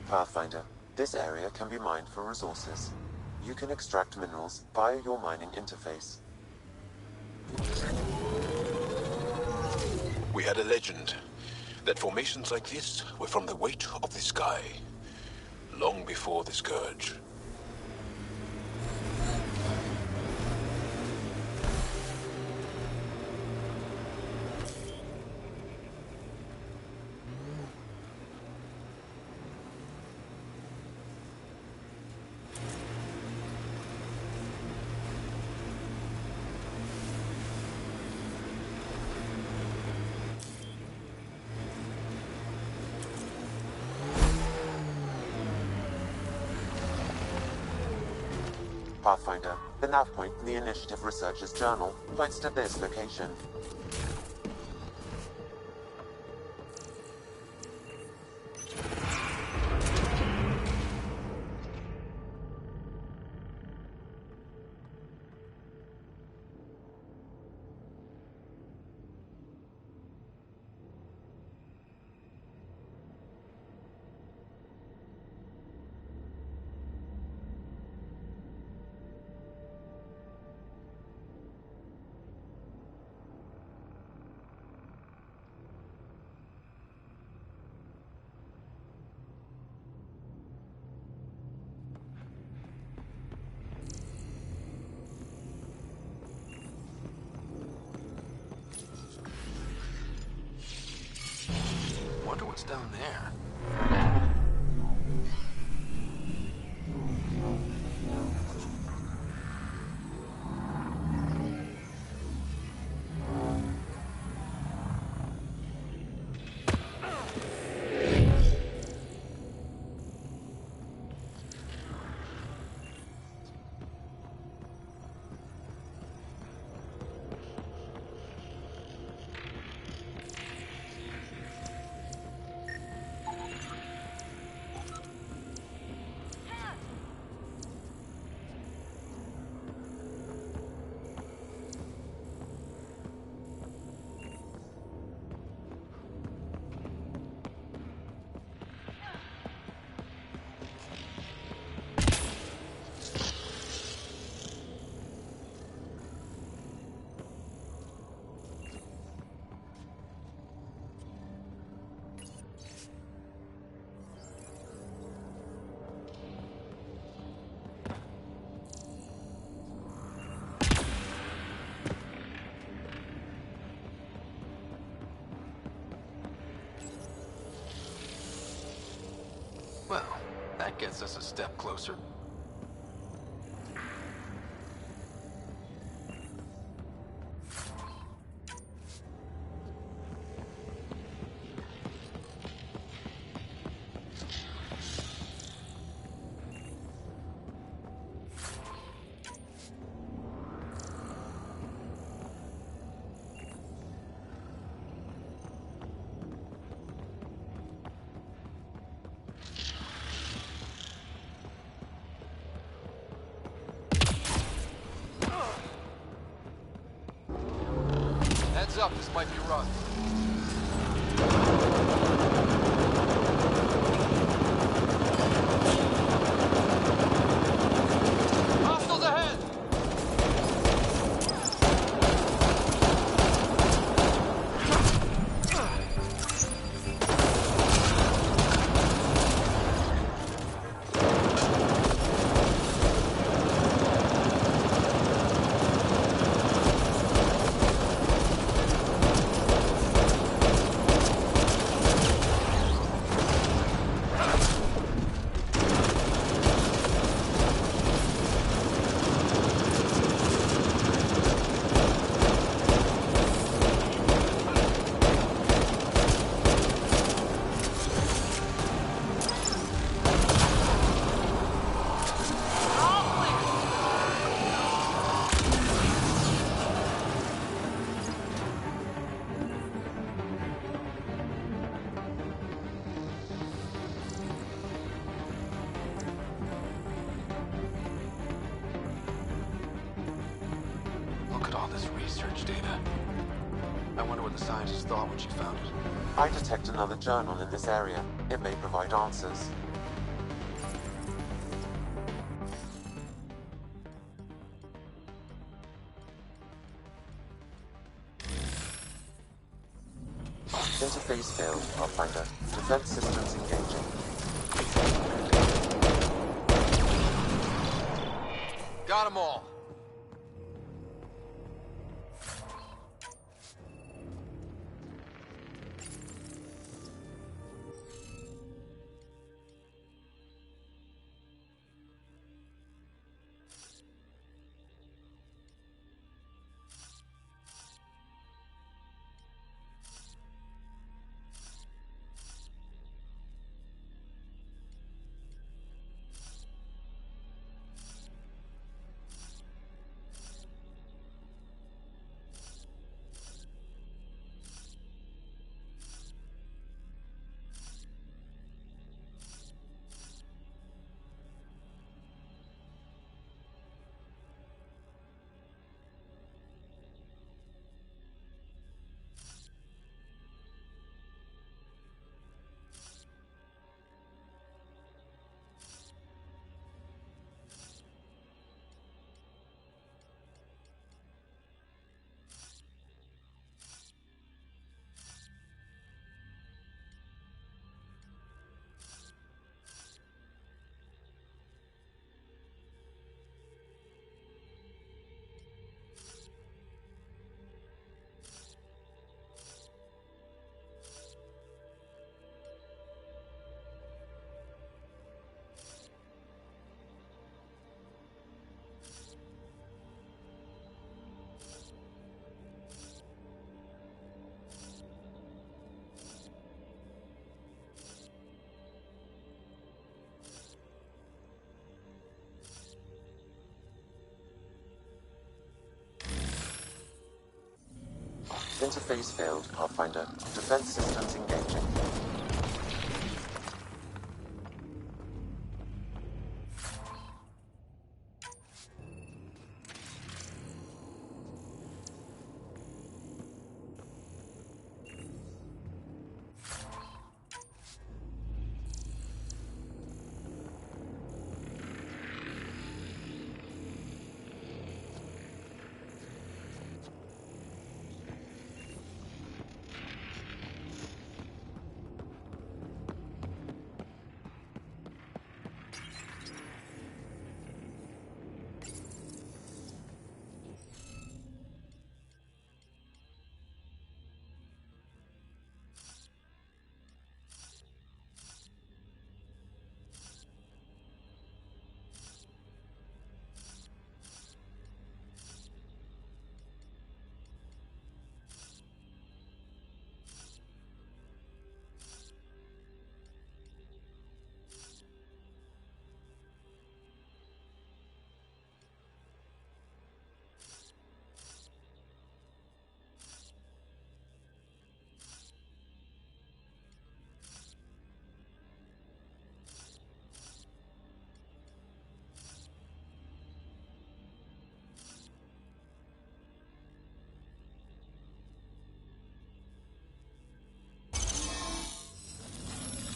Pathfinder, this area can be mined for resources. You can extract minerals via your mining interface. We had a legend that formations like this were from the weight of the sky, long before the Scourge. Pathfinder, the nav point in the Initiative Researcher's Journal points to this location. Wonder what's down there. Well, that gets us a step closer. Heads up, this might be run. Hostiles ahead! research data. I wonder what the scientists thought when she found it. I detect another journal in this area. It may provide answers. Interface failed, Pathfinder. Defense systems engaging. Got them all. Interface failed, Pathfinder. Defense systems engaging.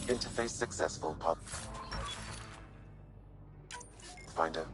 Interface successful, Pathfinder.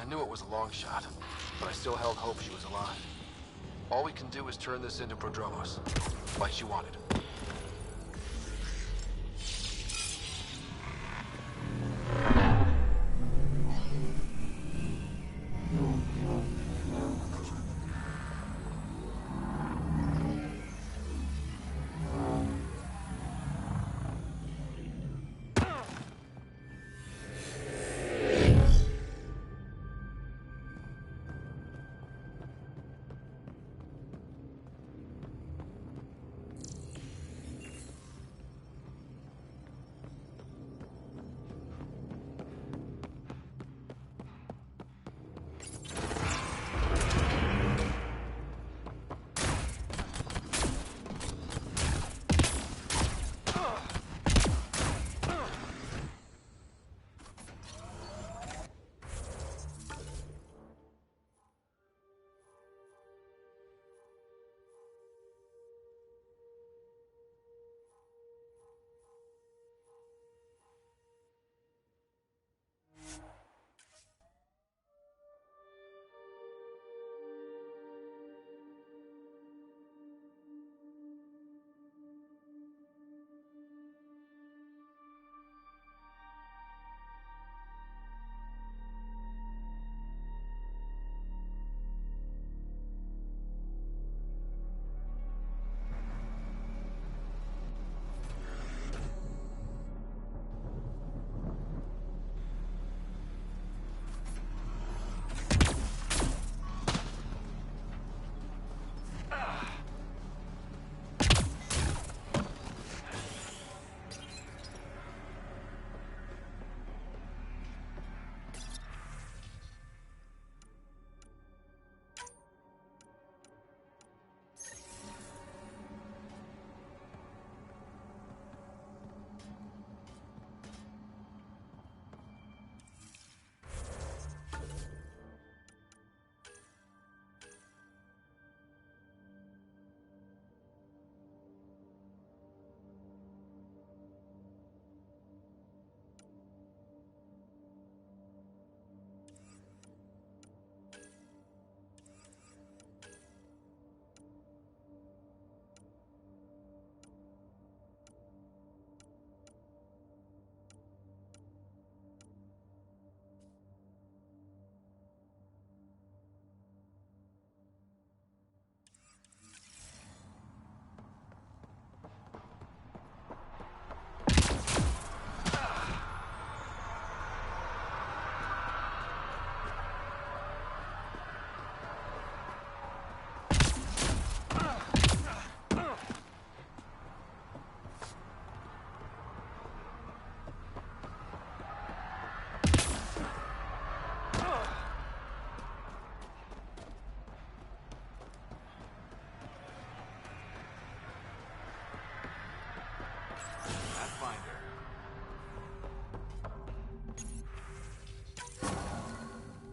knew it was a long shot, but I still held hope she was alive. All we can do is turn this into Prodromos, like she wanted.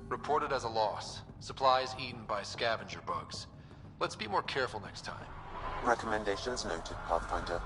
Reported as a loss. Supplies eaten by scavenger bugs. Let's be more careful next time. Recommendations noted, Pathfinder.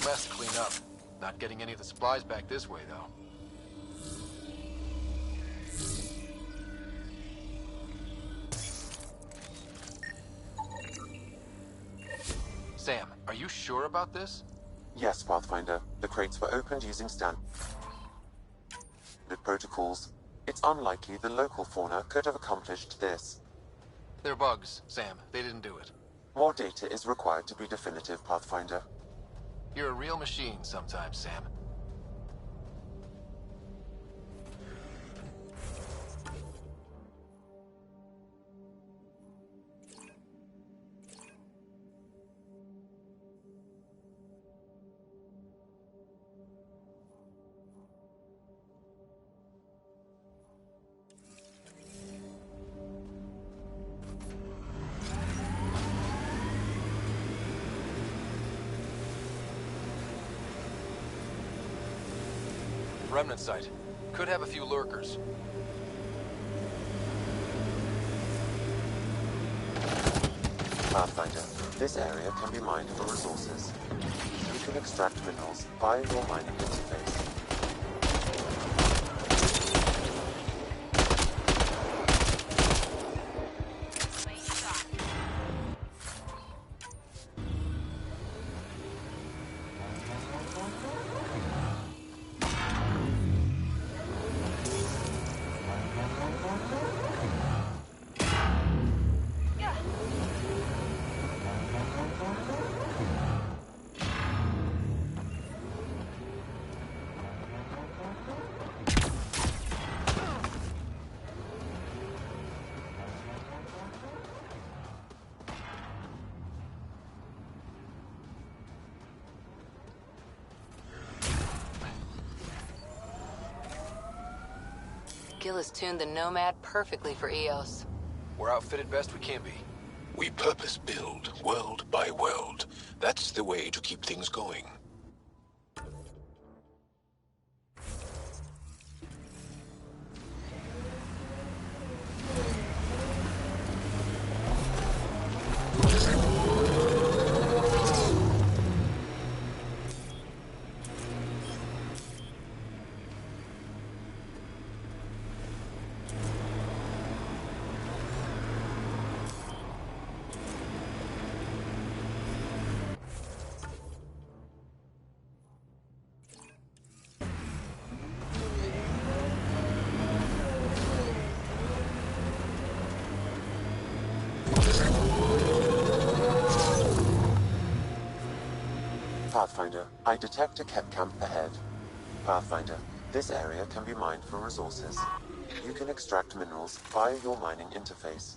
mess to clean up. Not getting any of the supplies back this way, though. Sam, are you sure about this? Yes, Pathfinder. The crates were opened using standard protocols. It's unlikely the local fauna could have accomplished this. They're bugs, Sam. They didn't do it. More data is required to be definitive, Pathfinder. You're a real machine sometimes, Sam. Remnant site. Could have a few lurkers. Pathfinder, this area can be mined for resources. You can extract minerals via your mining interface. Gil has tuned the Nomad perfectly for EOS. We're outfitted best we can be. We purpose-build, world by world. That's the way to keep things going. Pathfinder, I detect a Kep camp ahead. Pathfinder, this area can be mined for resources. You can extract minerals via your mining interface.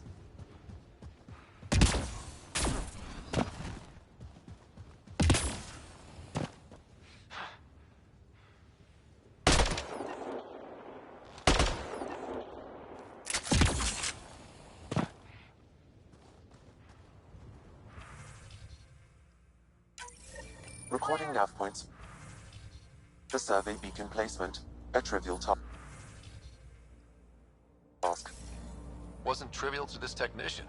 Recording nav points. The survey beacon placement, a trivial task. Wasn't trivial to this technician.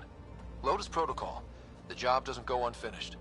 Lotus protocol. The job doesn't go unfinished.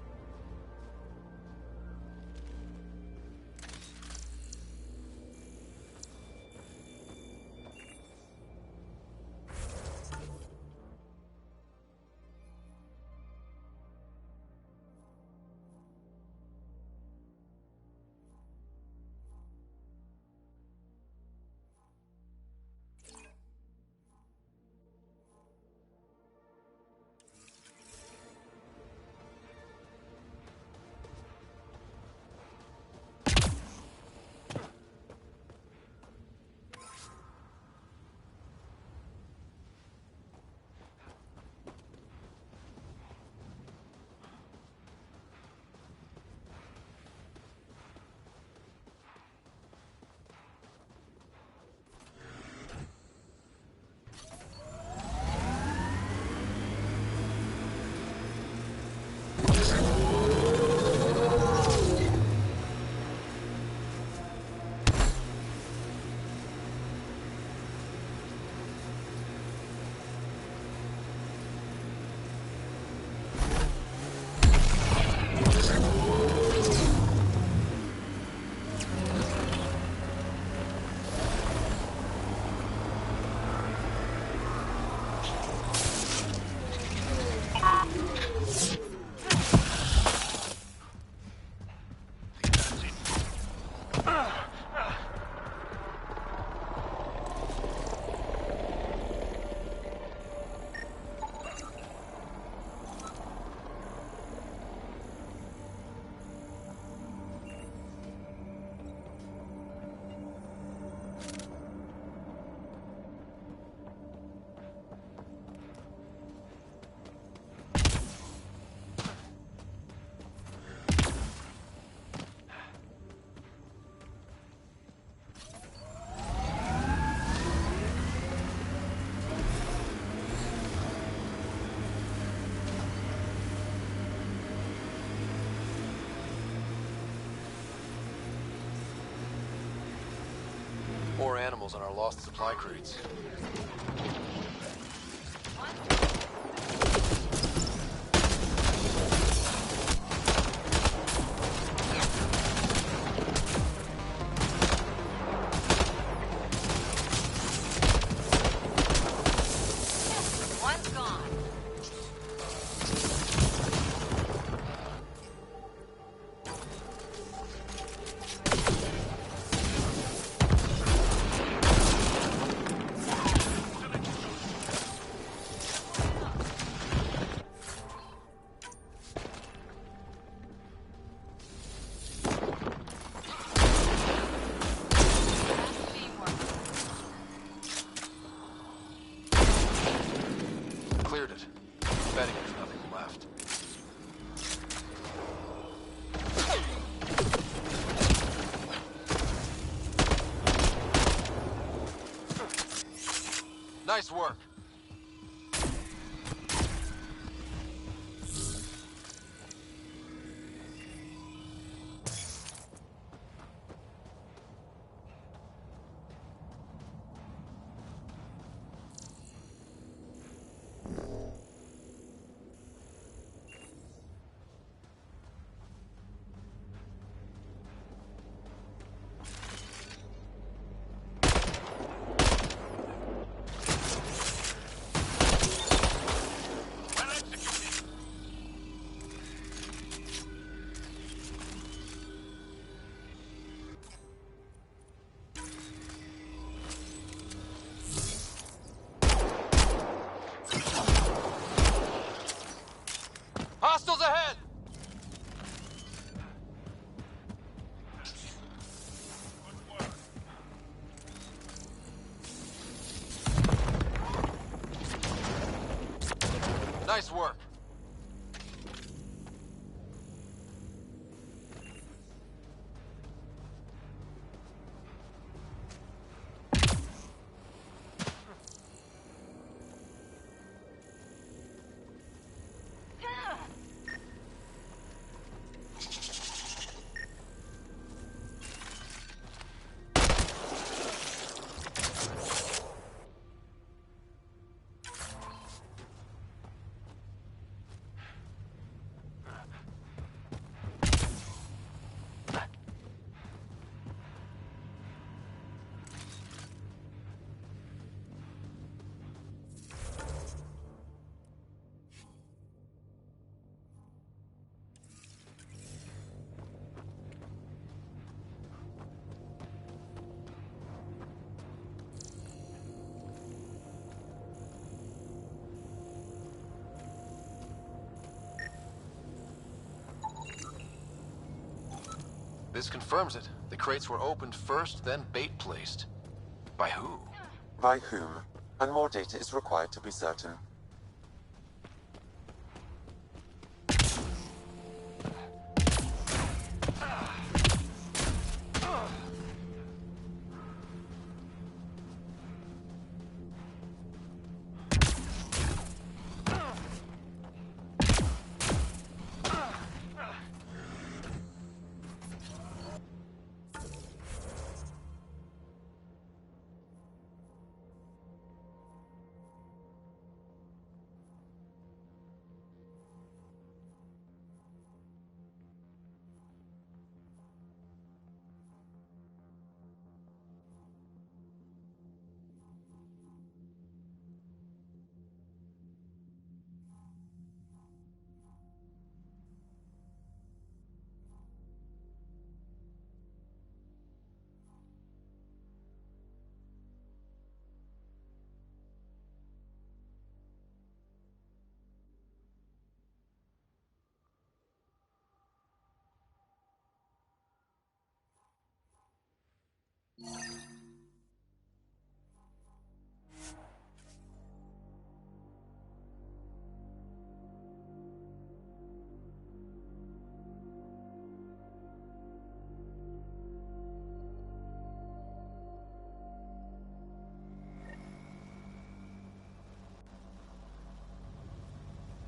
animals on our lost supply crates. One's gone. Cleared it. Betting there's nothing left. Nice work. Hostiles ahead! Nice work. This confirms it. The crates were opened first, then bait placed. By who? By whom? And more data is required to be certain.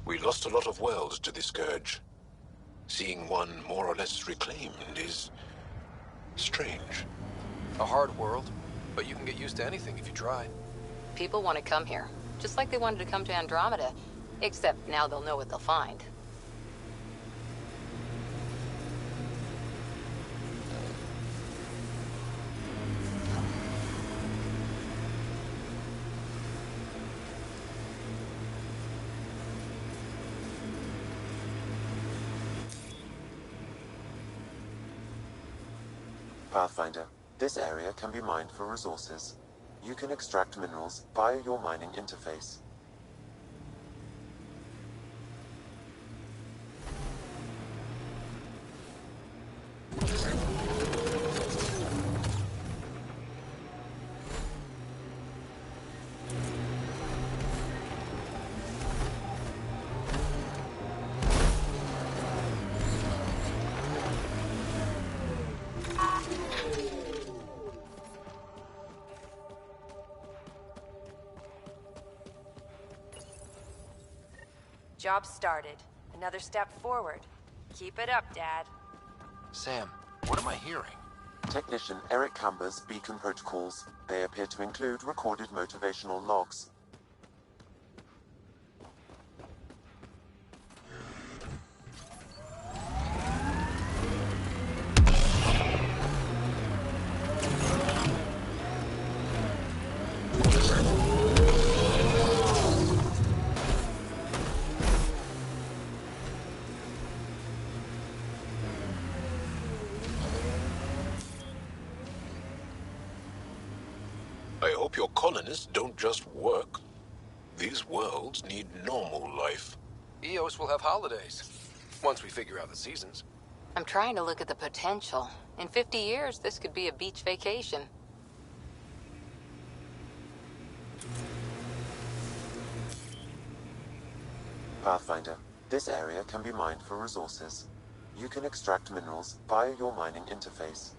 We lost a lot of worlds to the Scourge. Seeing one more or less reclaimed is strange. A hard world, But you can get used to anything if you try. People want to come here, just like they wanted to come to Andromeda. Except now they'll know what they'll find. Pathfinder, this area can be mined for resources. You can extract minerals via your mining interface. Job started. Another step forward. Keep it up, Dad. Sam, what am I hearing? Technician Eric Camber's beacon protocols. They appear to include recorded motivational logs. I hope your colonists don't just work. These worlds need normal life. EOS will have holidays, once we figure out the seasons. I'm trying to look at the potential. In 50 years, this could be a beach vacation. Pathfinder, this area can be mined for resources. You can extract minerals via your mining interface.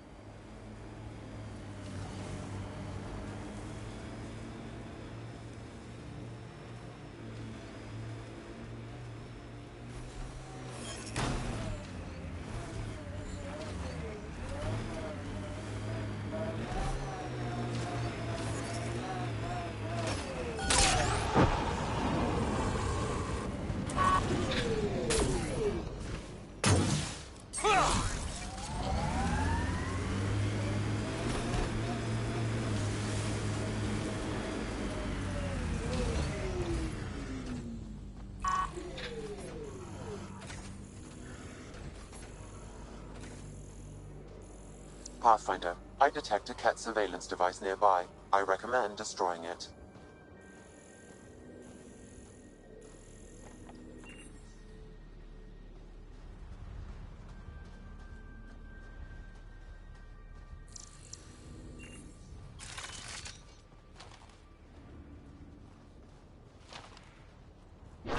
Pathfinder, I detect a cat surveillance device nearby. I recommend destroying it. You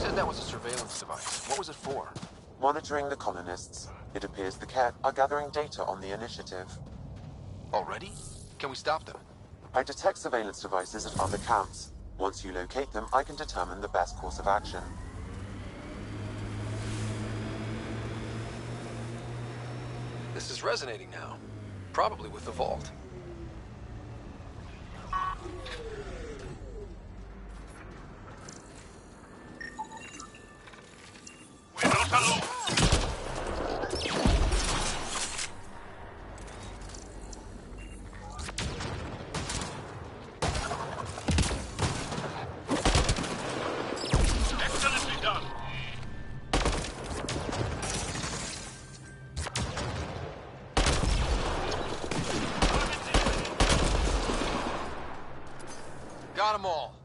said that was a surveillance device. What was it for? Monitoring the colonists. It appears the Cat are gathering data on the initiative. Already? Can we stop them? I detect surveillance devices at other camps. Once you locate them, I can determine the best course of action. This is resonating now. Probably with the vault. We're not alone! Excellently done! Got them all.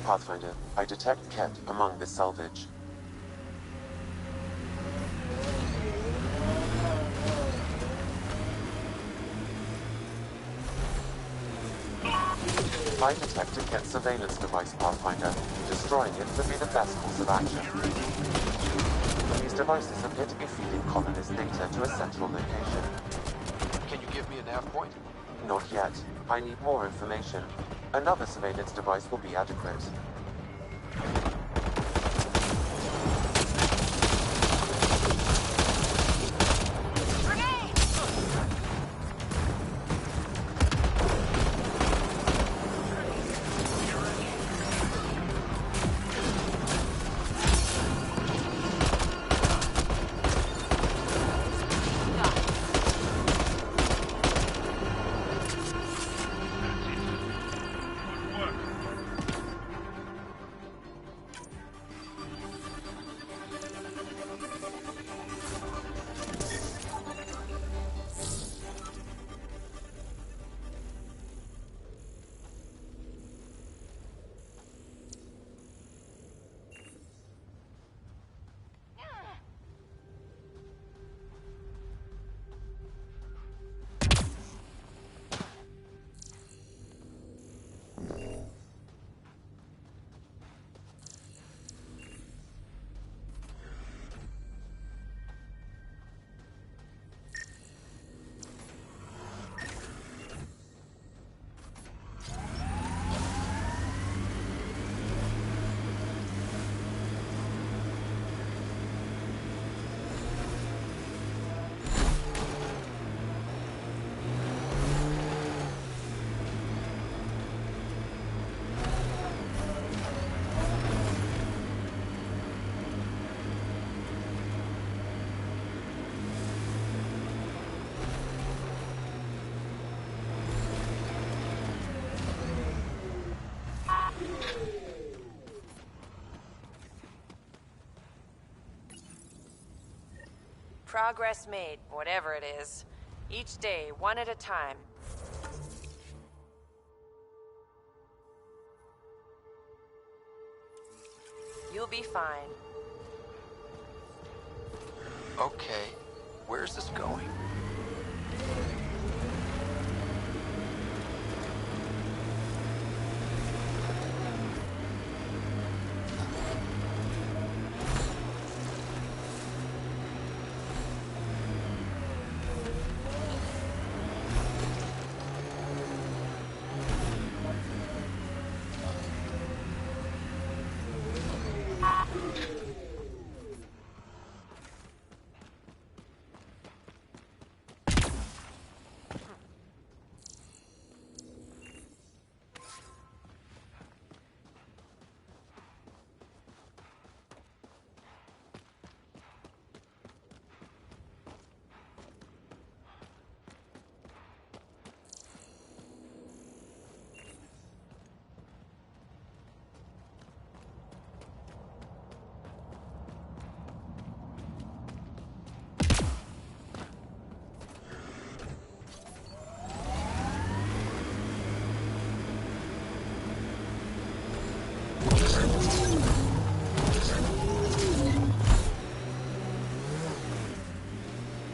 Pathfinder, I detect Ket among this salvage. I detect a Ket surveillance device, Pathfinder. Destroying it would be the best course of action. These devices appear to be feeding colonist data to a central location. Can you give me a nav point? Not yet. I need more information. Another surveillance device will be adequate. Progress made, whatever it is. Each day, one at a time. You'll be fine. Okay, where's this going?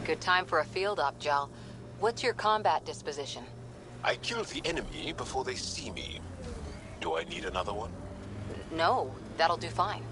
Good time for a field op, Jal. What's your combat disposition? I kill the enemy before they see me. Do I need another one? No, that'll do fine.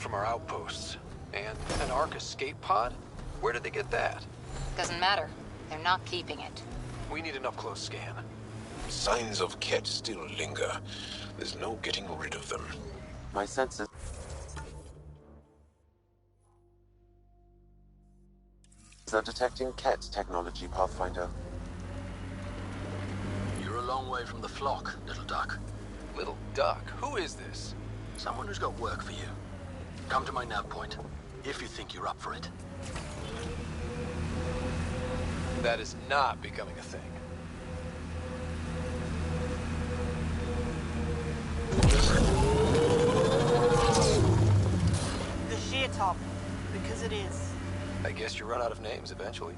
from our outposts. And an Ark escape pod? Where did they get that? Doesn't matter. They're not keeping it. We need an up-close scan. Signs of Ket still linger. There's no getting rid of them. My senses are detecting Ket technology, Pathfinder. You're a long way from the flock, little duck. Little duck? Who is this? Someone who's got work for you. Come to my nav point, if you think you're up for it. That is not becoming a thing. The sheer top, because it is. I guess you run out of names eventually.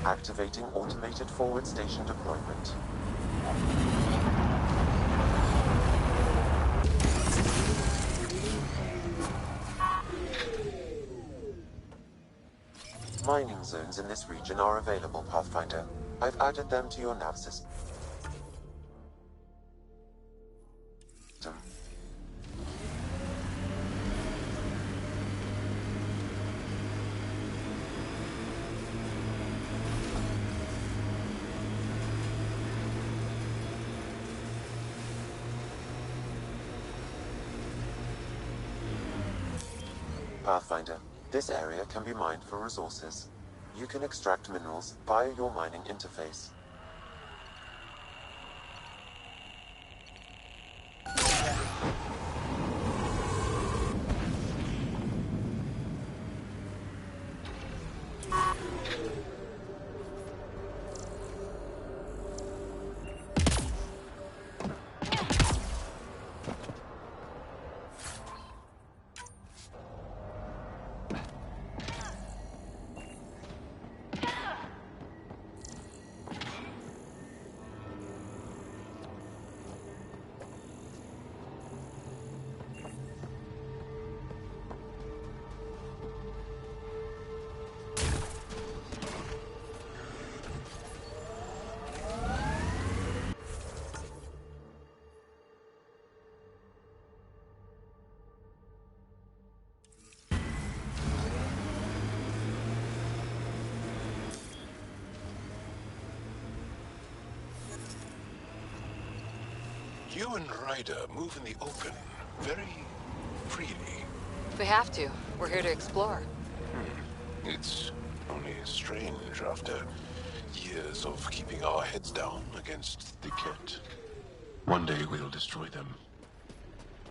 Activating automated forward station deployment. Mining zones in this region are available, Pathfinder. I've added them to your nav system. Pathfinder, this area can be mined for resources. You can extract minerals via your mining interface. You and Ryder move in the open very freely. We have to. We're here to explore. It's only strange after years of keeping our heads down against the Ket. One day we'll destroy them.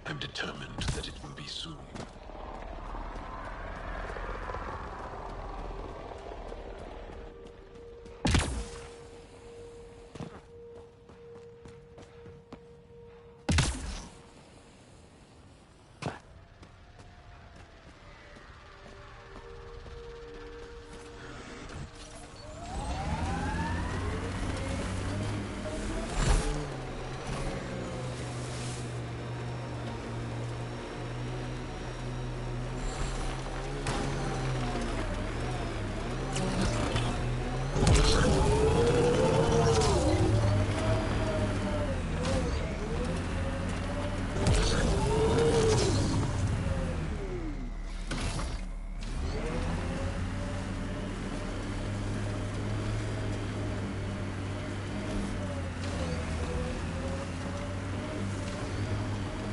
I'm determined that it will be soon.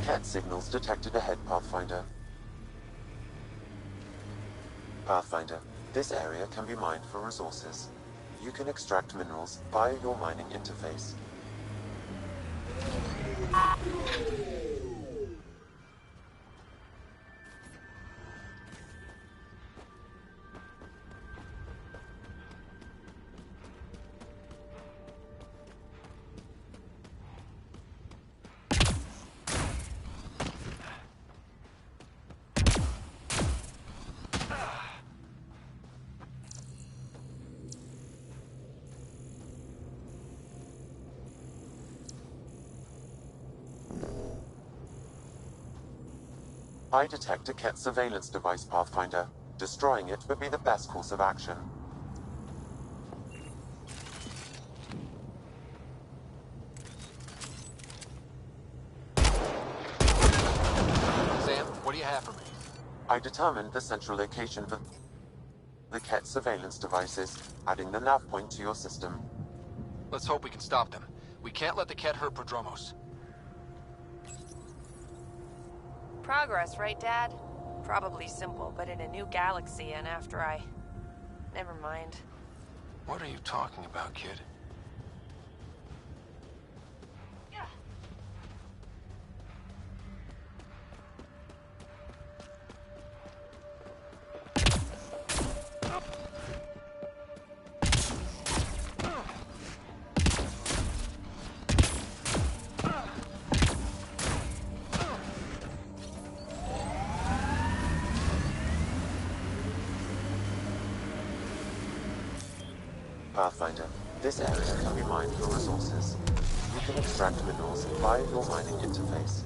Ket signals detected ahead, Pathfinder. Pathfinder, this area can be mined for resources. You can extract minerals via your mining interface. I detect a Ket surveillance device, Pathfinder. Destroying it would be the best course of action. I determined the central location for the Ket surveillance devices, adding the nav point to your system. Let's hope we can stop them. We can't let the Ket hurt Prodromos. Progress, right, Dad? Probably simple, but in a new galaxy and after I... Never mind. What are you talking about, kid? Pathfinder, this area can be mined for resources. You can extract minerals via your mining interface.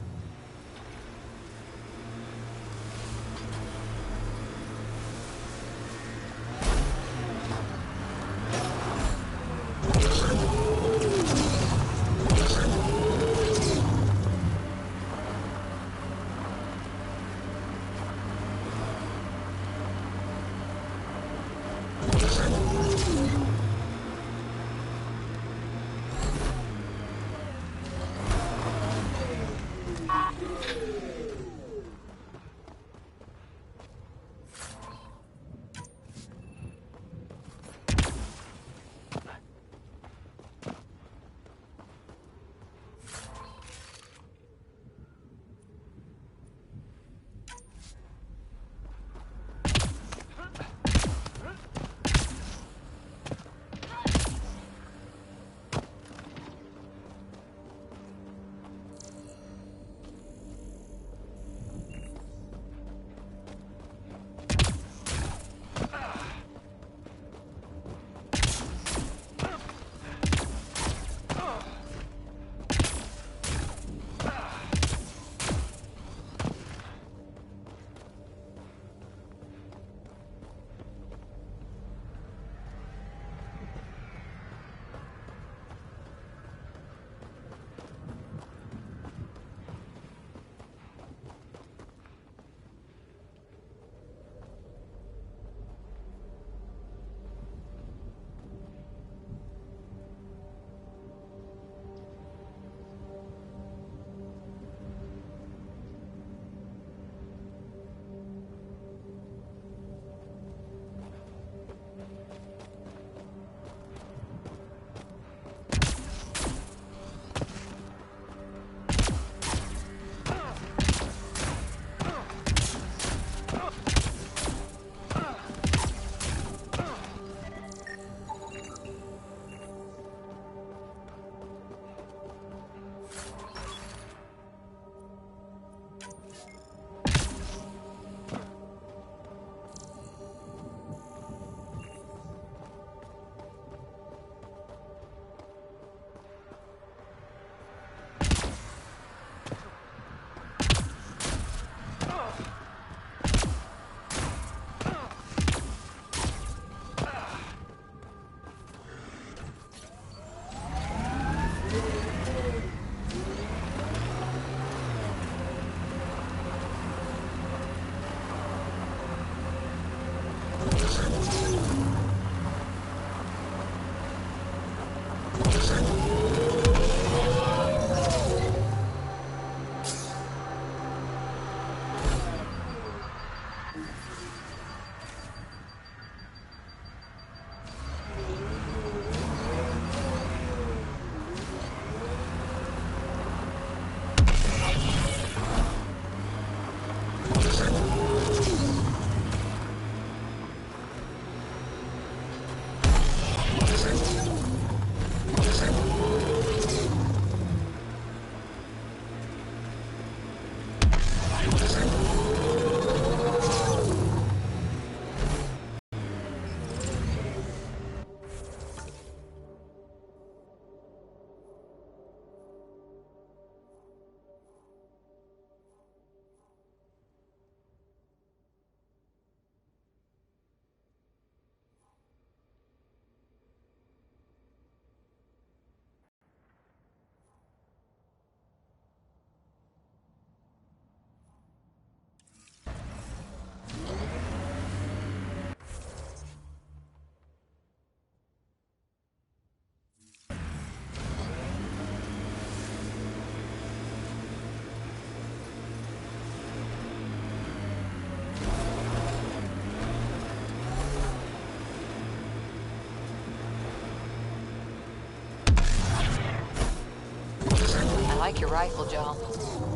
like your rifle, Joel.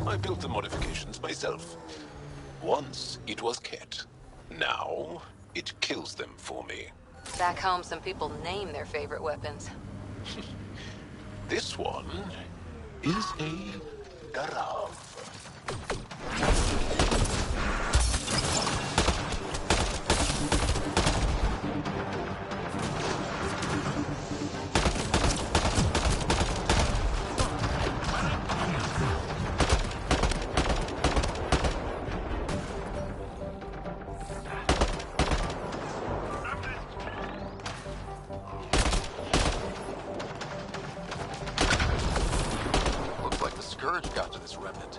I built the modifications myself. Once it was Ket. Now it kills them for me. Back home, some people name their favorite weapons. This one is a Garav. Scourge got to this remnant.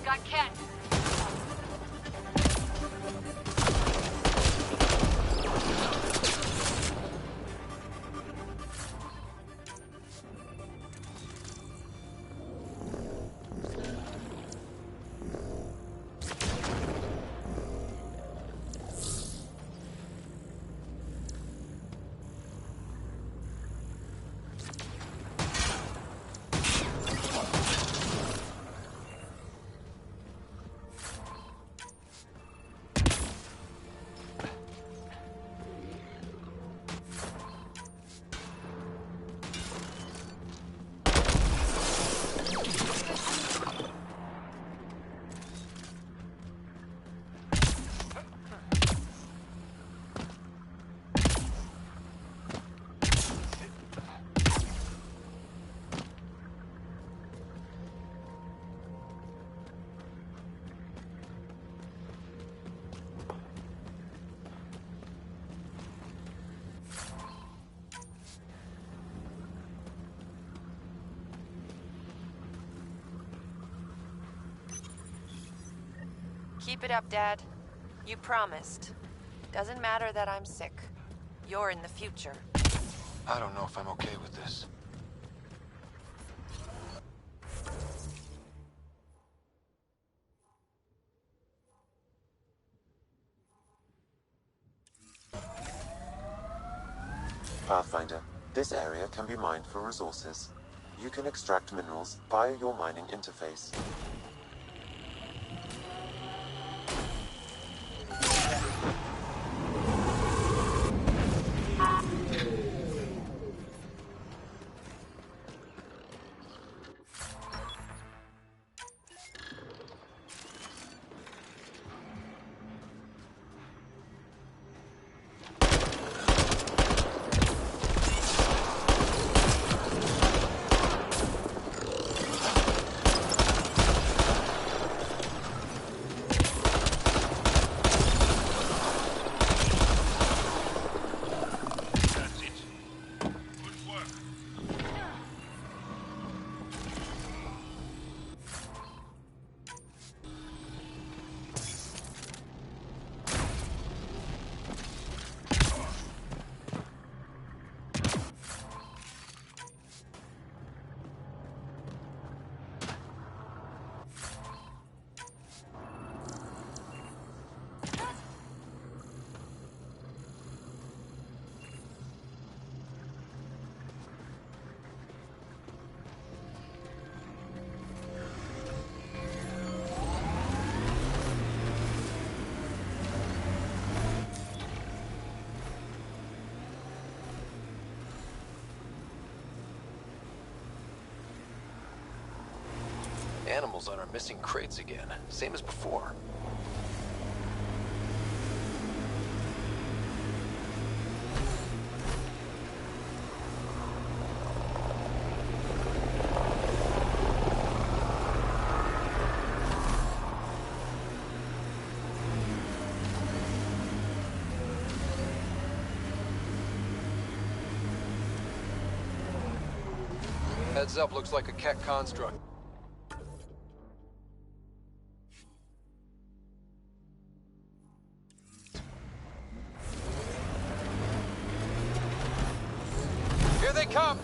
Got Ket. Keep it up, Dad. You promised. Doesn't matter that I'm sick. You're in the future. I don't know if I'm okay with this. Pathfinder, this area can be mined for resources. You can extract minerals via your mining interface. Animals on our missing crates again, same as before. Heads up, looks like a Ket construct. Here they come!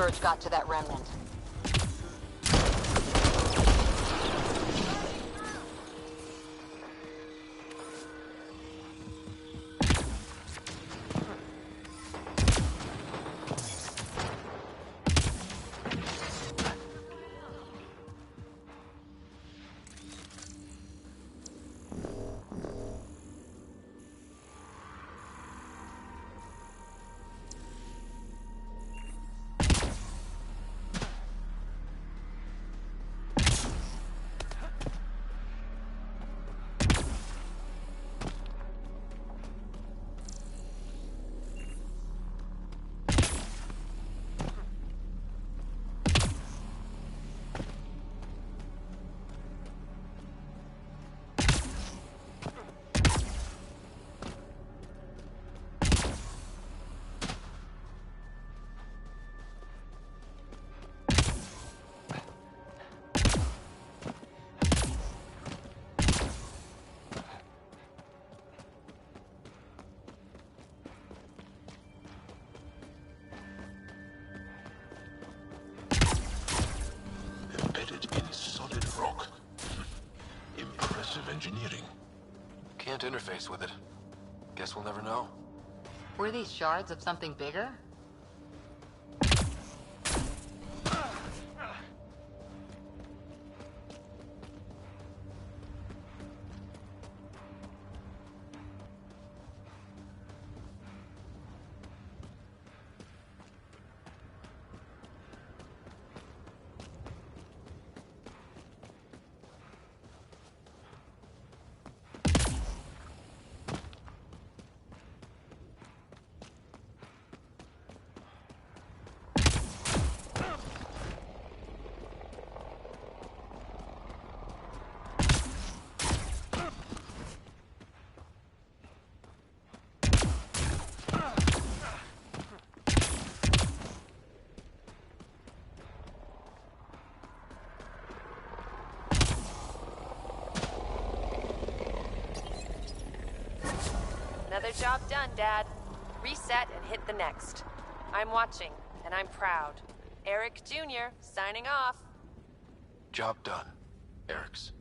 Scourge got to that remnant. Engineering. Can't interface with it. Guess we'll never know. Were these shards of something bigger? Another job done, Dad. Reset and hit the next. I'm watching, and I'm proud. Eric Jr. signing off. Job done. Eric's.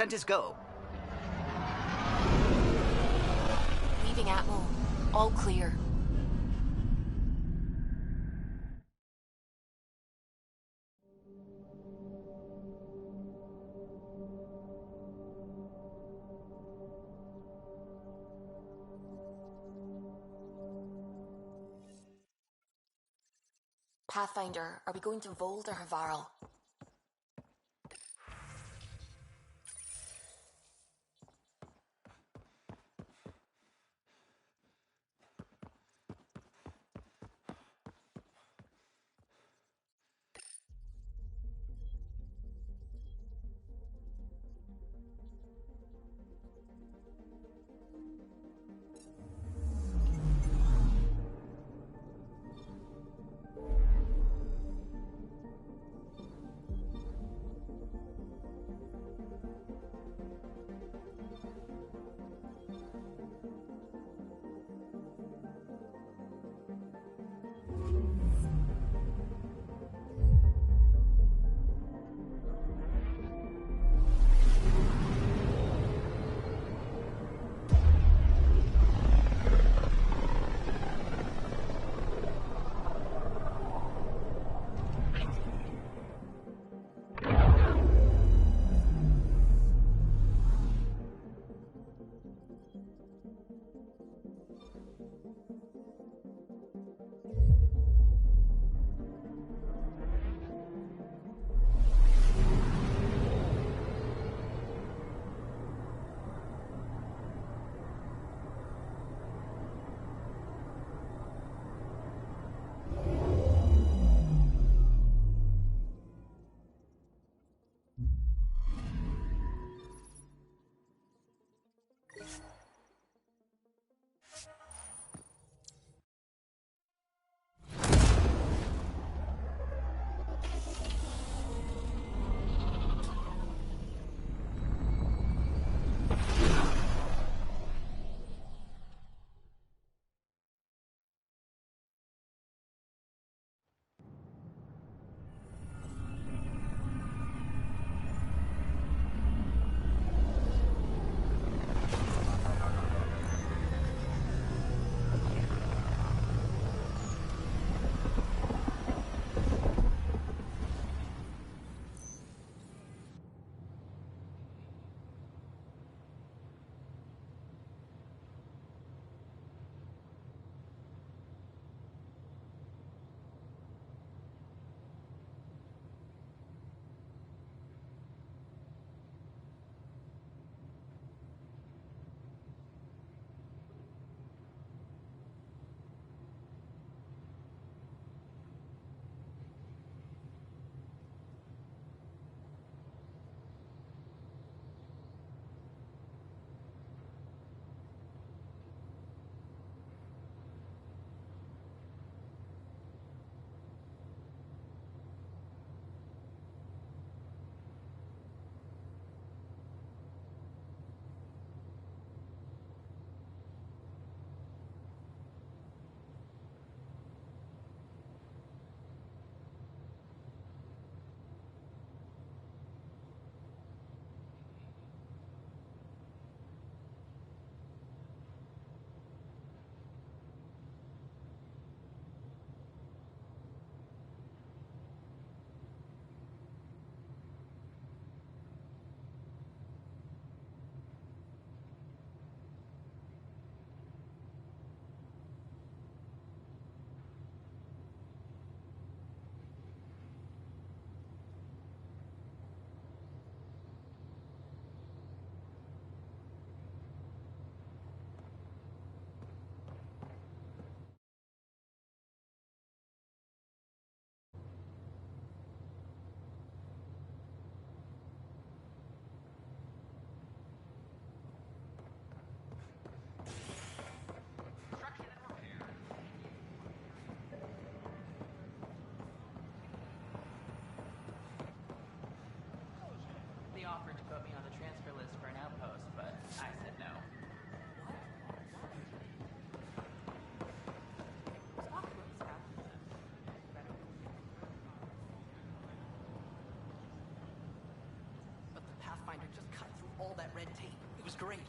Descent is go. Leaving Atmo. All clear. Pathfinder, are we going to Vold or Havarl? was great.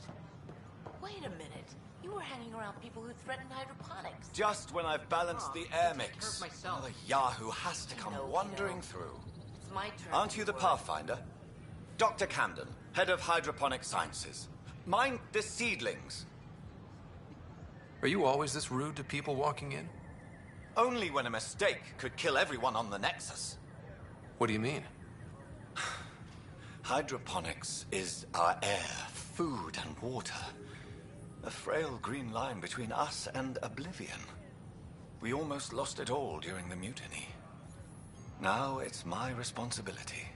Wait a minute. You were hanging around people who threatened hydroponics. Just when I've balanced the air mix, care of myself. another Yahoo has to come wandering through. It's my turn. Aren't you the Pathfinder? Dr. Camden, head of hydroponic sciences. Mind the seedlings. Are you always this rude to people walking in? Only when a mistake could kill everyone on the Nexus. What do you mean? Hydroponics is our air, food, and water. A frail green line between us and oblivion. We almost lost it all during the mutiny. Now it's my responsibility.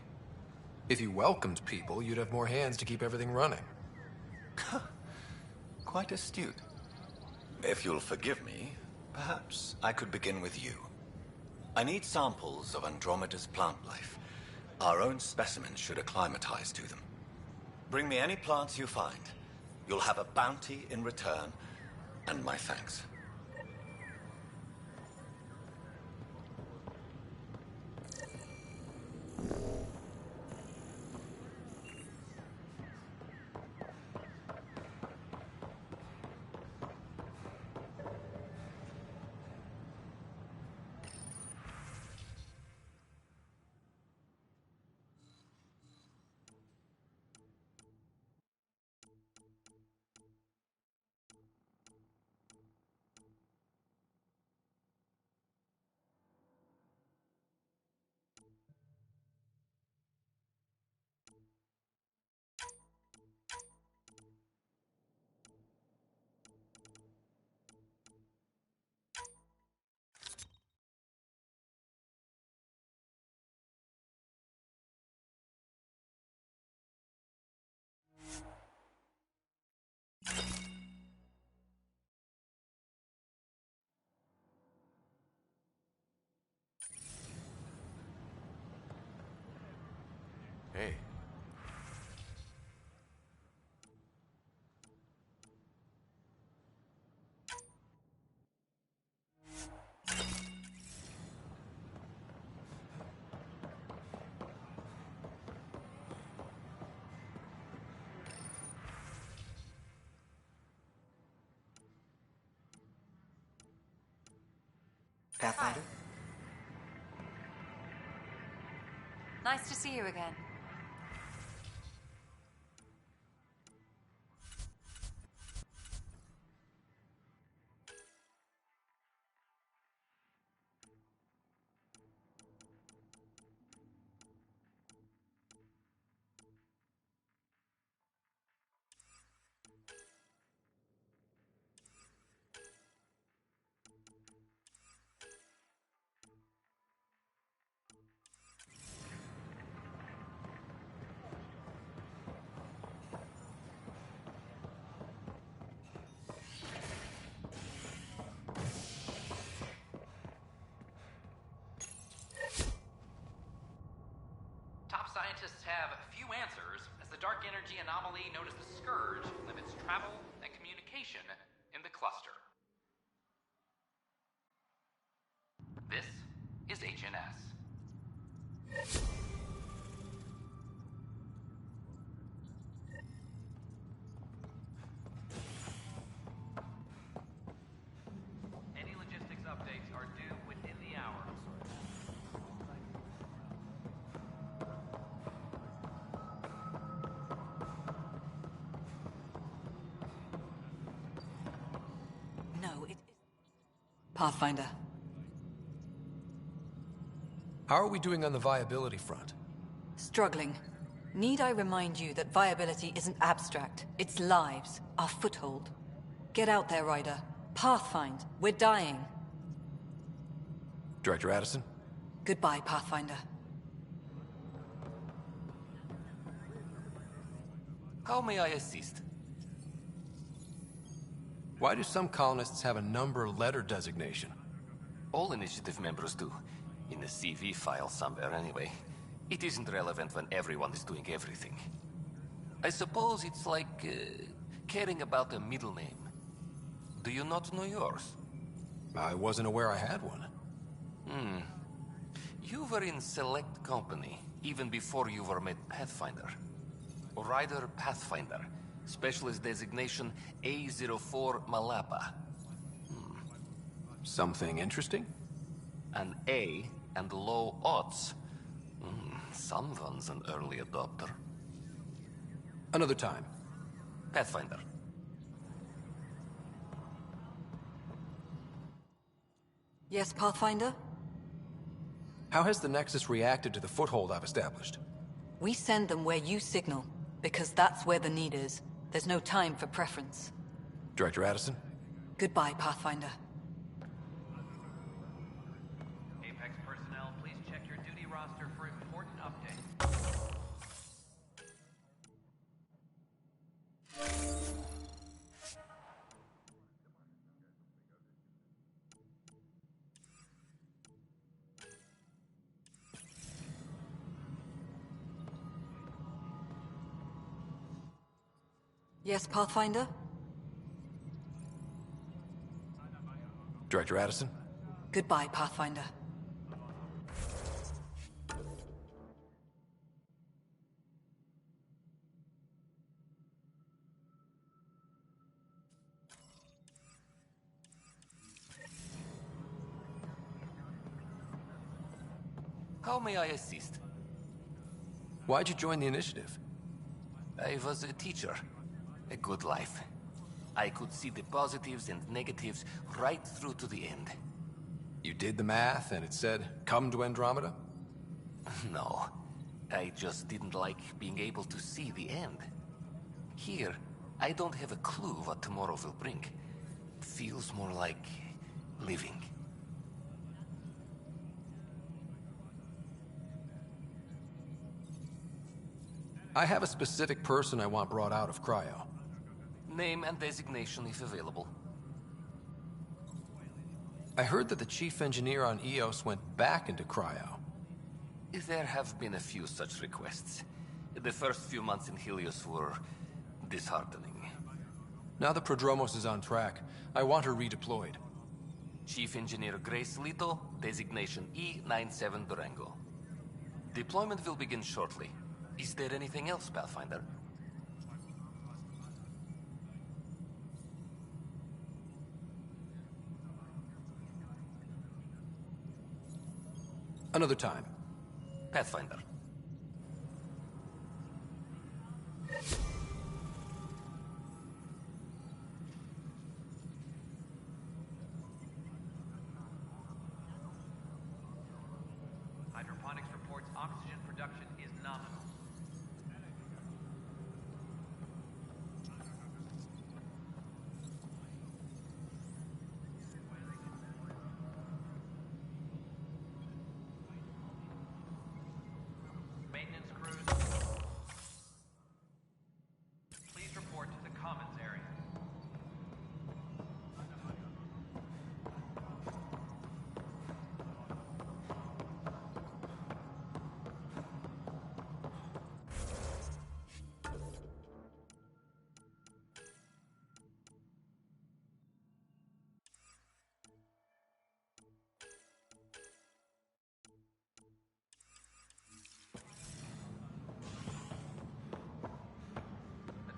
If you welcomed people, you'd have more hands to keep everything running. Quite astute. If you'll forgive me, perhaps I could begin with you. I need samples of Andromeda's plant life. Our own specimens should acclimatize to them. Bring me any plants you find. You'll have a bounty in return, and my thanks. Hey. Pathfinder? Nice to see you again. Scientists have few answers, as the dark energy anomaly known as the Scourge limits travel and communication in the cluster. This is HNS. Any logistics updates are due within the hour. Pathfinder. How are we doing on the viability front? Struggling. Need I remind you that viability isn't abstract? It's lives, our foothold. Get out there, Ryder. Pathfind. We're dying. Director Addison? Goodbye, Pathfinder. How may I assist? Why do some colonists have a number letter designation? All initiative members do. In the CV file somewhere, anyway. It isn't relevant when everyone is doing everything. I suppose it's like caring about a middle name. Do you not know yours? I wasn't aware I had one. You were in select company, even before you were made Pathfinder. Ryder Pathfinder. Specialist designation A04 Malapa. Something interesting? An A and low odds. Someone's an early adopter. Another time. Pathfinder. Yes, Pathfinder? How has the Nexus reacted to the foothold I've established? We send them where you signal, because that's where the need is. There's no time for preference. Director Addison? Goodbye, Pathfinder. Apex personnel, please check your duty roster for important updates. Yes, Pathfinder? Director Addison? Goodbye, Pathfinder. How may I assist? Why'd you join the initiative? I was a teacher. A good life. I could see the positives and negatives right through to the end. You did the math and it said, come to Andromeda? No. I just didn't like being able to see the end. Here, I don't have a clue what tomorrow will bring. It feels more like living. I have a specific person I want brought out of cryo. Name and designation if available. I heard that the chief engineer on EOS went back into cryo. There have been a few such requests. The first few months in Helios were disheartening. Now the Prodromos is on track. I want her redeployed. Chief Engineer Grace Lito, designation E97 Durango. Deployment will begin shortly. Is there anything else, Pathfinder? Another time. Pathfinder. Hydroponics reports oxygen production is nominal. Maintenance crews, please report to the commons area.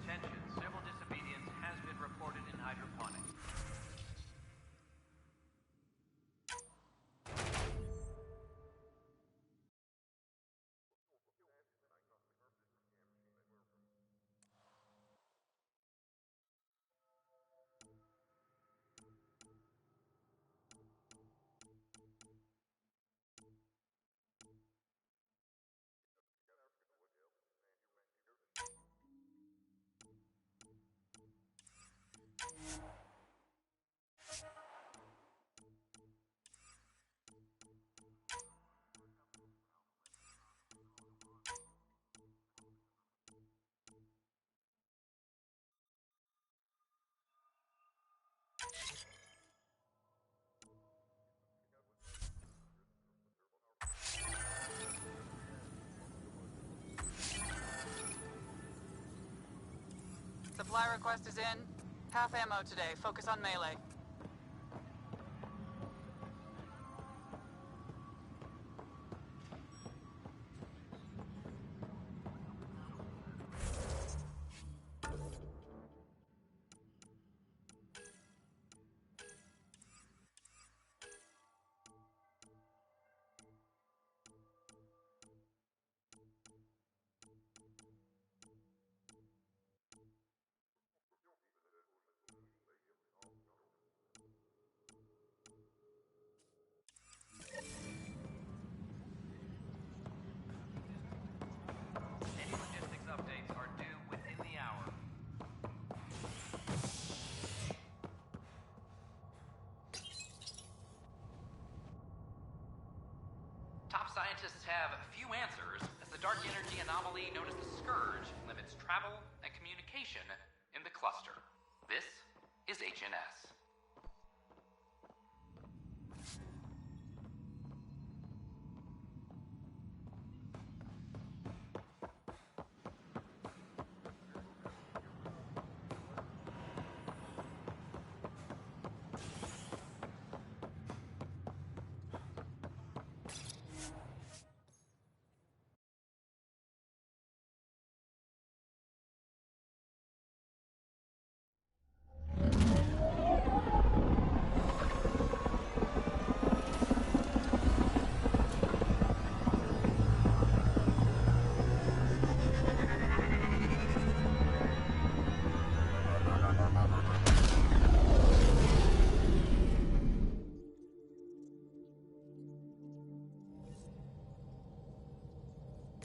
Attention, civil disobedience has been reported in hydroponics. Supply request is in. Half ammo today. Focus on melee. Scientists have few answers as the dark energy anomaly known as the Scourge limits travel and communication in the cluster. This is HNS.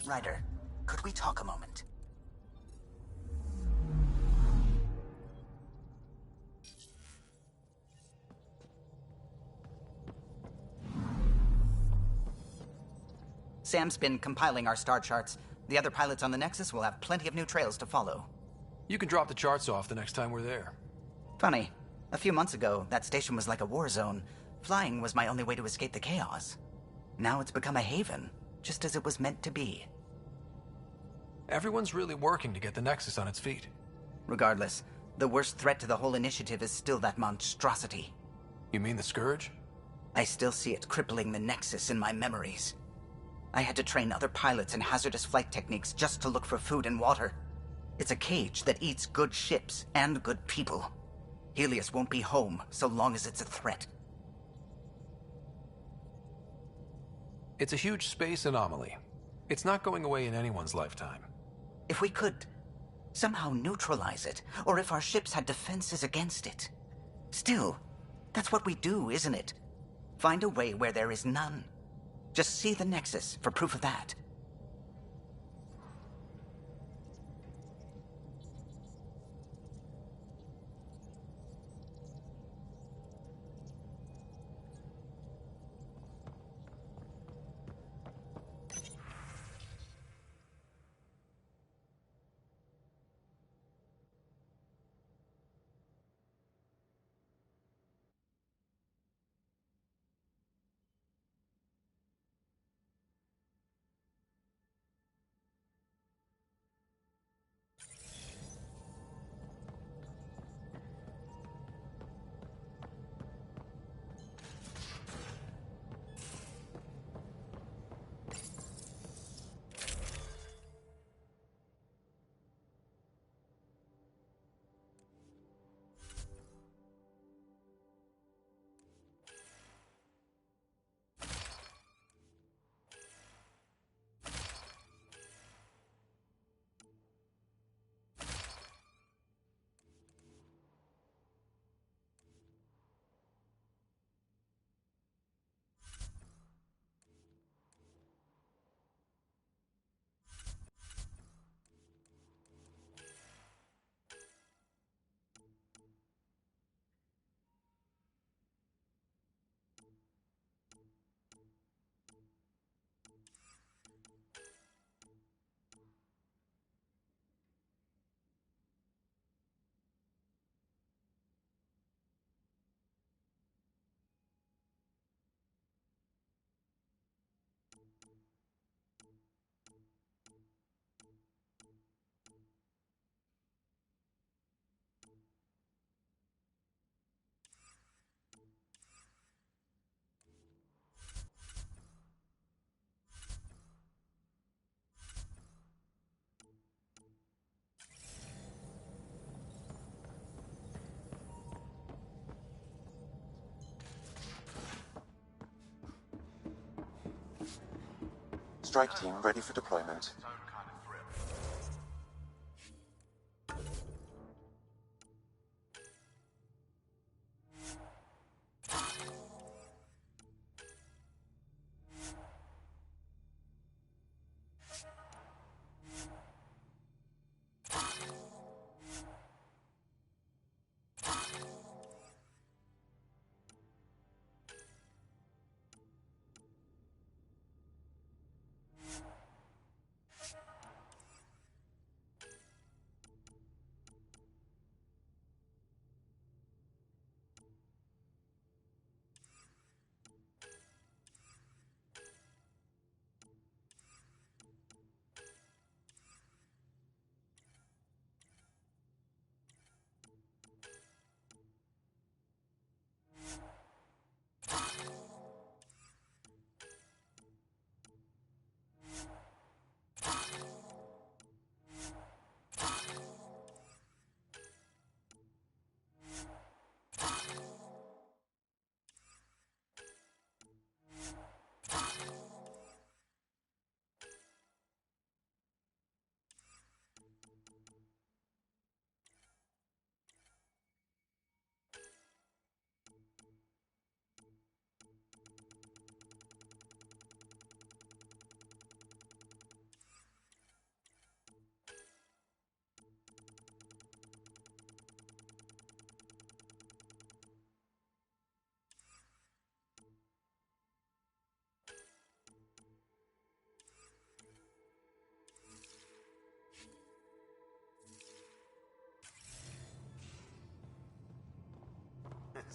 Ryder, could we talk a moment? Sam's been compiling our star charts. The other pilots on the Nexus will have plenty of new trails to follow. You can drop the charts off the next time we're there. Funny. A few months ago, that station was like a war zone. Flying was my only way to escape the chaos. Now it's become a haven, just as it was meant to be. Everyone's really working to get the Nexus on its feet. Regardless, the worst threat to the whole initiative is still that monstrosity. You mean the Scourge? I still see it crippling the Nexus in my memories. I had to train other pilots in hazardous flight techniques just to look for food and water. It's a cage that eats good ships and good people. Helios won't be home so long as it's a threat. It's a huge space anomaly. It's not going away in anyone's lifetime. If we could somehow neutralize it, or if our ships had defenses against it. Still, that's what we do, isn't it? Find a way where there is none. Just see the Nexus for proof of that. Strike team ready for deployment.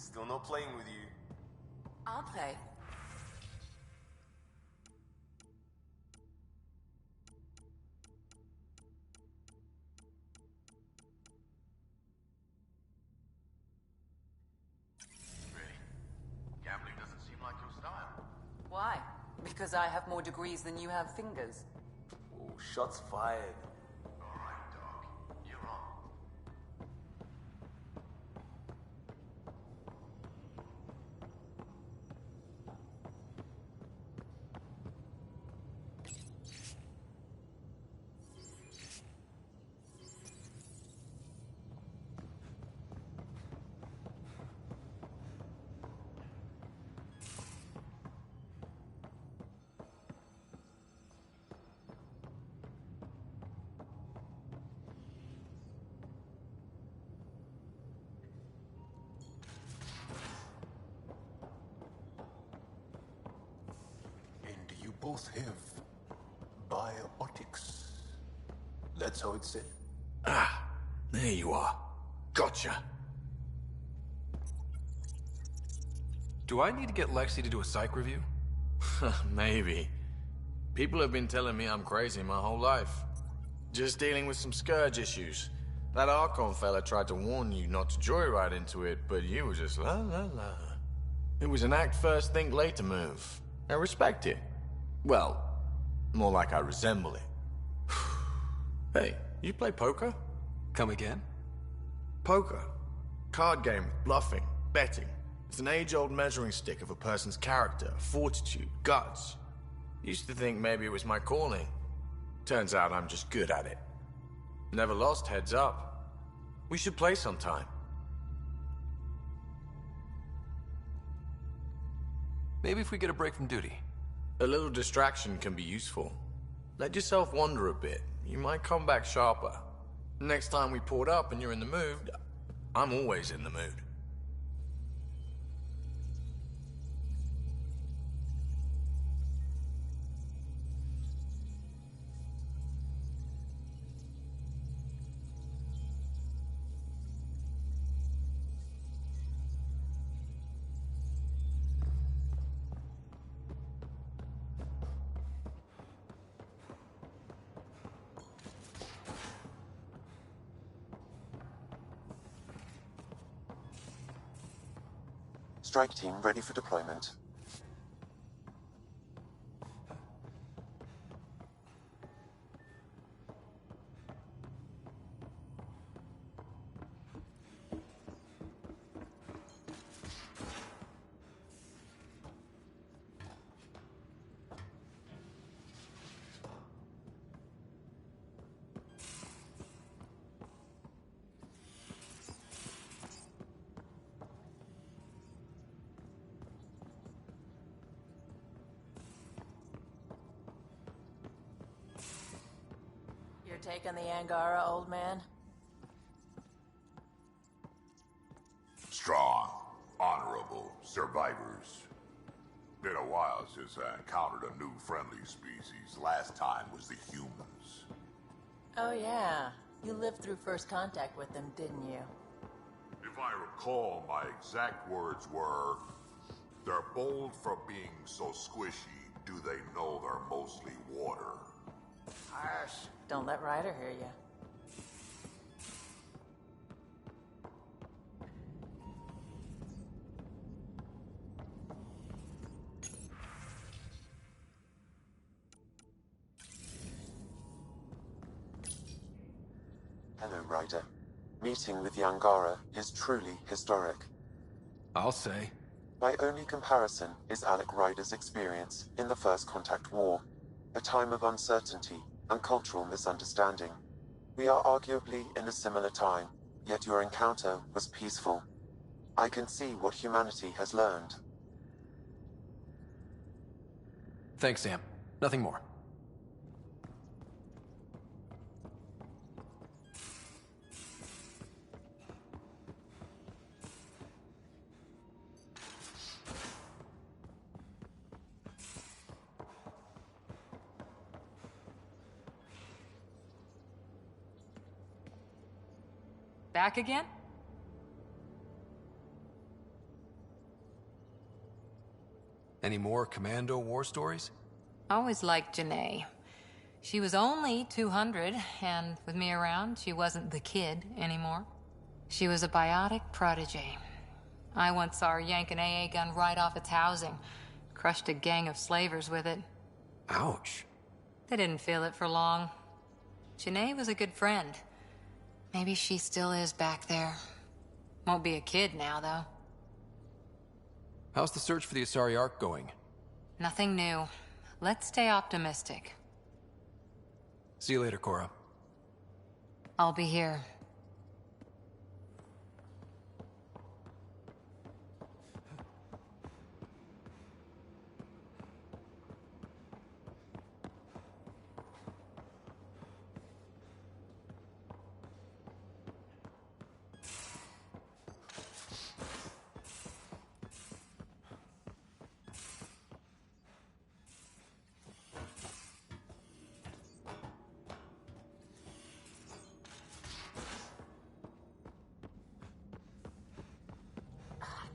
Still not playing with you. I'll play. Really? Gambling doesn't seem like your style. Why? Because I have more degrees than you have fingers. Oh, shots fired. Alright, dog. You're on. And you both have biotics. That's how it's said. Ah, there you are. Gotcha. Do I need to get Lexi to do a psych review? Maybe. People have been telling me I'm crazy my whole life. Just dealing with some scourge issues. That Archon fella tried to warn you not to joyride into it, but you were just la la la. It was an act first, think later move. I respect it. Well, more like I resemble it. Hey, you play poker? Come again? Poker. Card game with bluffing, betting. It's an age-old measuring stick of a person's character, fortitude, guts. Used to think maybe it was my calling. Turns out I'm just good at it. Never lost, heads up. We should play sometime. Maybe if we get a break from duty. A little distraction can be useful. Let yourself wander a bit. You might come back sharper. Next time we port up and you're in the mood, I'm always in the mood. Strike team ready for deployment. You're taking the Angara, old man? Strong, honorable survivors. Been a while since I encountered a new friendly species. Last time was the humans. Oh yeah. You lived through first contact with them, didn't you? If I recall, my exact words were, "They're bold for being so squishy. Do they know they're mostly water?" Harsh. Don't let Ryder hear you. Hello, Ryder. Meeting with the Angara is truly historic. I'll say. My only comparison is Alec Ryder's experience in the First Contact War, a time of uncertainty and cultural misunderstanding. We are arguably in a similar time, yet your encounter was peaceful. I can see what humanity has learned. Thanks, Sam. Nothing more. Back again? Any more Commando war stories? Always liked Janae. She was only 200, and with me around, she wasn't the kid anymore. She was a biotic protege. I once saw her yank an AA gun right off its housing. Crushed a gang of slavers with it. Ouch. They didn't feel it for long. Janae was a good friend. Maybe she still is back there. Won't be a kid now, though. How's the search for the Asari Ark going? Nothing new. Let's stay optimistic. See you later, Cora. I'll be here.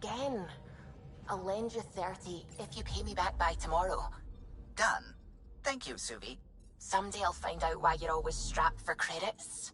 Again. I'll lend you 30 if you pay me back by tomorrow. Done. Thank you, Suvi. Someday I'll find out why you're always strapped for credits.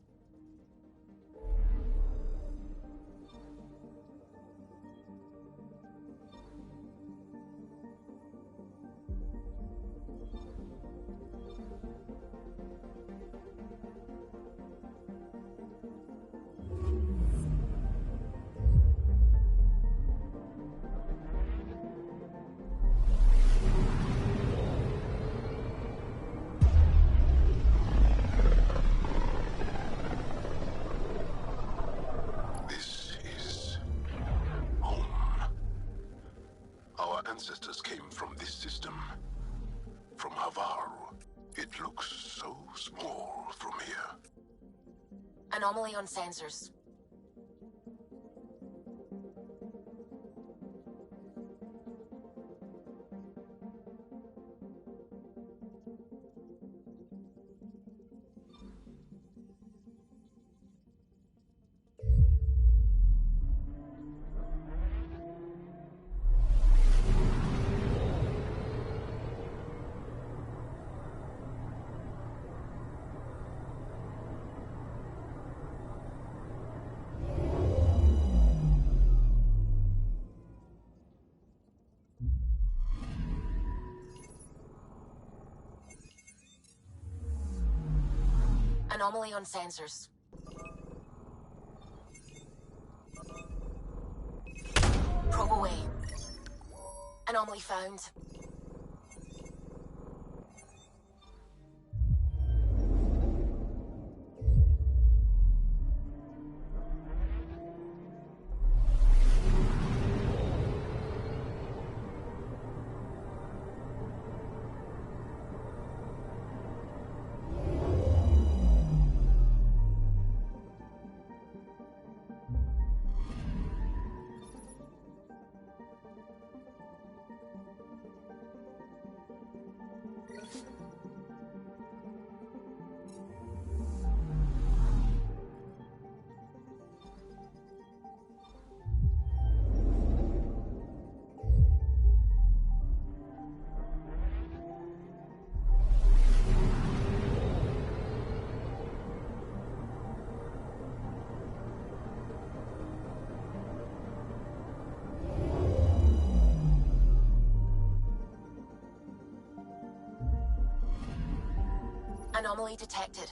Ancestors came from this system. From Havaru. It looks so small from here. Anomaly on sensors. Anomaly on sensors. Probe away. Anomaly found. Anomaly detected.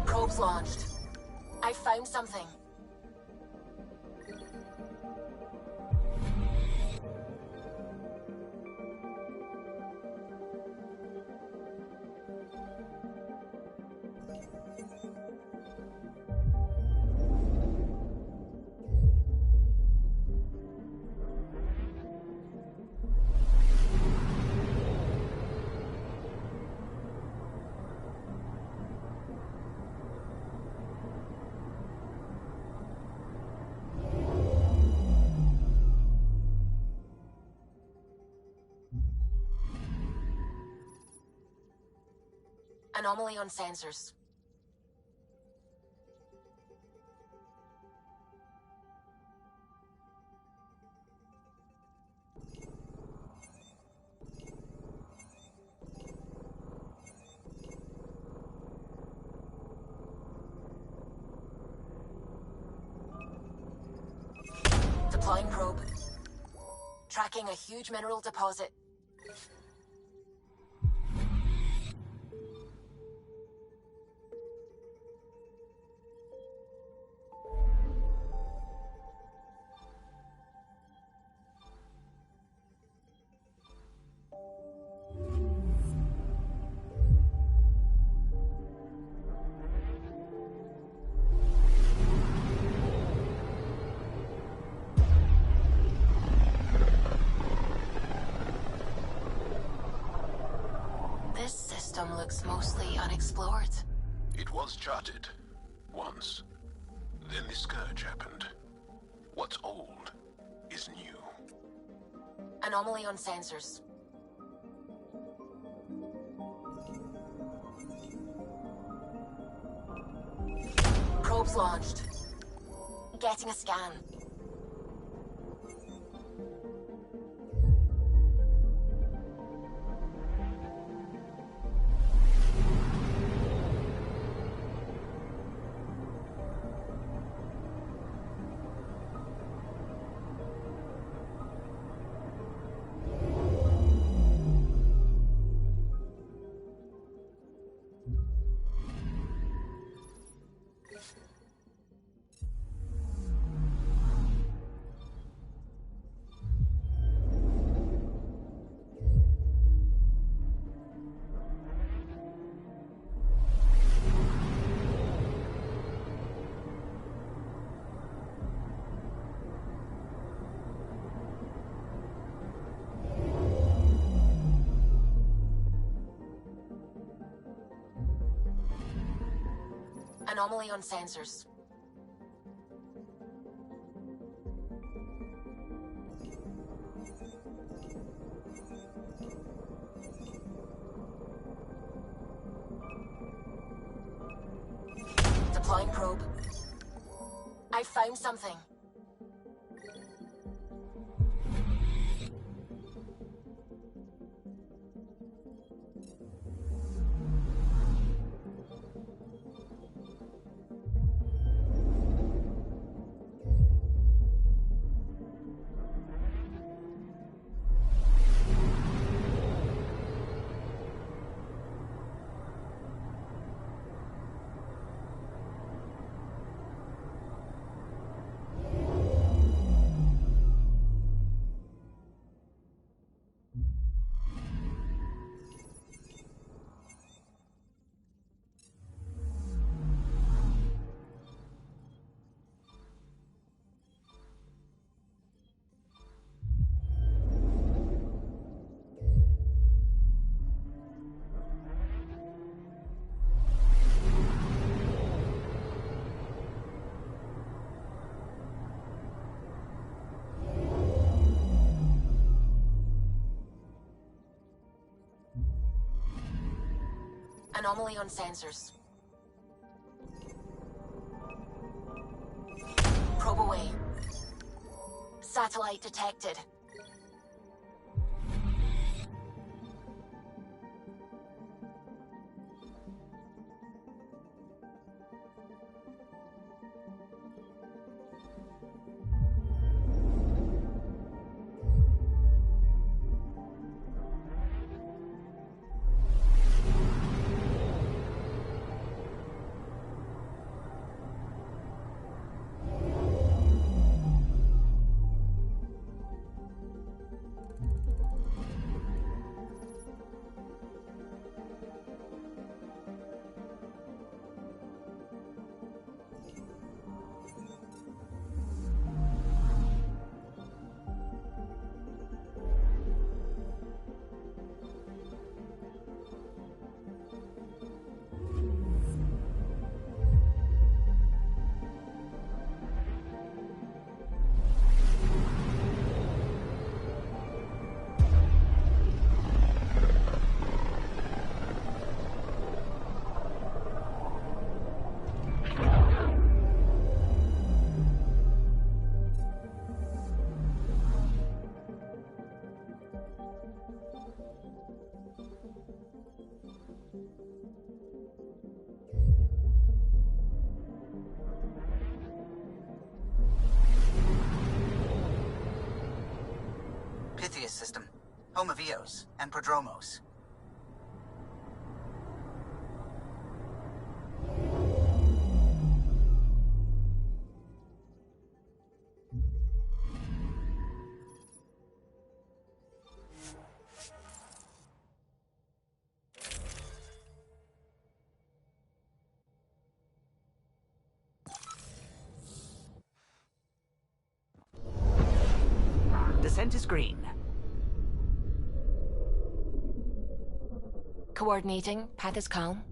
Probes launched. I found something. Anomaly on sensors. Deploying probe. Tracking a huge mineral deposit. This system looks mostly unexplored. It was charted. Once. Then the Scourge happened. What's old is new. Anomaly on sensors. Probes launched. Getting a scan. Anomaly on sensors. Deploying probe. I found something. Anomaly on sensors. Probe away. Satellite detected. home of Eos and Prodromos. Descent is green. Coordinating. Path is calm.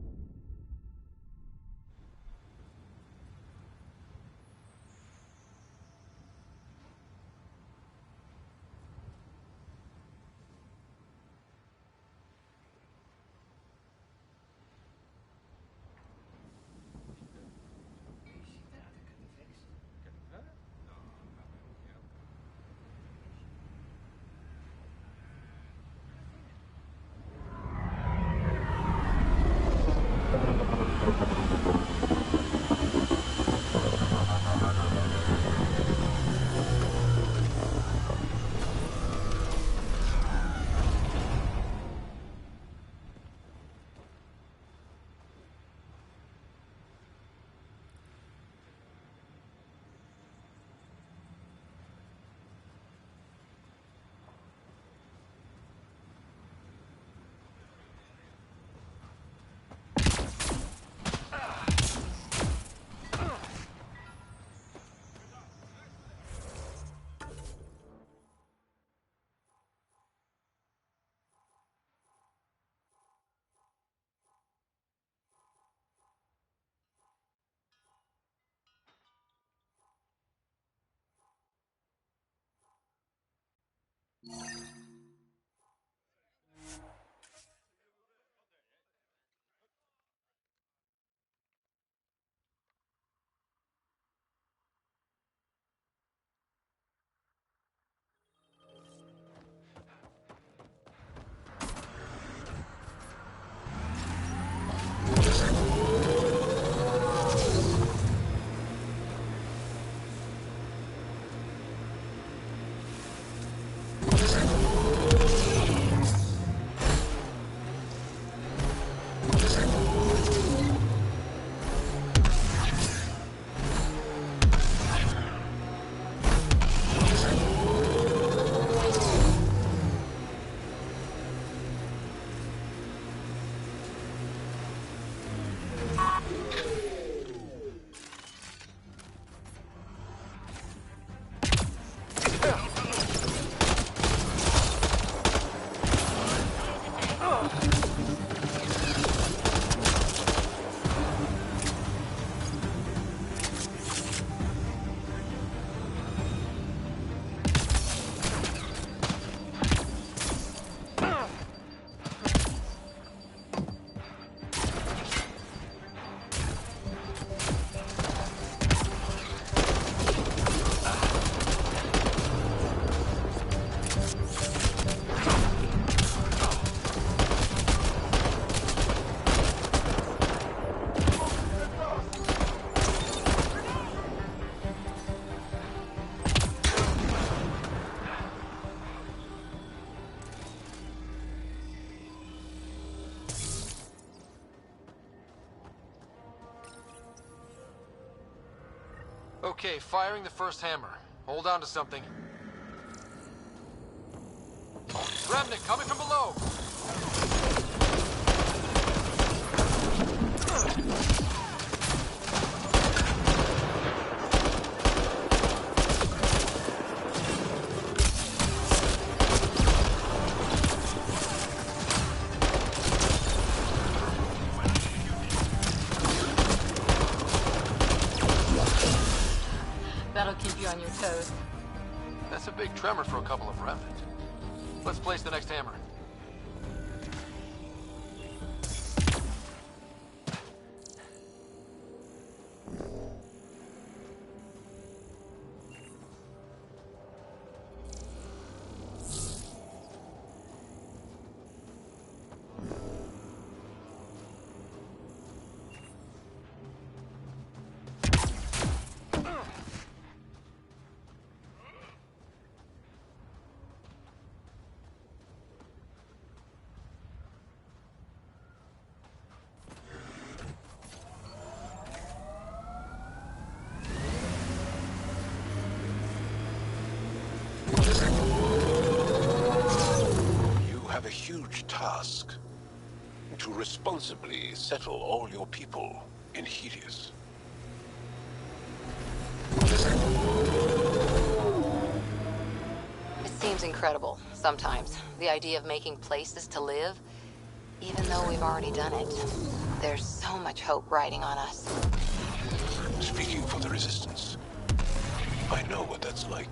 Okay, firing the first hammer. Hold on to something. Remnant coming from below! That'll keep you on your toes. That's a big tremor for a couple of Remnant. Let's place the next hammer. huge task. To responsibly settle all your people in Helios. It seems incredible, sometimes. The idea of making places to live, even though we've already done it. There's so much hope riding on us. Speaking for the Resistance, I know what that's like.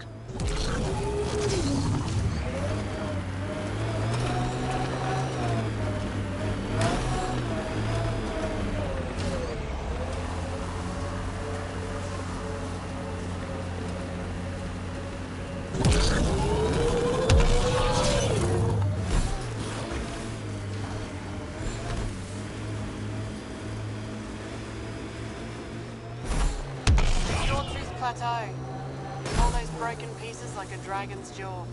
Plateau. All those broken pieces like a dragon's jaw.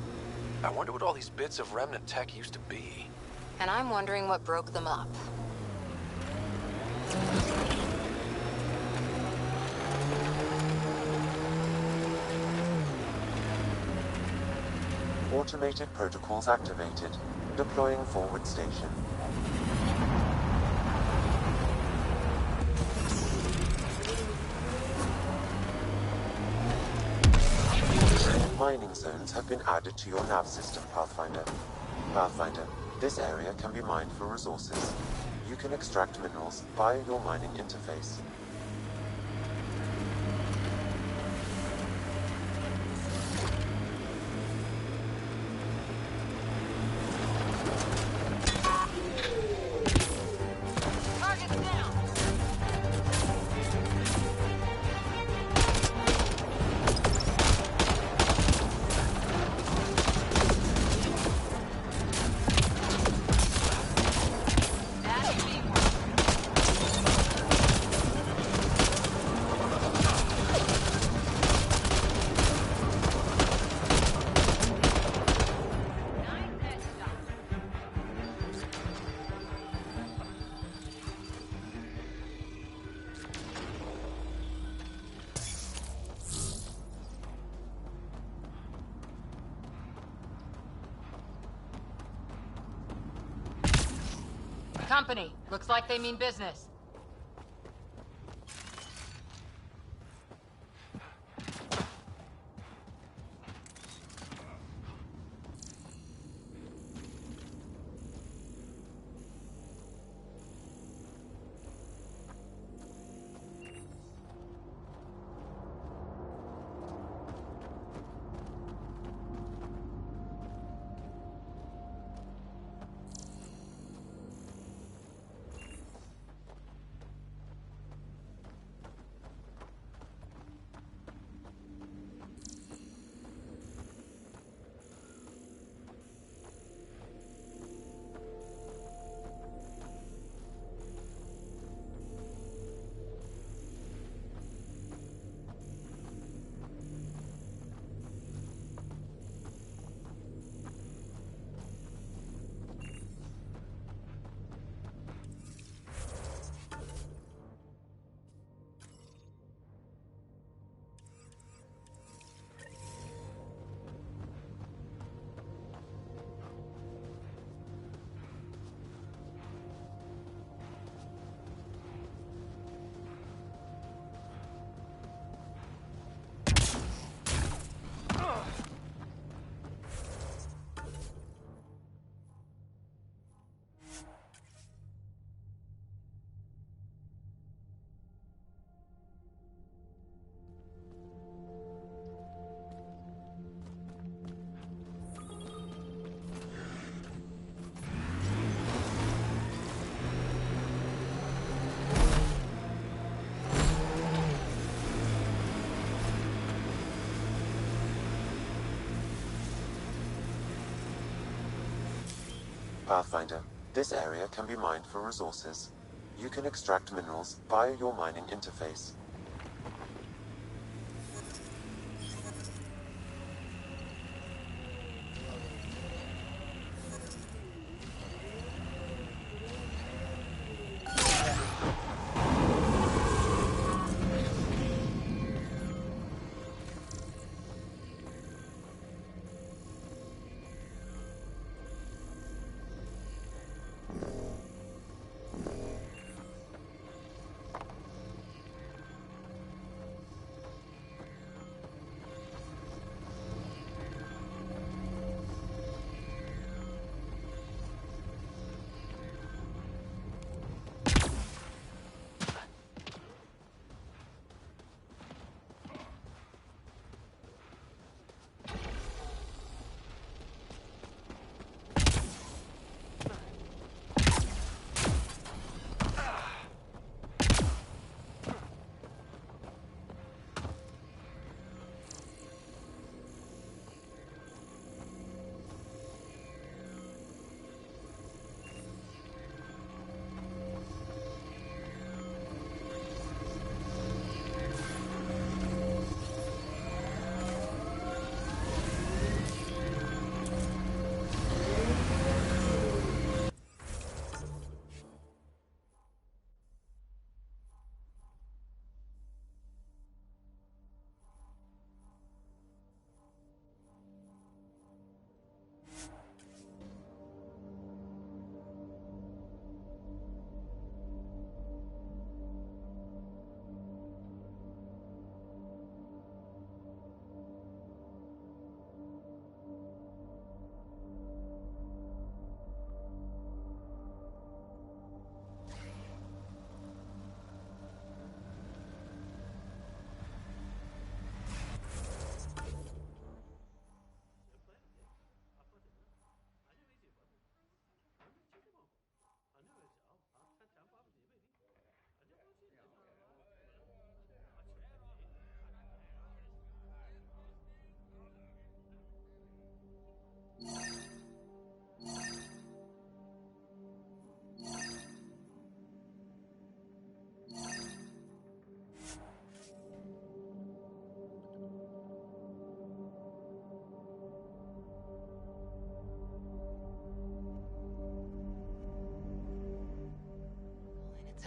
I wonder what all these bits of remnant tech used to be. And I'm wondering what broke them up. Automated protocols activated. Deploying forward station. Mining zones have been added to your nav system, Pathfinder. Pathfinder, this area can be mined for resources. You can extract minerals via your mining interface. Company. Looks like they mean business. Pathfinder, this area can be mined for resources. You can extract minerals via your mining interface.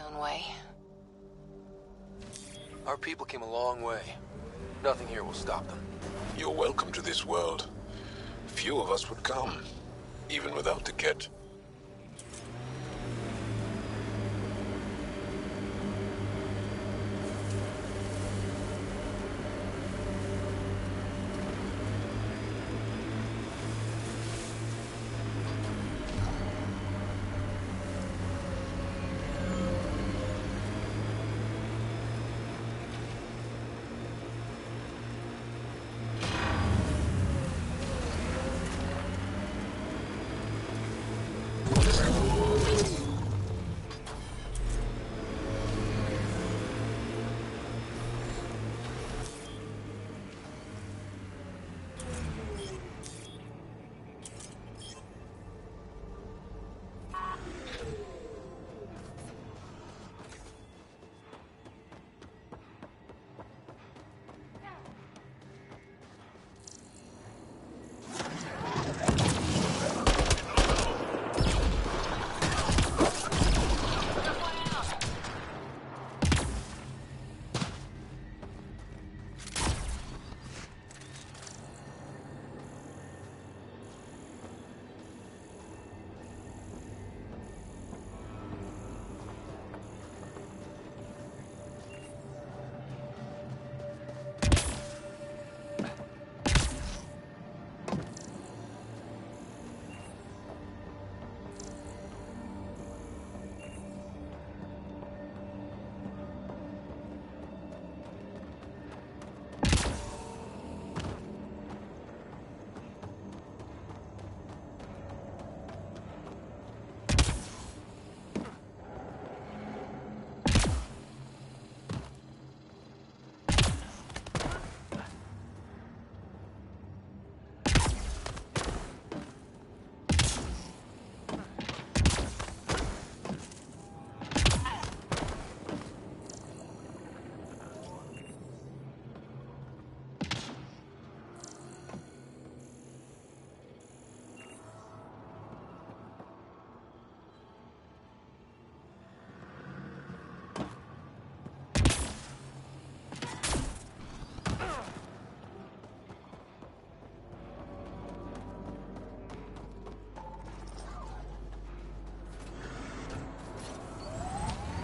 own way. Our people came a long way. Nothing here will stop them. You're welcome to this world. Few of us would come, even without the kit.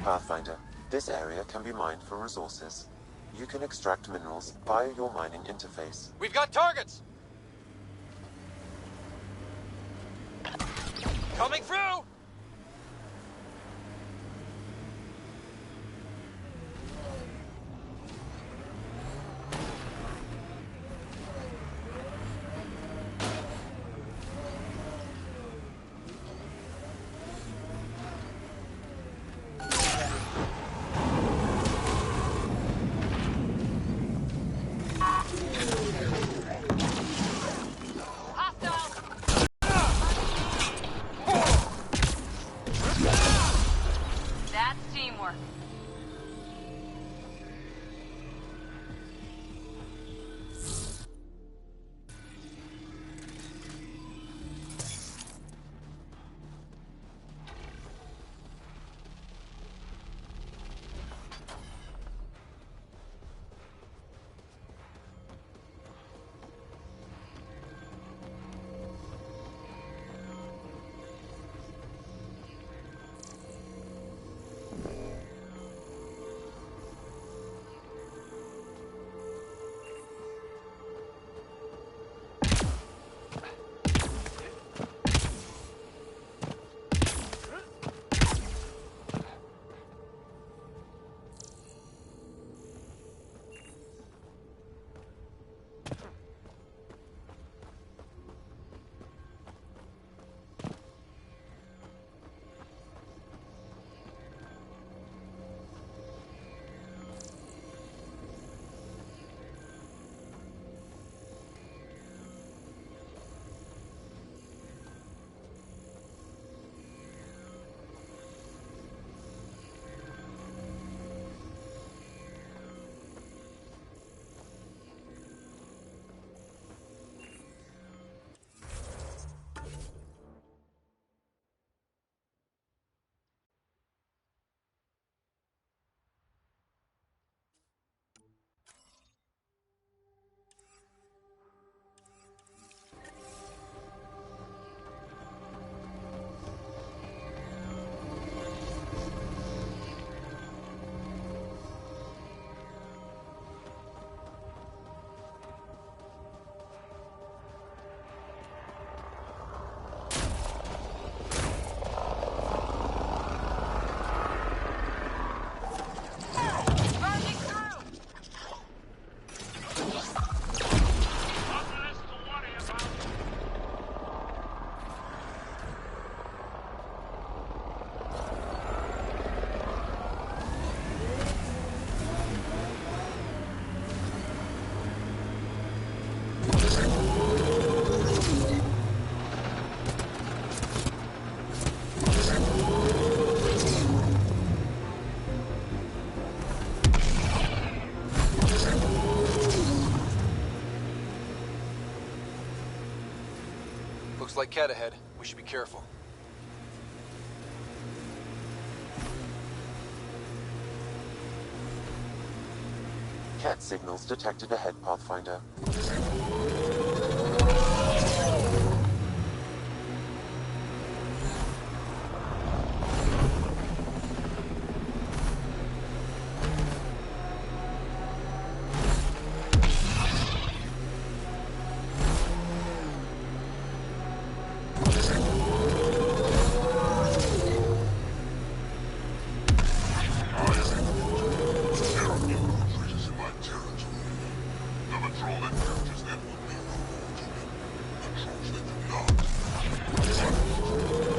Pathfinder, this area can be mined for resources. You can extract minerals via your mining interface. We've got targets! Coming through! Looks like Cat ahead. We should be careful. Cat signals detected ahead, Pathfinder.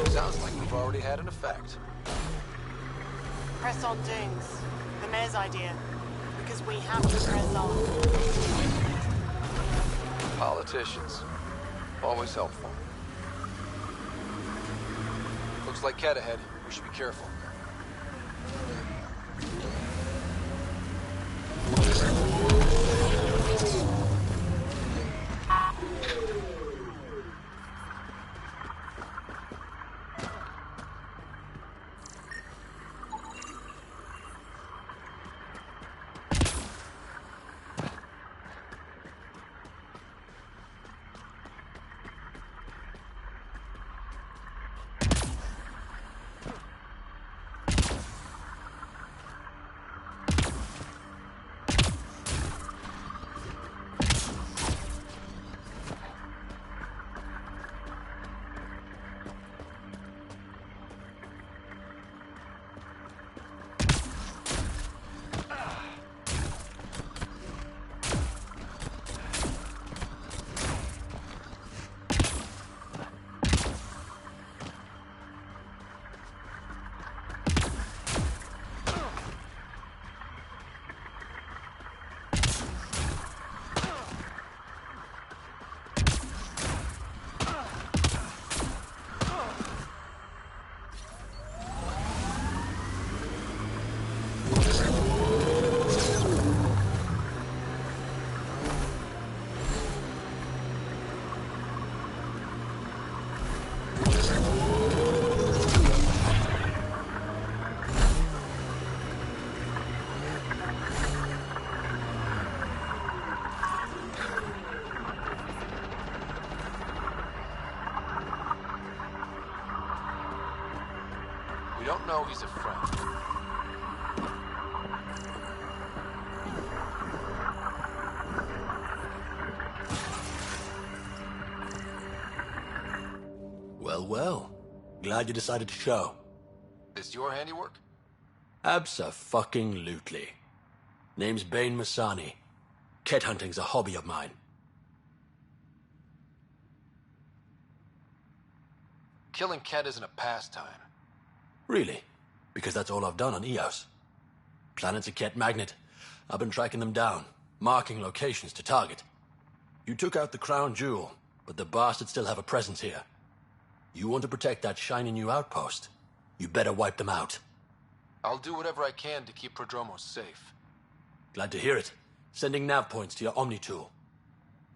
Sounds like we've already had an effect. Press on Dunes. The mayor's idea. Because we have to press on. Politicians. Always helpful. Looks like Cat ahead. We should be careful. We don't know he's a friend. Well, well. Glad you decided to show. This your handiwork? Abso-fucking-lutely. Name's Bane Masani. Ket hunting's a hobby of mine. Killing Ket isn't a pastime. Really? Because that's all I've done on Eos. Planet's a Ket magnet. I've been tracking them down, marking locations to target. You took out the crown jewel, but the bastards still have a presence here. You want to protect that shiny new outpost? You better wipe them out. I'll do whatever I can to keep Prodromos safe. Glad to hear it. Sending nav points to your Omni tool.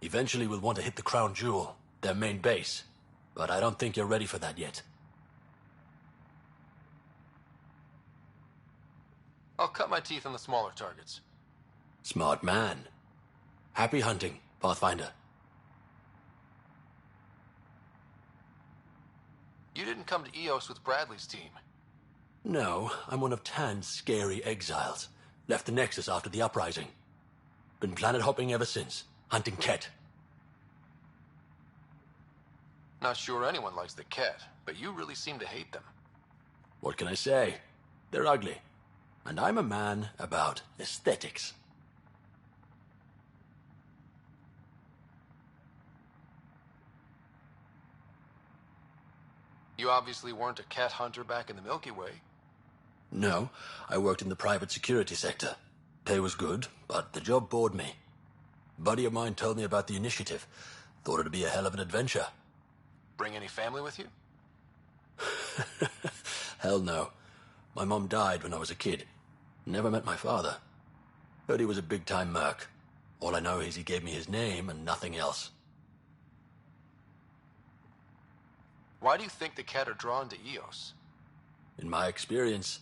Eventually we'll want to hit the crown jewel, their main base. But I don't think you're ready for that yet. I'll cut my teeth on the smaller targets. Smart man. Happy hunting, Pathfinder. You didn't come to Eos with Bradley's team. No, I'm one of Tan's scary exiles. Left the Nexus after the uprising. Been planet hopping ever since, hunting Ket. Not sure anyone likes the Ket, but you really seem to hate them. What can I say? They're ugly. And I'm a man about aesthetics. You obviously weren't a cat hunter back in the Milky Way. No, I worked in the private security sector. Pay was good, but the job bored me. Buddy of mine told me about the initiative. Thought it'd be a hell of an adventure. Bring any family with you? Hell no. My mom died when I was a kid. Never met my father. Heard he was a big-time merc. All I know is he gave me his name and nothing else. Why do you think the Kett are drawn to Eos? In my experience,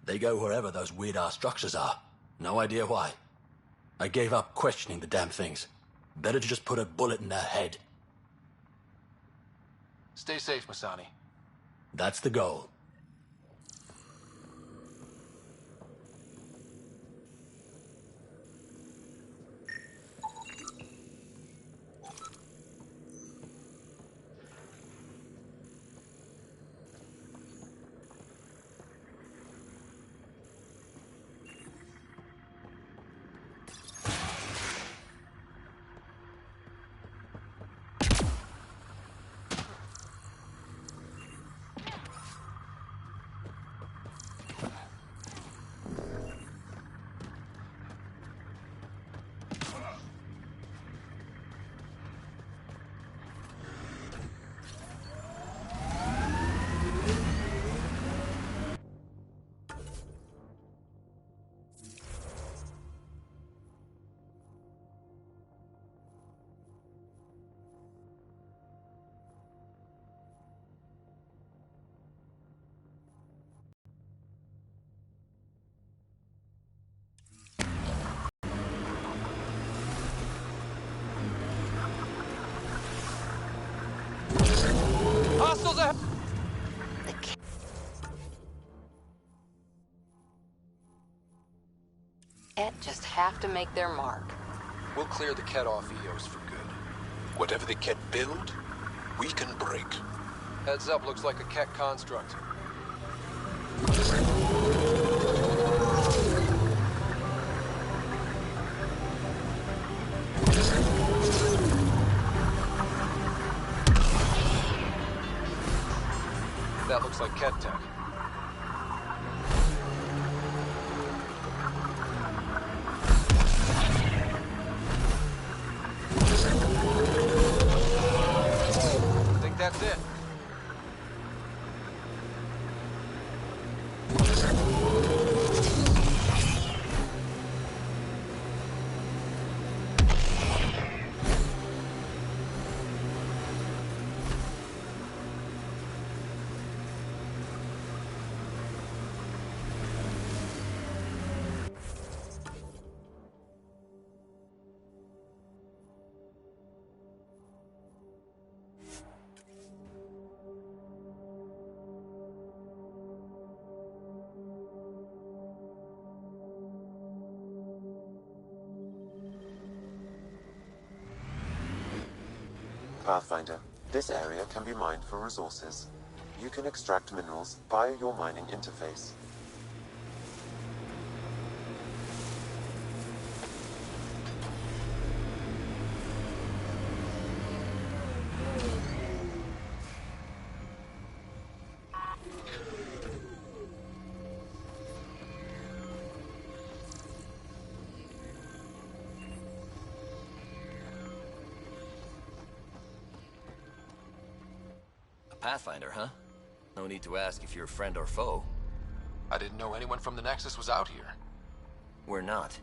they go wherever those weird-ass structures are. No idea why. I gave up questioning the damn things. Better to just put a bullet in their head. Stay safe, Masani. That's the goal. Hostiles ahead! Just have to make their mark. We'll clear the Kett off Eos for good. Whatever the Kett build, we can break. Heads up, looks like a Kett construct. That looks like Kett tech. That's it. Pathfinder, this area can be mined for resources. You can extract minerals via your mining interface. Pathfinder, huh? No need to ask if you're a friend or foe. I didn't know anyone from the Nexus was out here. We're not.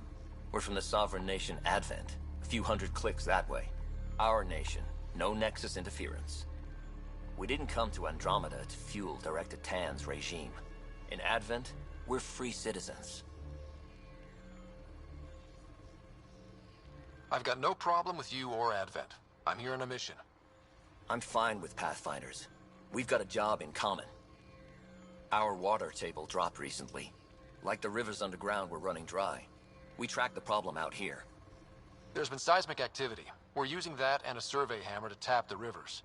We're from the sovereign nation Advent. A few hundred clicks that way. Our nation. No Nexus interference. We didn't come to Andromeda to fuel Director Tan's regime. In Advent, we're free citizens. I've got no problem with you or Advent. I'm here on a mission. I'm fine with Pathfinders. We've got a job in common. Our water table dropped recently. Like the rivers underground were running dry. We tracked the problem out here. There's been seismic activity. We're using that and a survey hammer to tap the rivers.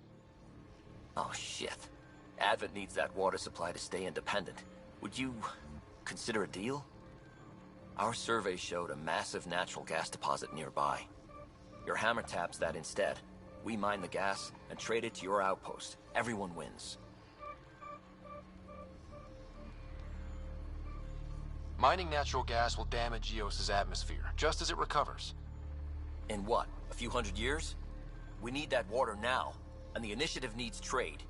Oh, shit. Advent needs that water supply to stay independent. Would you consider a deal? Our survey showed a massive natural gas deposit nearby. Your hammer taps that instead. We mine the gas and trade it to your outpost. Everyone wins. Mining natural gas will damage Eos's atmosphere, just as it recovers. In what, a few hundred years? We need that water now, and the initiative needs trade.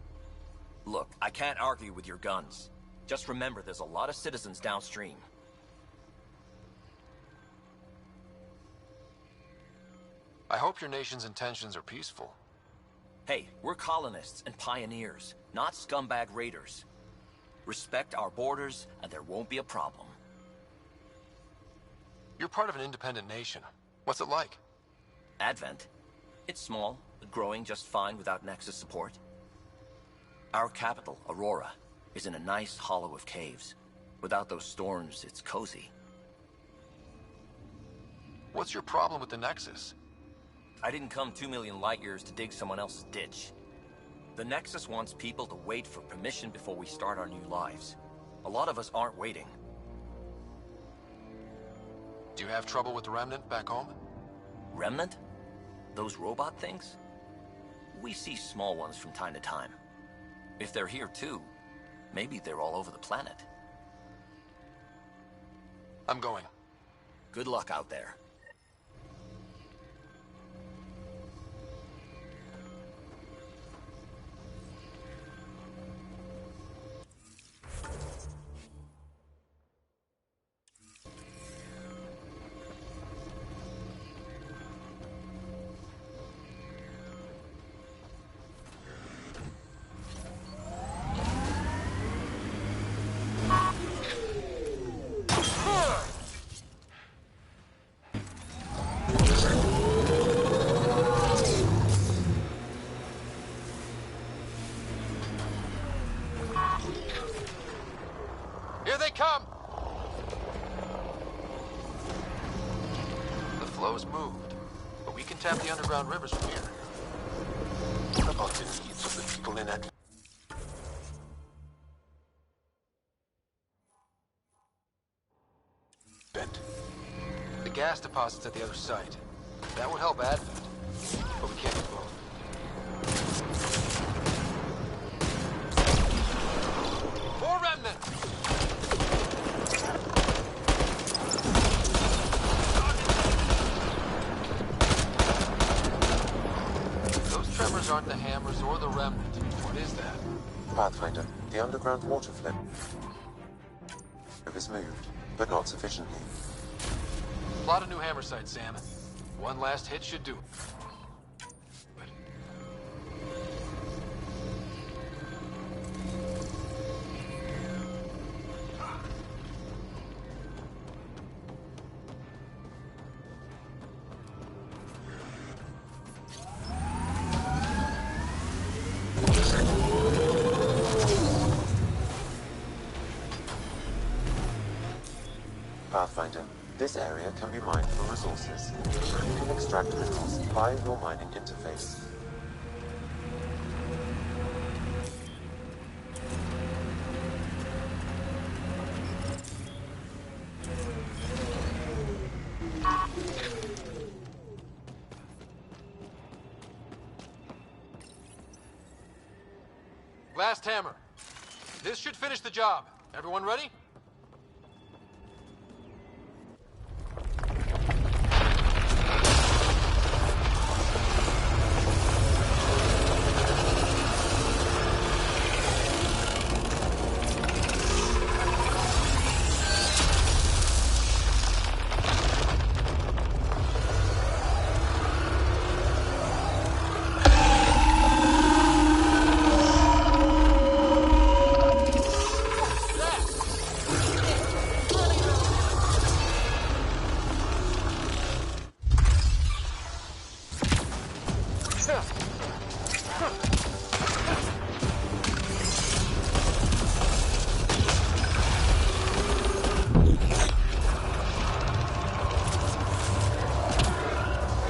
Look, I can't argue with your guns. Just remember there's a lot of citizens downstream. I hope your nation's intentions are peaceful. Hey, we're colonists and pioneers, not scumbag raiders. Respect our borders, and there won't be a problem. You're part of an independent nation. What's it like? Advent? It's small, but growing just fine without Nexus support. Our capital, Aurora, is in a nice hollow of caves. Without those storms, it's cozy. What's your problem with the Nexus? I didn't come 2 million light years to dig someone else's ditch. The Nexus wants people to wait for permission before we start our new lives. A lot of us aren't waiting. Do you have trouble with the Remnant back home? Remnant? Those robot things? We see small ones from time to time. If they're here too, maybe they're all over the planet. I'm going. Good luck out there. Here they come! The flow's moved, but we can tap the underground rivers from here. What about the needs of the people in it? Bent. The gas deposit's at the other site. That would help Advent, but we can't do both. More Remnant! Those tremors aren't the hammers or the Remnant. What is that? Pathfinder, the underground water flip is moved, but not sufficiently. Plot a new hammer site, Sam. One last hit should do. Pathfinder, this area can be mined for resources. You can extract minerals via your mining interface. Last hammer. This should finish the job. Everyone ready?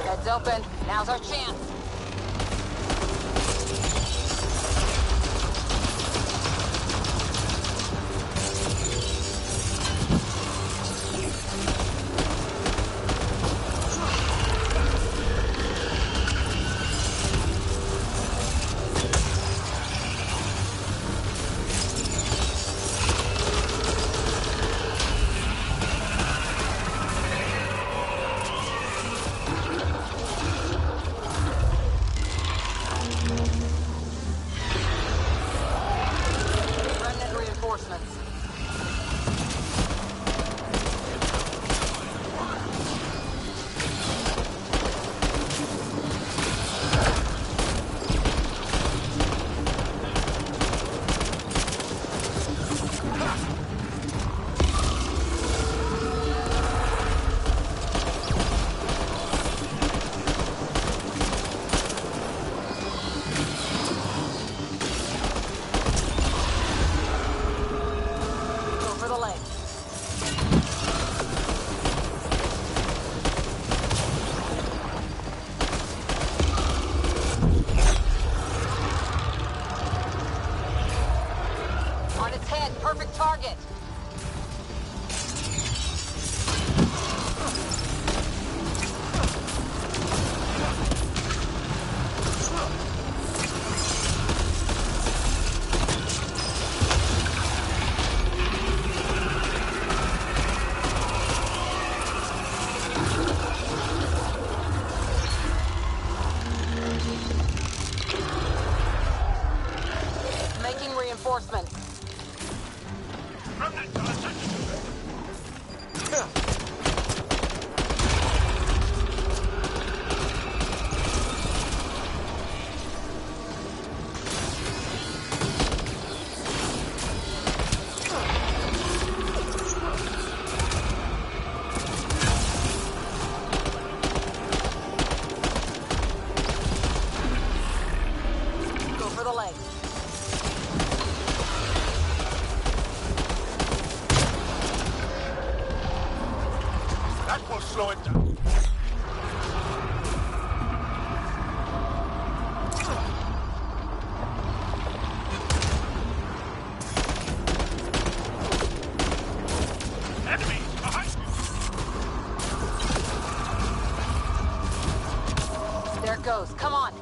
Heads open. Now's our chance. There it goes. Come on.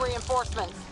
Reinforcements.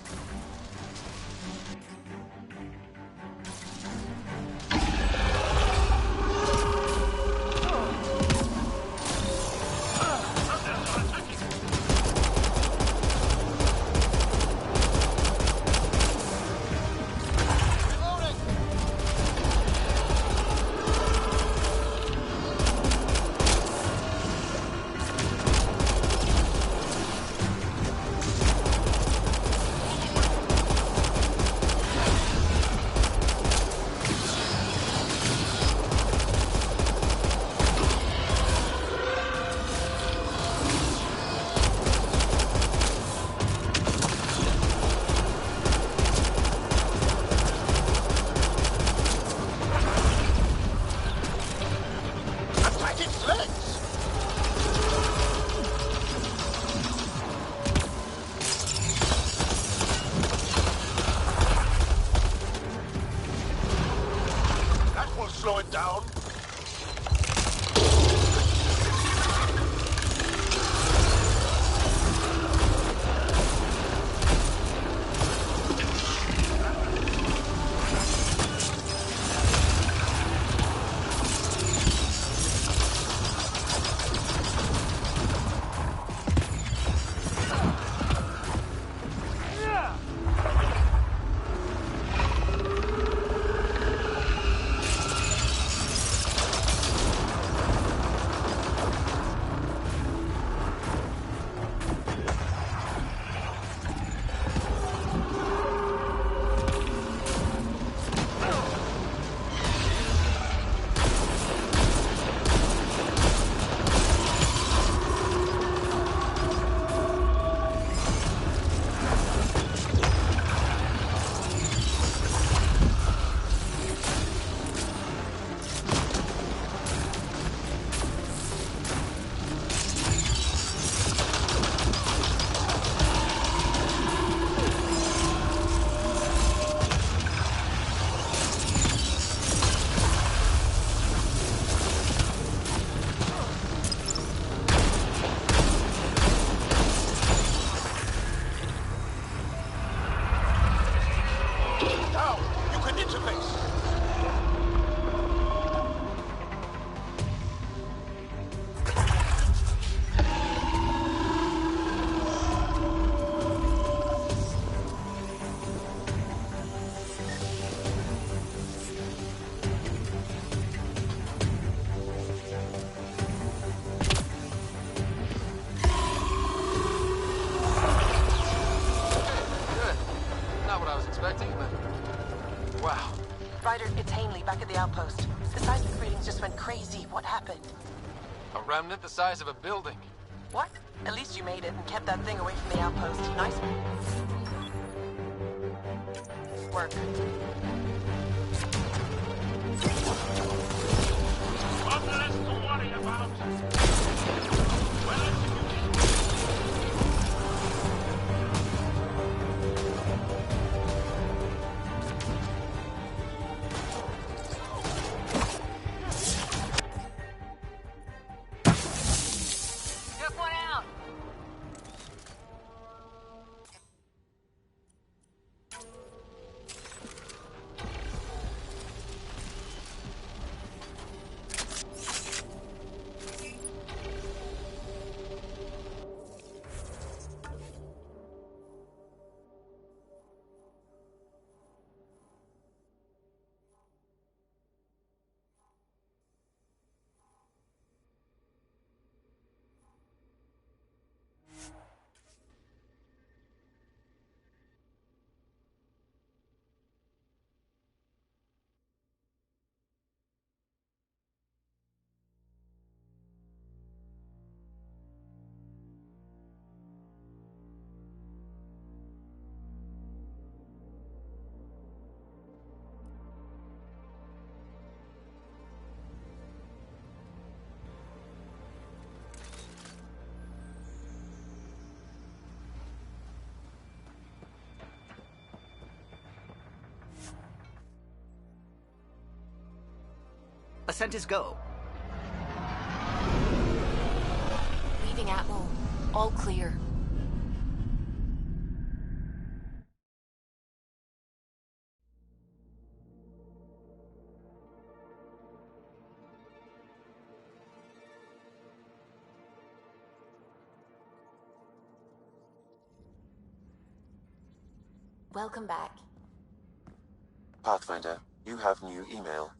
Emily back at the outpost. The seismic readings just went crazy. What happened? A remnant the size of a building. What? At least you made it and kept that thing away from the outpost. Nice work. One less to worry about. Took one out. Ascent is go. Leaving Atmo. All clear. Welcome back. Pathfinder, you have new email.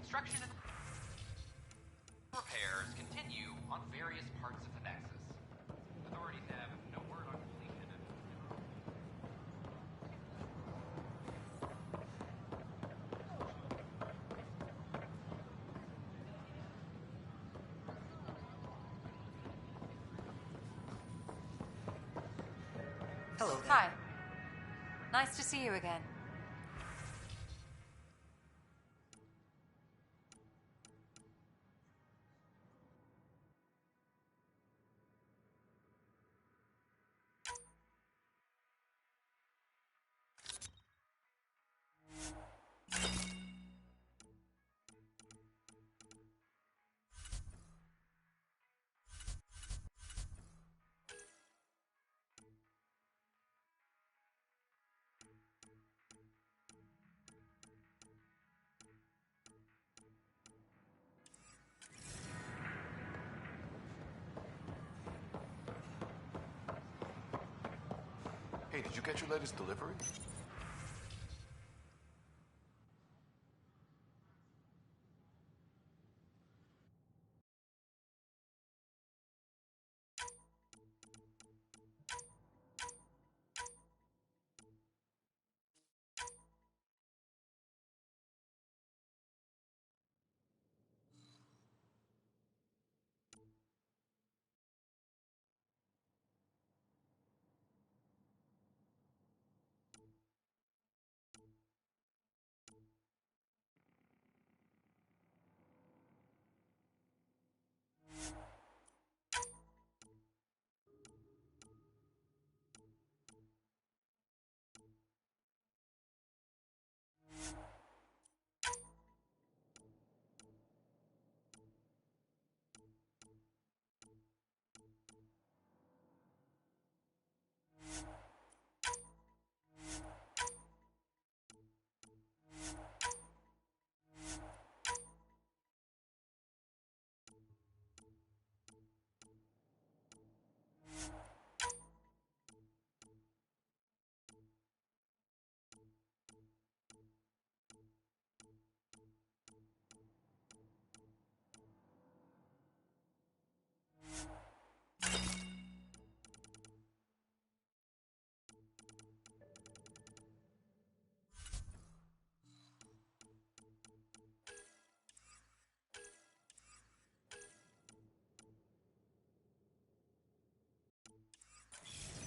Construction and repairs continue on various parts of the Nexus. Authorities have no word on completion. Hello there. Hi. Nice to see you again. Hey, did you get your latest delivery?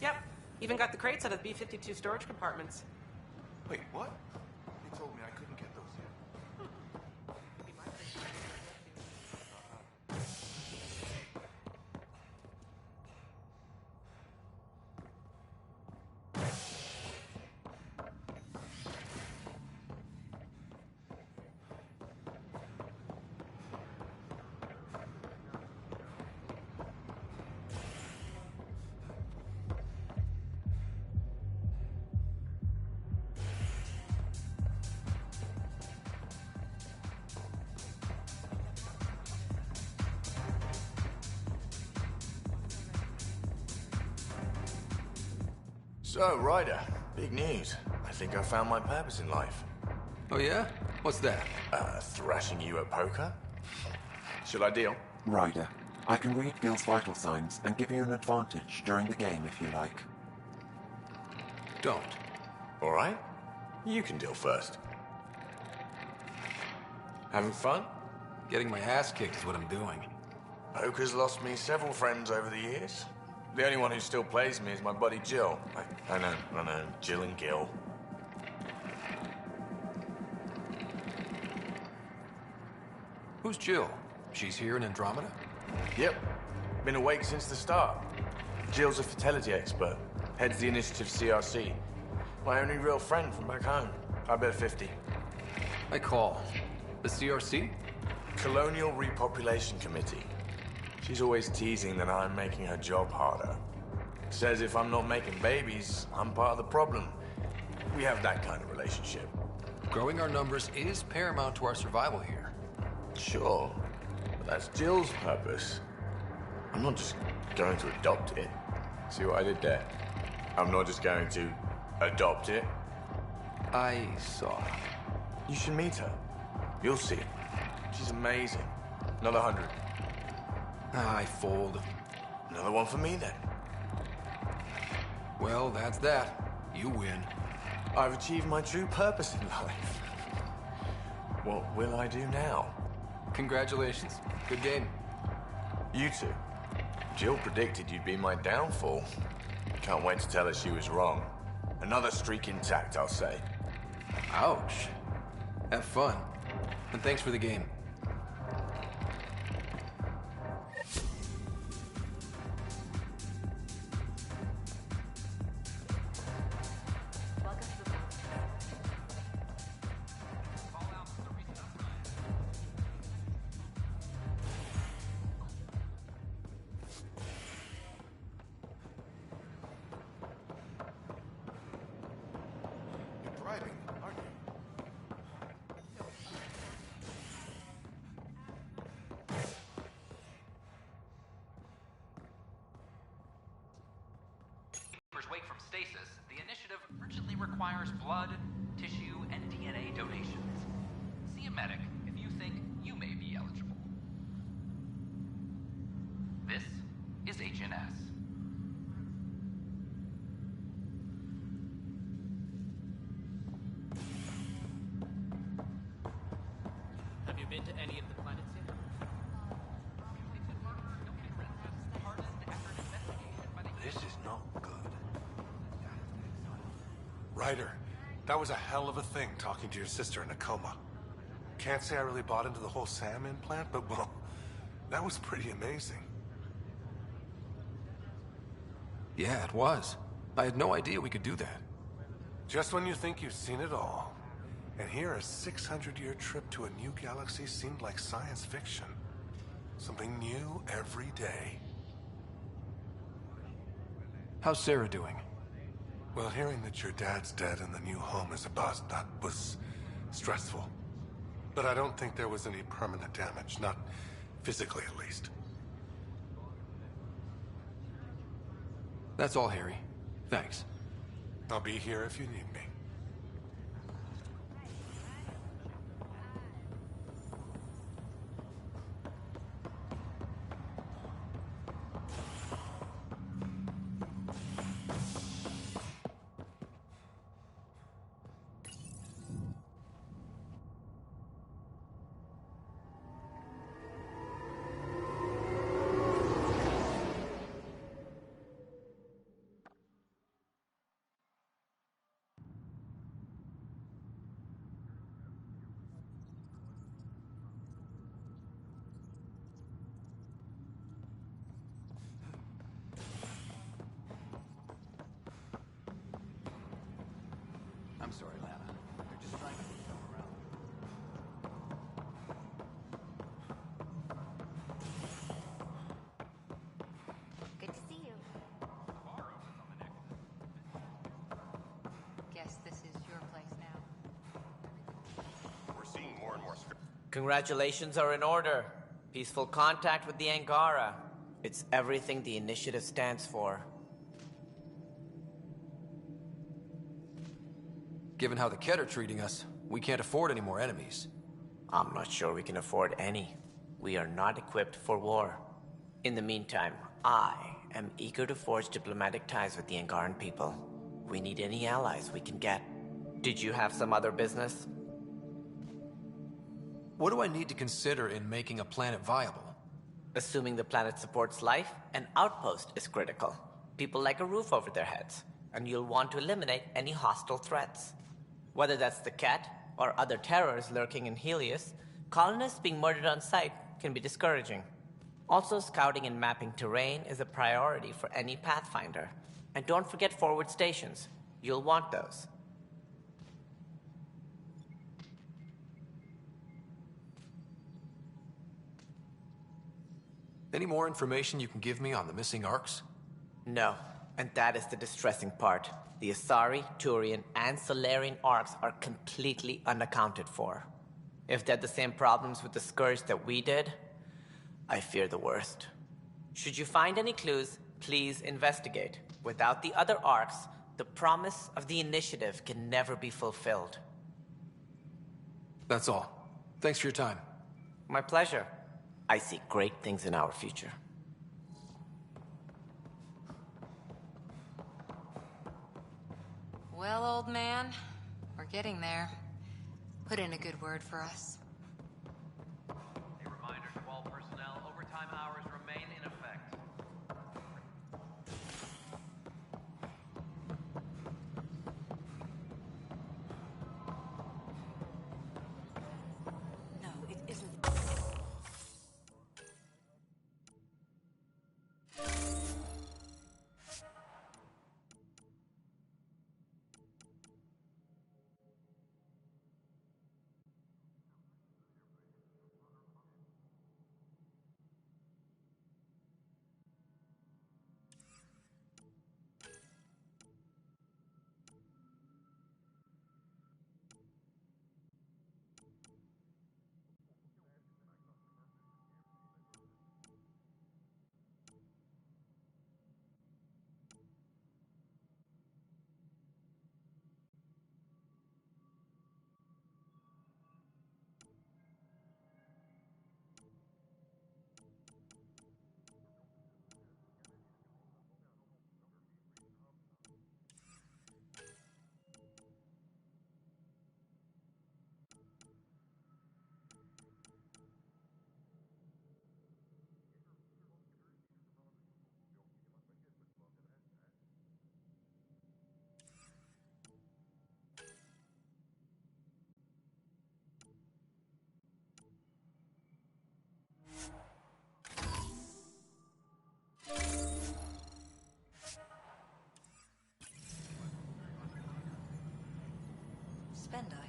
Yep. Even got the crates out of the B-52 storage compartments. Wait, what? They told me I couldn't get those yet. So, Ryder, big news. I think I found my purpose in life. Oh yeah? What's that? Thrashing you at poker? Shall I deal? Ryder, I can read Gil's vital signs and give you an advantage during the game if you like. Don't. All right. You can deal first. Having fun? Getting my ass kicked is what I'm doing. Poker's lost me several friends over the years. The only one who still plays me is my buddy Jill. I know, Jill and Gil. Who's Jill? She's here in Andromeda? Yep. Been awake since the start. Jill's a fertility expert. Heads the initiative CRC. My only real friend from back home. I bet 50. I call. The CRC? Colonial Repopulation Committee. She's always teasing that I'm making her job harder. Says if I'm not making babies, I'm part of the problem. We have that kind of relationship. Growing our numbers is paramount to our survival here. Sure, but that's Jill's purpose. I'm not just going to adopt it. See what I did there? I'm not just going to adopt it. I saw. You should meet her. You'll see. She's amazing. Another 100. I fold. Another one for me, then. Well, that's that. You win. I've achieved my true purpose in life. What will I do now? Congratulations. Good game. You two. Jill predicted you'd be my downfall. Can't wait to tell her she was wrong. Another streak intact, I'll say. Ouch. Have fun. And thanks for the game. Wake from stasis, the initiative urgently requires blood, tissue, and DNA donations. See a medic if you think you may be eligible. This is HNS. Have you been to any of the planets yet? This is not good. Ryder, that was a hell of a thing talking to your sister in a coma. Can't say I really bought into the whole SAM implant, but well, that was pretty amazing. Yeah, it was. I had no idea we could do that. Just when you think you've seen it all. And here, a 600-year trip to a new galaxy seemed like science fiction. Something new every day. How's Sarah doing? Well, hearing that your dad's dead and the new home is a bust, that was stressful. But I don't think there was any permanent damage, not physically at least. That's all, Harry. Thanks. I'll be here if you need me. I'm sorry, Lana. They're just trying to move them around. Good to see you. Guess this is your place now. We're seeing more and more Congratulations are in order. Peaceful contact with the Angara. It's everything the initiative stands for. Given how the Kett are treating us, we can't afford any more enemies. I'm not sure we can afford any. We are not equipped for war. In the meantime, I am eager to forge diplomatic ties with the Angaran people. We need any allies we can get. Did you have some other business? What do I need to consider in making a planet viable? Assuming the planet supports life, an outpost is critical. People like a roof over their heads, and you'll want to eliminate any hostile threats. Whether that's the Kett or other terrors lurking in Helios, colonists being murdered on sight can be discouraging. Also, scouting and mapping terrain is a priority for any Pathfinder. And don't forget forward stations. You'll want those. Any more information you can give me on the missing arcs? No, and that is the distressing part. The Asari, Turian, and Solarian arcs are completely unaccounted for. If they had the same problems with the Scourge that we did, I fear the worst. Should you find any clues, please investigate. Without the other arcs, the promise of the initiative can never be fulfilled. That's all. Thanks for your time. My pleasure. I see great things in our future. Well, old man, we're getting there. Put in a good word for us. A reminder to all personnel, overtime hours remain in effect.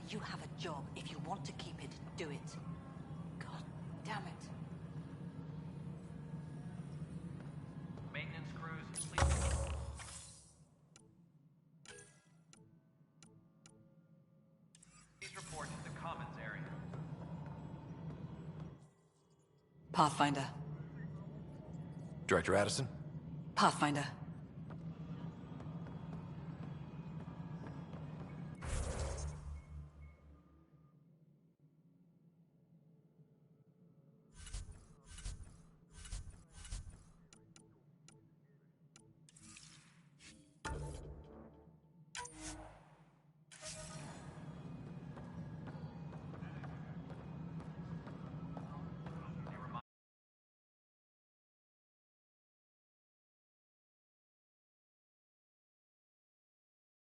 you have a job. If you want to keep it, do it. God damn it. Maintenance crews, please. Please report to the Commons area. Pathfinder. Director Addison? Pathfinder.